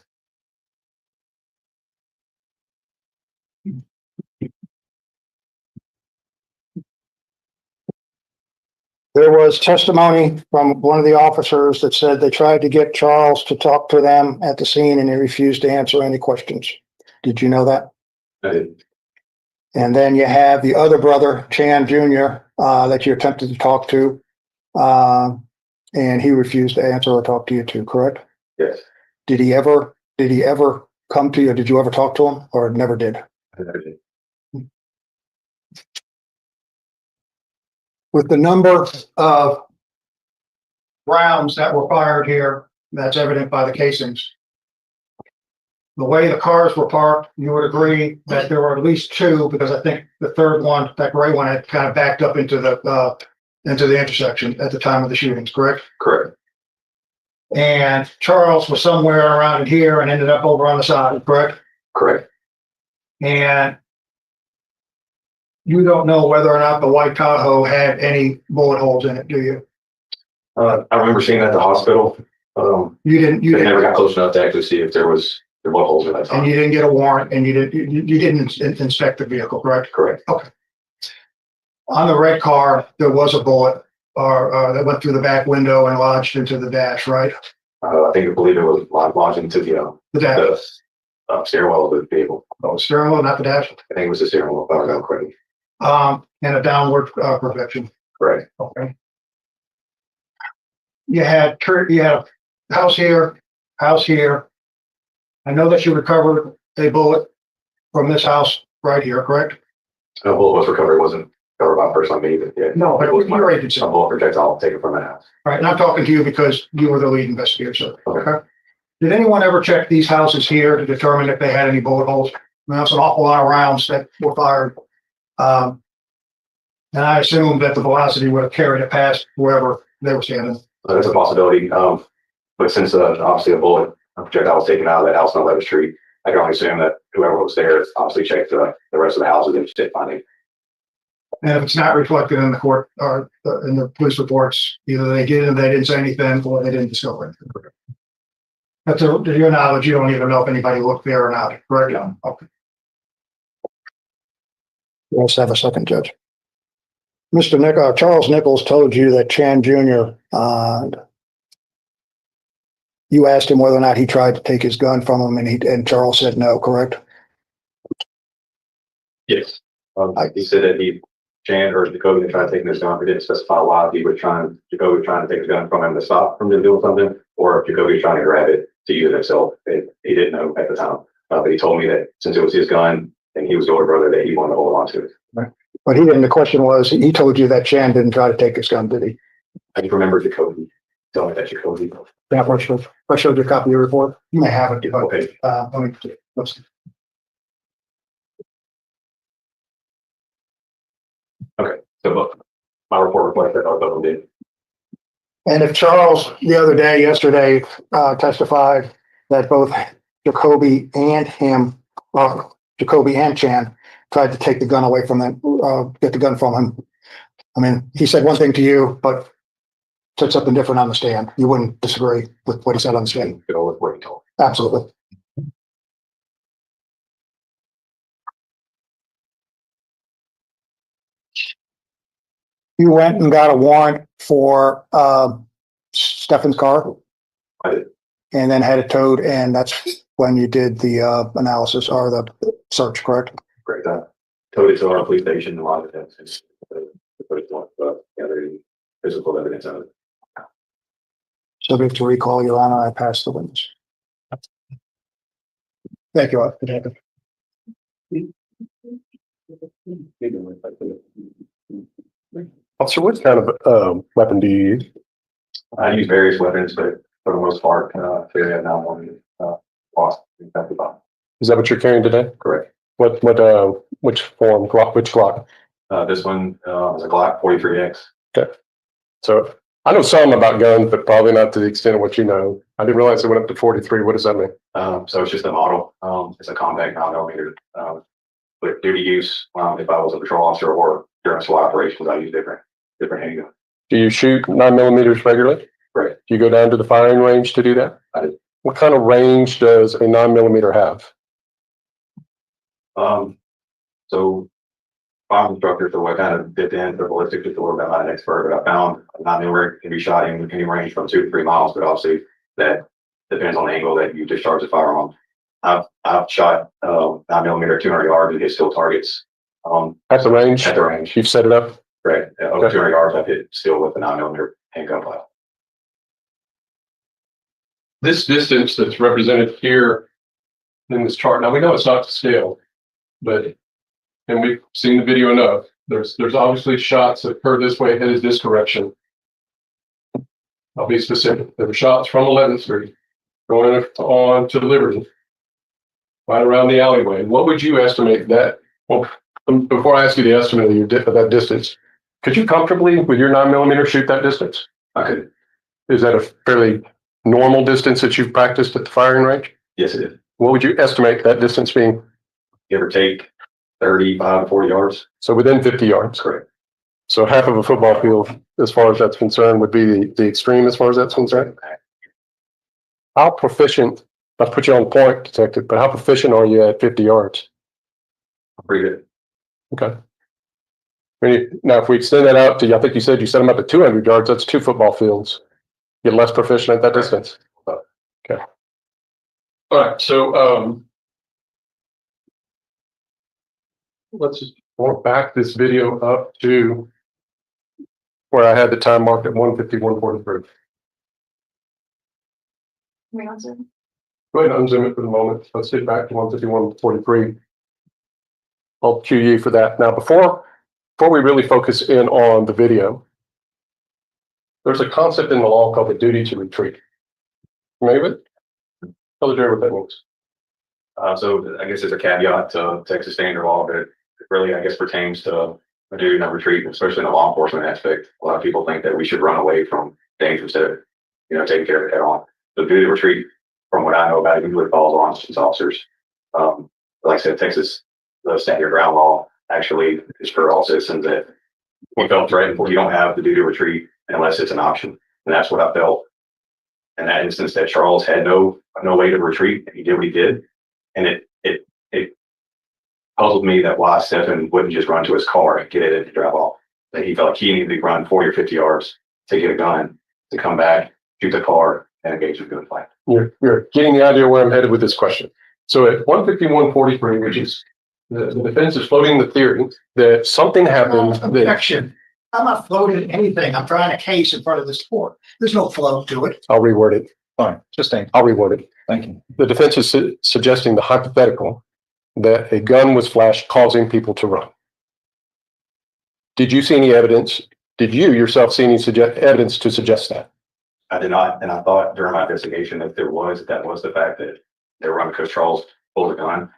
There was testimony from one of the officers that said they tried to get Charles to talk to them at the scene and he refused to answer any questions. Did you know that? I did. And then you have the other brother, Chan Jr., that you attempted to talk to. And he refused to answer or talk to you too, correct? Yes. Did he ever come to you? Did you ever talk to him or never did? I never did. With the number of rounds that were fired here, that's evident by the casings. The way the cars were parked, you would agree that there were at least two, because I think the third one, that gray one, had kind of backed up into the intersection at the time of the shootings, correct? Correct. And Charles was somewhere around in here and ended up over on the side, correct? Correct. And you don't know whether or not the white Tahoe had any bullet holes in it, do you? I remember seeing it at the hospital. You didn't, I never got close enough to actually see if there was holes in that and time. you didn't get a warrant and you didn't inspect the vehicle, correct? Correct. On the red car, there was a bullet that went through the back window and lodged into the dash, right? I believe it was lodged into The dash, the stairwell of the vehicle. oh, steering wheel, not the dash. I think it was the steering wheel, if I remember correctly. And a downward projection. Correct. Okay. You had house here, house here. I know that you recovered a bullet from this house right here, correct? A bullet was recovered. It wasn't covered by a person on me, but yeah. No, but it was your agency. a bullet projectile taken from the house. All right, and I'm talking to you because you were the lead investigator, sir. Okay. Did anyone ever check these houses here to determine if they had any bullet holes? I mean, that's an awful lot of rounds that were fired. And I assume that the velocity would have carried it past wherever they were standing. That's a possibility. But since obviously a projectile was taken out of that house on 11th Street, I can only assume that whoever was there obviously checked the rest of the houses and just did finding. And if it's not reflected in the court or in the police reports, either they did and they didn't say anything or they didn't discover anything. But to your knowledge, you don't even know if anybody looked there or not, correct? No. Okay. Let's have a second, Judge. Mr. Charles Nichols told you that Chan Jr., you asked him whether or not he tried to take his gun from him and Charles said no, correct? Yes. He said that Chan or Jacoby had tried to take his gun, but didn't specify why Jacoby was trying to take his gun from him to stop from doing something, or if Jacoby was trying to grab it to use it himself. He didn't know at the time. But he told me that since it was his gun and he was the older brother, that he wanted to hold on to it. Right. But he didn't. The question was, he told you that Chan didn't try to take his gun, did he? I can remember Jacoby telling me that Jacoby. Yeah, I showed you a copy of your report. You may have it. Yeah, But, okay. let's see. So my report reflects that both of them did. And if Charles yesterday testified that both Jacoby and Chan tried to take the gun away from them, get the gun from him. I mean, he said one thing to you, but said something different on the stand. You wouldn't disagree with what he said on the stand. Go with what he told. Absolutely. You went and got a warrant for Stefan's car? I did. And then had it towed, and that's when you did the analysis or the search, correct? Great. Towed it to our police station and lodged it. Gathering physical evidence of it. Subject to recall, Your Honor, I passed the witness. Thank you. Officer, what kind of weapon do you use? I use various weapons, but for the most part, clearly I've now one lost. Is that what you're carrying today? Correct. Which form, Glock, which Glock? This one is a Glock 43X. Okay. So I know some about guns, but probably not to the extent of what you know. I didn't realize it went up to 43. What does that mean? So it's just a model. It's a compact 9mm. With duty use, if I was a patrol officer or during SWAT operations, I use different handguns. Do you shoot 9mm regularly? Right. Do you go down to the firing range to do that? I do. What kind of range does a 9mm have? So I'm instructor, so I kind of dipped into ballistic just a little bit. I'm not an expert, but I found a 9mm can be shot in any range from 2 to 3 miles, but obviously that depends on the angle that you discharge the firearm. I've shot 9mm at 200 yards and hit still targets. At the range? At the range. You've set it up? Right. Over 200 yards, I've hit still with a 9mm handgun file. This distance that's represented here in this chart, now we know it's not to scale, but, and we've seen the video enough, there's obviously shots that occur this way, headed this direction. I'll be specific. There were shots from 11th Street going on to Liberty, right around the alleyway. What would you estimate that? Well, before I ask you the estimate of that distance, could you comfortably, with your 9mm, shoot that distance? I could. Is that a fairly normal distance that you've practiced at the firing range? Yes, it is. What would you estimate that distance being? Give or take 35 to 40 yards. So within 50 yards. Correct. So half of a football field, as far as that's concerned, would be the extreme as far as that's concerned. How proficient, I'll put you on point, detective, but how proficient are you at 50 yards? Pretty good. Okay. Now, if we extend that out to, I think you said you set them up at 200 yards, that's 2 football fields. Get less proficient at that distance. Okay. All right. So, let's just back this video up to where I had the time marked at 1:51:43. Go ahead and unzoom it for the moment. Let's get back to 1:51:43. I'll cue you for that. Now, before we really focus in on the video, there's a concept in the law called the duty to retreat. Maybe? Tell the jury what that means. So I guess there's a caveat to Texas standard law, but it really, I guess, pertains to a duty not retreat, especially in the law enforcement aspect. A lot of people think that we should run away from danger instead of, taking care of it head on. The duty to retreat, from what I know about it, usually falls on police officers. Like I said, Texas, the stand your ground law actually is for all citizens that you felt threatened, you don't have the duty to retreat unless it's an option. And that's what I felt in that instance, that Charles had no way to retreat, and he did what he did. And it puzzled me that why Stephen wouldn't just run to his car and get it and drive off. That he felt like he needed to run 40 or 50 yards to get a gun, to come back, shoot the car, and engage in gunfight. You're getting the idea where I'm headed with this question. So at 1:51:43, which is the defense is floating the theory that something happened. Objection. I'm not floating anything. I'm trying a case in front of this court. There's no flow to it. I'll reword it. Fine, just think. I'll reword it. Thank you. The defense is suggesting the hypothetical that a gun was flashed causing people to run. Did you see any evidence? Did you yourself see any evidence to suggest that? I did not, and I thought during my investigation that that was the fact that they were running because Charles pulled a gun.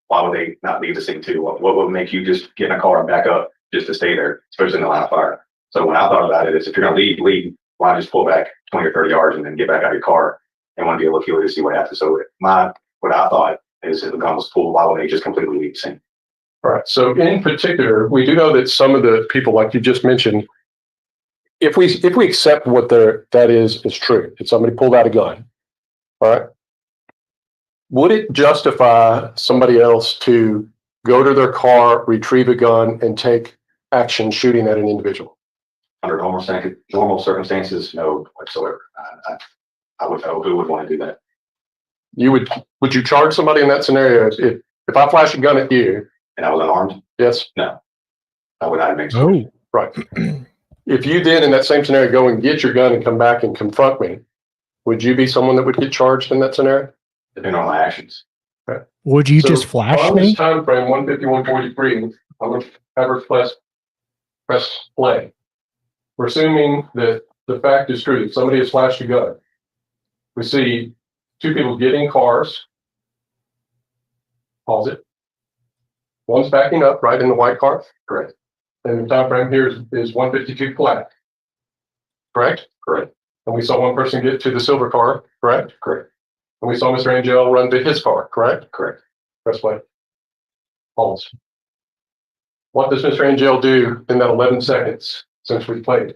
Why would they not leave the scene too? What would make you just get in a car and back up just to stay there, especially in the line of fire? So when I thought about it, is if you're going to leave, why not just pull back 20 or 30 yards and then get back out of your car and want to be able to see what happens? So what I thought is if the gun was pulled, why would they just completely leave the scene? All right. So in particular, we do know that some of the people, like you just mentioned, if we accept what that is true, if somebody pulled out a gun, all right, would it justify somebody else to go to their car, retrieve a gun, and take action shooting at an individual? Under normal circumstances, no whatsoever. I would know who would want to do that. Would you charge somebody in that scenario if I flash a gun at you and I was unarmed? Yes. No. I would not make sense. Oh, Right. If you did in that same scenario go and get your gun and come back and confront me, would you be someone that would get charged in that scenario? Depending on my actions. Okay. would you So just flash on me? this time frame, 1:51:43, I'm going to have her press play. We're assuming that the fact is true. Somebody has flashed a gun. We see 2 people get in cars. Pause it. One's backing up right in the white car. Correct. And the time frame here is 1:52 flat. correct? Correct. And we saw one person get to the silver car, correct? Correct. And we saw Mr. Angelle run to his car, correct? Correct. Press play. Pause. What does Mr. Angelle do in that 11 seconds since we played?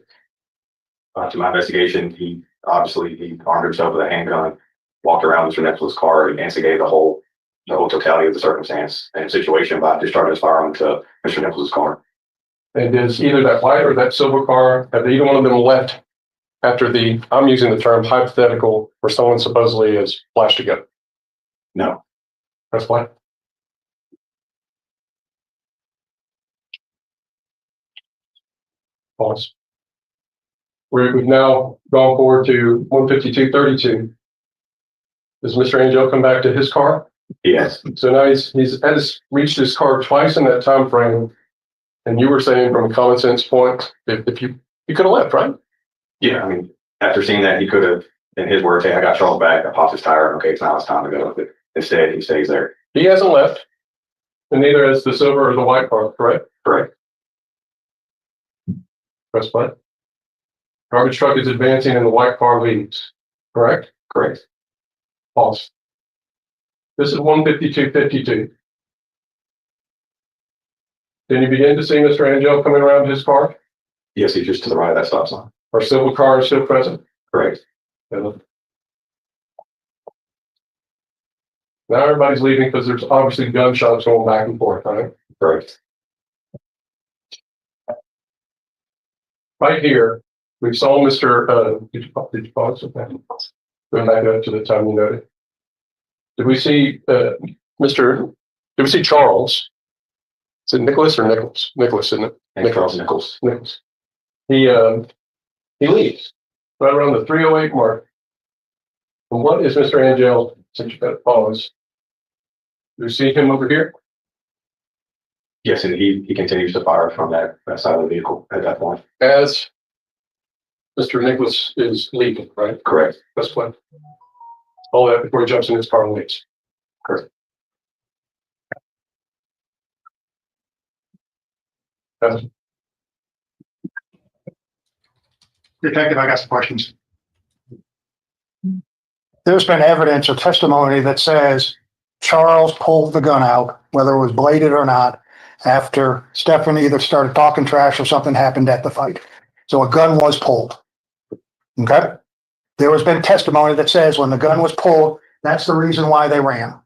To my investigation, he armed himself with a handgun, walked around Mr. Nichols' car, and instigated the whole totality of the circumstance and situation by discharging his firearm to Mr. Nichols' car. And is either that white or that silver car, have either one of them left after the, I'm using the term hypothetical, where someone supposedly has flashed a gun? No. Press play. Pause. We've now gone forward to 152.32. Does Mr. Angelle come back to his car? Yes. So now he's reached his car twice in that time frame. And you were saying from a common sense point, if you could have left, right? Yeah. I mean, after seeing that, he could have, in his words, hey, I got Charles back. I popped his tire. Okay, now it's time to go. But instead, he stays there. He hasn't left. And neither has the silver or the white car, correct? Correct. Press play. Garbage truck is advancing and the white car leaves, correct? Correct. Pause. This is 152.52. Then you begin to see Mr. Angelle coming around his car. Yes, he's just to the right of that stop sign. Our silver car is still present. Correct. Now everybody's leaving because there's obviously gunshots going back and forth, right? Correct. Right here, we saw Mr. Did you pause? Okay. Going back up to the time you noted. Did we see Did we see Charles? Is it Nicholas or Nichols? Nicholas, isn't it? And Charles Nichols. Nichols. He leaves right around the 308 mark. And what is Mr. Angelle, since you've got to pause? Do you see him over here? Yes, and he continues to fire from that side of the vehicle at that point. As Mr. Nicholas is leaving, right? Correct. That's what. All that before he jumps in his car and leaves. Correct. Detective, I got some questions. There's been evidence or testimony that says Charles pulled the gun out, whether it was bladed or not, after Stephen either started talking trash or something happened at the fight. So a gun was pulled. Okay? There has been testimony that says when the gun was pulled, that's the reason why they ran.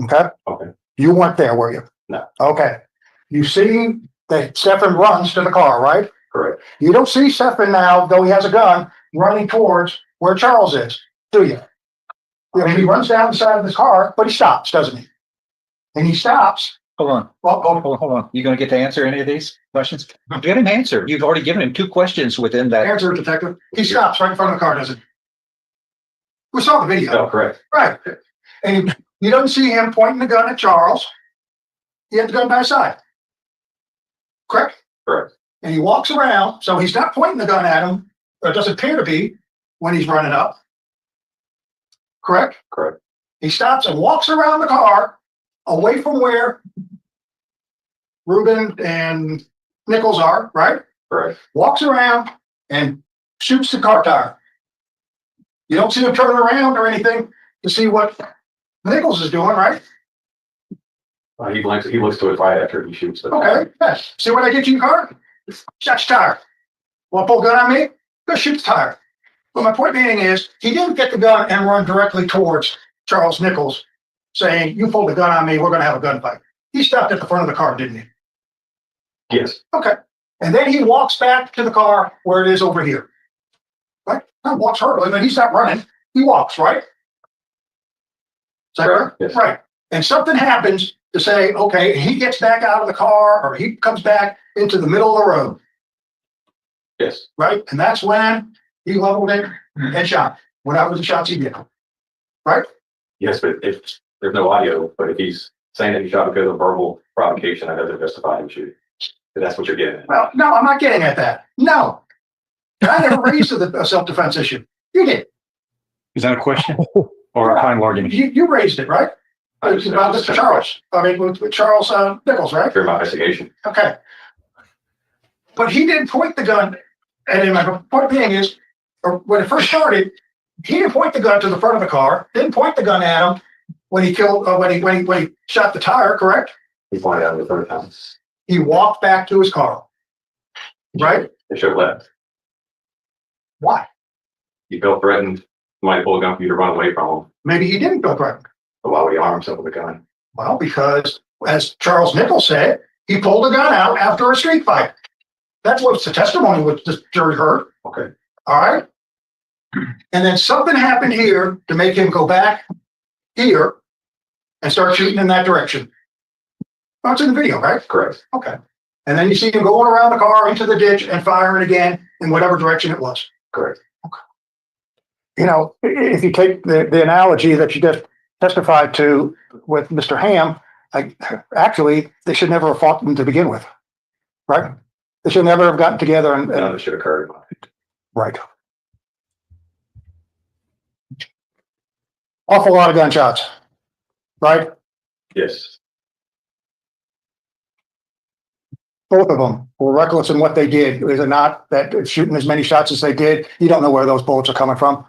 Okay? Okay. You weren't there, were you? No. Okay. You see that Stephen runs to the car, right? Correct. You don't see Stephen now, though he has a gun, running towards where Charles is, do you? He runs down the side of his car, but he stops, doesn't he? And he stops. Hold on. Well, Hold on. You going to get to answer any of these questions? Get him answer. You've already given him 2 questions within that. answer, detective. He stops right in front of the car, doesn't he? We saw the video. No, correct. Right. And you don't see him pointing the gun at Charles. He had the gun by his side. Correct? Correct. And he walks around, so he's not pointing the gun at him, or it doesn't appear to be when he's running up. Correct? Correct. He stops and walks around the car away from where Reuben and Nichols are, right? Correct. Walks around and shoots the car tire. You don't see him turn around or anything to see what Nichols is doing, right? He looks to it right after he shoots it. Okay, yes. See what I get you in your car? Shut your tire. Want to pull a gun on me? Go shoot the tire. But my point being is, he didn't get the gun and run directly towards Charles Nichols saying, you pulled the gun on me, we're going to have a gunfight. He stopped at the front of the car, didn't he? Yes. Okay. And then he walks back to the car where it is over here. Right? Not walks hurriedly, but he's not running. He walks, right? Is that right? Yes. Right. And something happens to say, okay, he gets back out of the car or he comes back into the middle of the road. Yes. Right? And that's when he leveled it and shot. Whatever the shots he did. Right? Yes, but if there's no audio, but if he's saying that he shot because of verbal provocation, that doesn't justify him shooting. If that's what you're getting at. Well, no, I'm not getting at that. No. I never raised a self-defense issue. You did. Is that a question or a final argument? You raised it, right? It's about Mr. Charles. I mean, with Charles Nichols, right? Through my investigation. Okay. But he didn't point the gun And then my point being is, when it first started, he didn't point the gun to the front of the car, didn't point the gun at him when he killed, when he shot the tire, correct? He pointed out the third time. He walked back to his car, right? They should have left. Why? You felt threatened. Somebody pulled a gun for you to run away from him. Maybe he didn't feel threatened. But why would he arm himself with a gun? Well, because as Charles Nichols said, he pulled a gun out after a street fight. That's what the testimony was the jury heard. Okay. All right. And then something happened here to make him go back here and start shooting in that direction. Oh, it's in the video, right? Correct. Okay. And then you see him going around the car into the ditch and firing again in whatever direction it was. Correct. Okay. You know, if you take the analogy that you just testified to with Mr. Ham, actually, they should never have fought them to begin with, right? They should never have gotten together and None of it should occur. right. Awful lot of gunshots, right? Yes. Both of them were reckless in what they did. Is it not that shooting as many shots as they did, you don't know where those bullets are coming from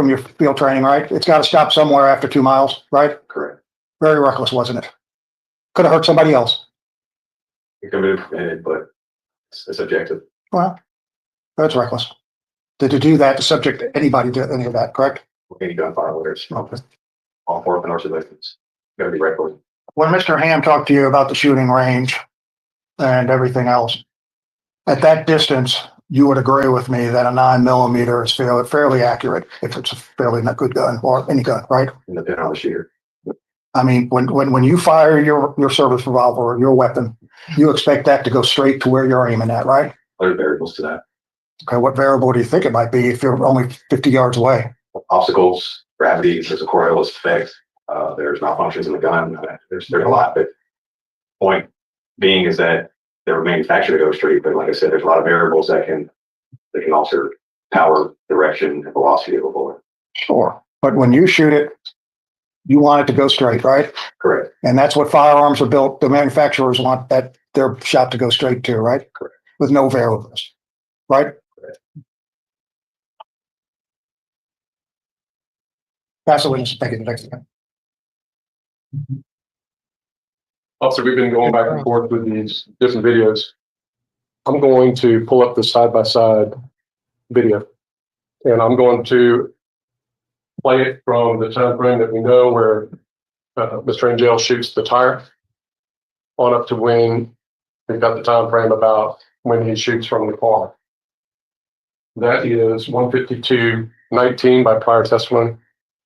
your field training, right? It's got to stop somewhere after 2 miles, right? Correct. Very reckless, wasn't it? Could have hurt somebody else. It could have been, but it's subjective. Well, that's reckless. To do that to subject anybody to any of that, correct? Any gunfire, whether it's all four of our civilians. Gotta be reckless. When Mr. Ham talked to you about the shooting range and everything else, at that distance, you would agree with me that a 9mm is fairly accurate if it's a fairly not good gun or any gun, right? And depending on the shooter. I mean, when you fire your service revolver or your weapon, you expect that to go straight to where you're aiming at, right? Other variables to that. Okay, what variable do you think it might be if you're only 50 yards away? Obstacles, gravity, there's a Coriolis effect, there's malfunctions in the gun, there's a lot, but point being is that they were manufactured to go straight, but like I said, there's a lot of variables that can alter power, direction, and velocity of a bullet. Sure. But when you shoot it, you want it to go straight, right? Correct. And that's what firearms are built. The manufacturers want that their shot to go straight to, right? Correct. With no variables, right? Correct. Pass the witness. Thank you. Next time. Also, we've been going back and forth with these different videos. I'm going to pull up the side-by-side video, and I'm going to play it from the time frame that we know where Mr. Angelle shoots the tire on up to when we've got the time frame about when he shoots from the car. That is 152:19 by prior testimony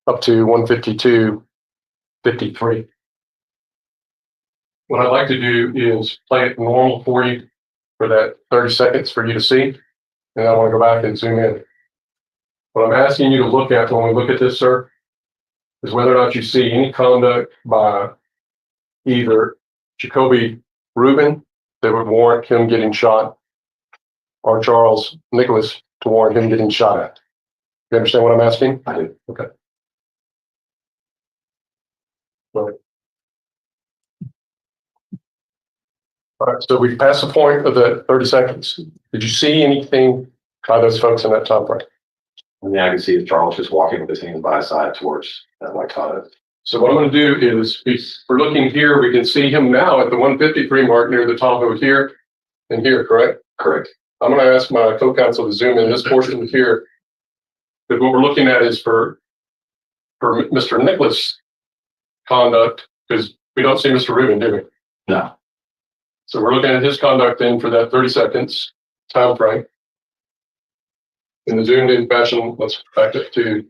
up to 152:53. What I'd like to do is play it normal for you for that 30 seconds for you to see. And I want to go back and zoom in. What I'm asking you to look at when we look at this, sir, is whether or not you see any conduct by either Jacoby Rubin that would warrant him getting shot or Charles Nicholas to warrant him getting shot at. You understand what I'm asking? I do. Okay. Right. All right, so we've passed the point of the 30 seconds. Did you see anything by those folks in that time frame? And then I can see that Charles just walking with his hands by his side towards that white Tahoe. So what I'm going to do is, if we're looking here, we can see him now at the 153 mark near the Tahoe here and here, correct? Correct. I'm going to ask my co-counsel to zoom in this portion here. But what we're looking at is for Mr. Nicholas' conduct, because we don't see Mr. Rubin, do we? No. So we're looking at his conduct then for that 30 seconds time frame. In the zoomed in fashion, let's back up to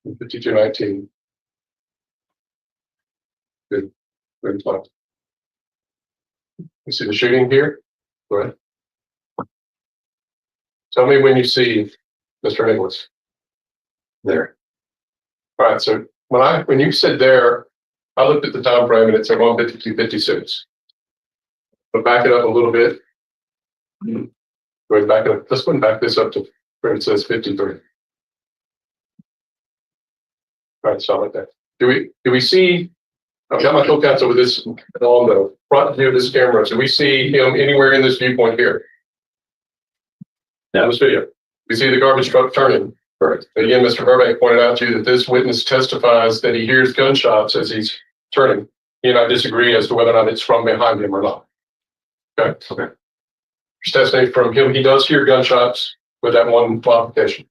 $52.19. Good. Very flat. You see the shooting here? Go ahead. Tell me when you see Mr. Nicholas. There. All right. So when you said there, I looked at the time frame and it's at 152:56. But back it up a little bit. Go ahead, back it up. Let's go and back this up to where it says 53. All right, stop right there. Do we see I've got my co-counsel with this on the front view of this camera. So we see him anywhere in this viewpoint here. Now, this video, we see the garbage truck turning. Correct. And again, Mr. Burbank pointed out to you that this witness testifies that he hears gunshots as he's turning. He and I disagree as to whether or not it's from behind him or not. Okay. Okay. There's testimony from him. He does hear gunshots with that one modification.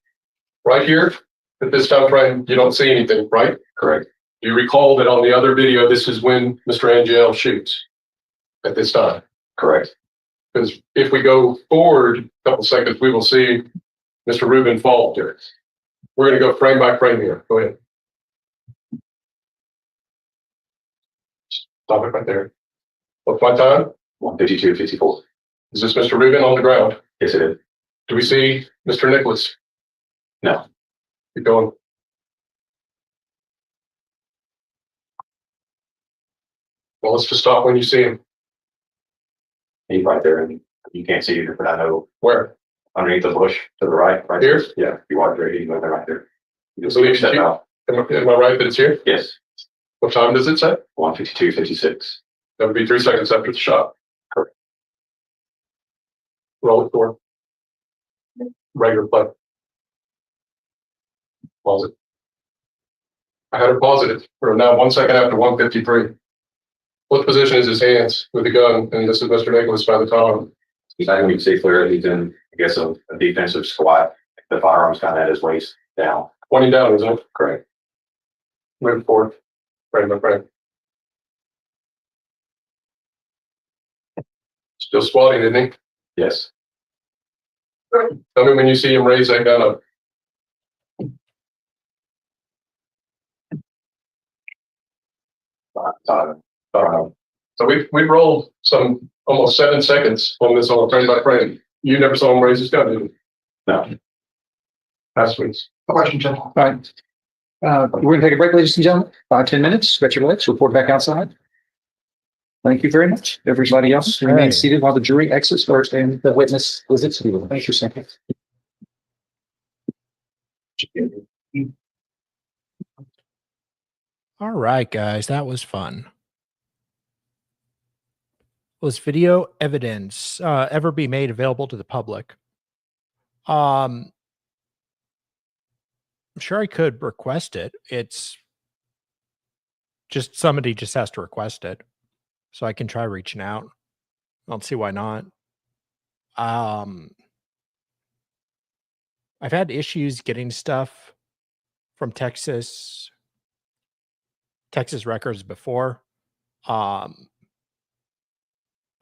Right here, at this time frame, you don't see anything, right? Correct. You recall that on the other video, this is when Mr. Angelle shoots at this time. Correct. Because if we go forward a couple seconds, we will see Mr. Rubin fall there. We're going to go frame by frame here. Go ahead. Stop it right there. What's my time? 1:52:54. Is this Mr. Rubin on the ground? Yes, it is. Do we see Mr. Nicholas? No. Keep going. Well, let's just stop when you see him. He's right there, and you can't see it, but I know Where? underneath the bush to the right. Right Here? there. Yeah. You walk right, he's right there. You So see him you- step out. Am I right that it's here? Yes. What time does it say? 1:52:56. That would be 3 seconds after the shot. Correct. Roll it for regular play. Pause it. I had it paused. We're now 1 second after 1:53. What position is his hands with the gun? And this is Mr. Nicholas by the time. He's not going to see clear. He's in, I guess, a defensive squat. The firearm's kind of at his waist down. Pointing down, isn't it? Correct. Moving forward. Frame by frame. Still squatting, isn't he? Yes. Tell me when you see him raise that gun up. So we rolled some almost 7 seconds on this on frame by frame. You never saw him raise his gun, did you? No. Past weeks. Question, Jim. All right. We're going to take a break, ladies and gentlemen. 5-10 minutes. Stretch your legs. Report back outside. Thank you very much. Everybody else remain Okay. seated while the jury exits first and the witness visits you. Thank you, sir. All right, guys, that was fun. Was video evidence ever be made available to the public? I'm sure I could request it. It's just somebody just has to request it, so I can try reaching out. I don't see why not. I've had issues getting stuff from Texas records before. But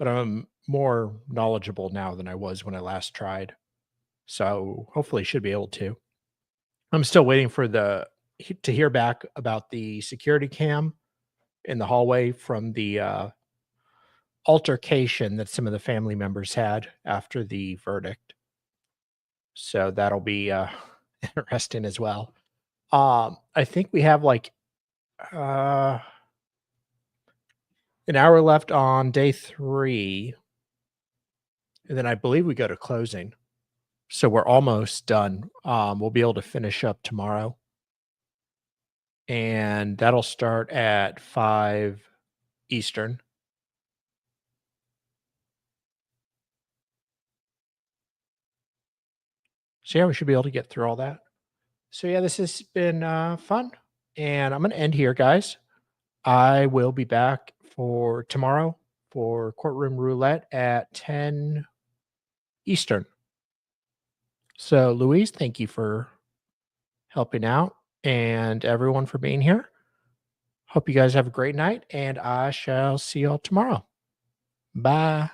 I'm more knowledgeable now than I was when I last tried. So hopefully should be able to. I'm still waiting for to hear back about the security cam in the hallway from the altercation that some of the family members had after the verdict. So that'll be interesting as well. I think we have like an hour left on day 3. And then I believe we go to closing. So we're almost done. We'll be able to finish up tomorrow. And that'll start at 5 Eastern. So yeah, we should be able to get through all that. So yeah, this has been fun. And I'm going to end here, guys. I will be back for tomorrow for courtroom roulette at 10 Eastern. So, Louise, thank you for helping out and everyone for being here. Hope you guys have a great night, and I shall see y'all tomorrow. Bye.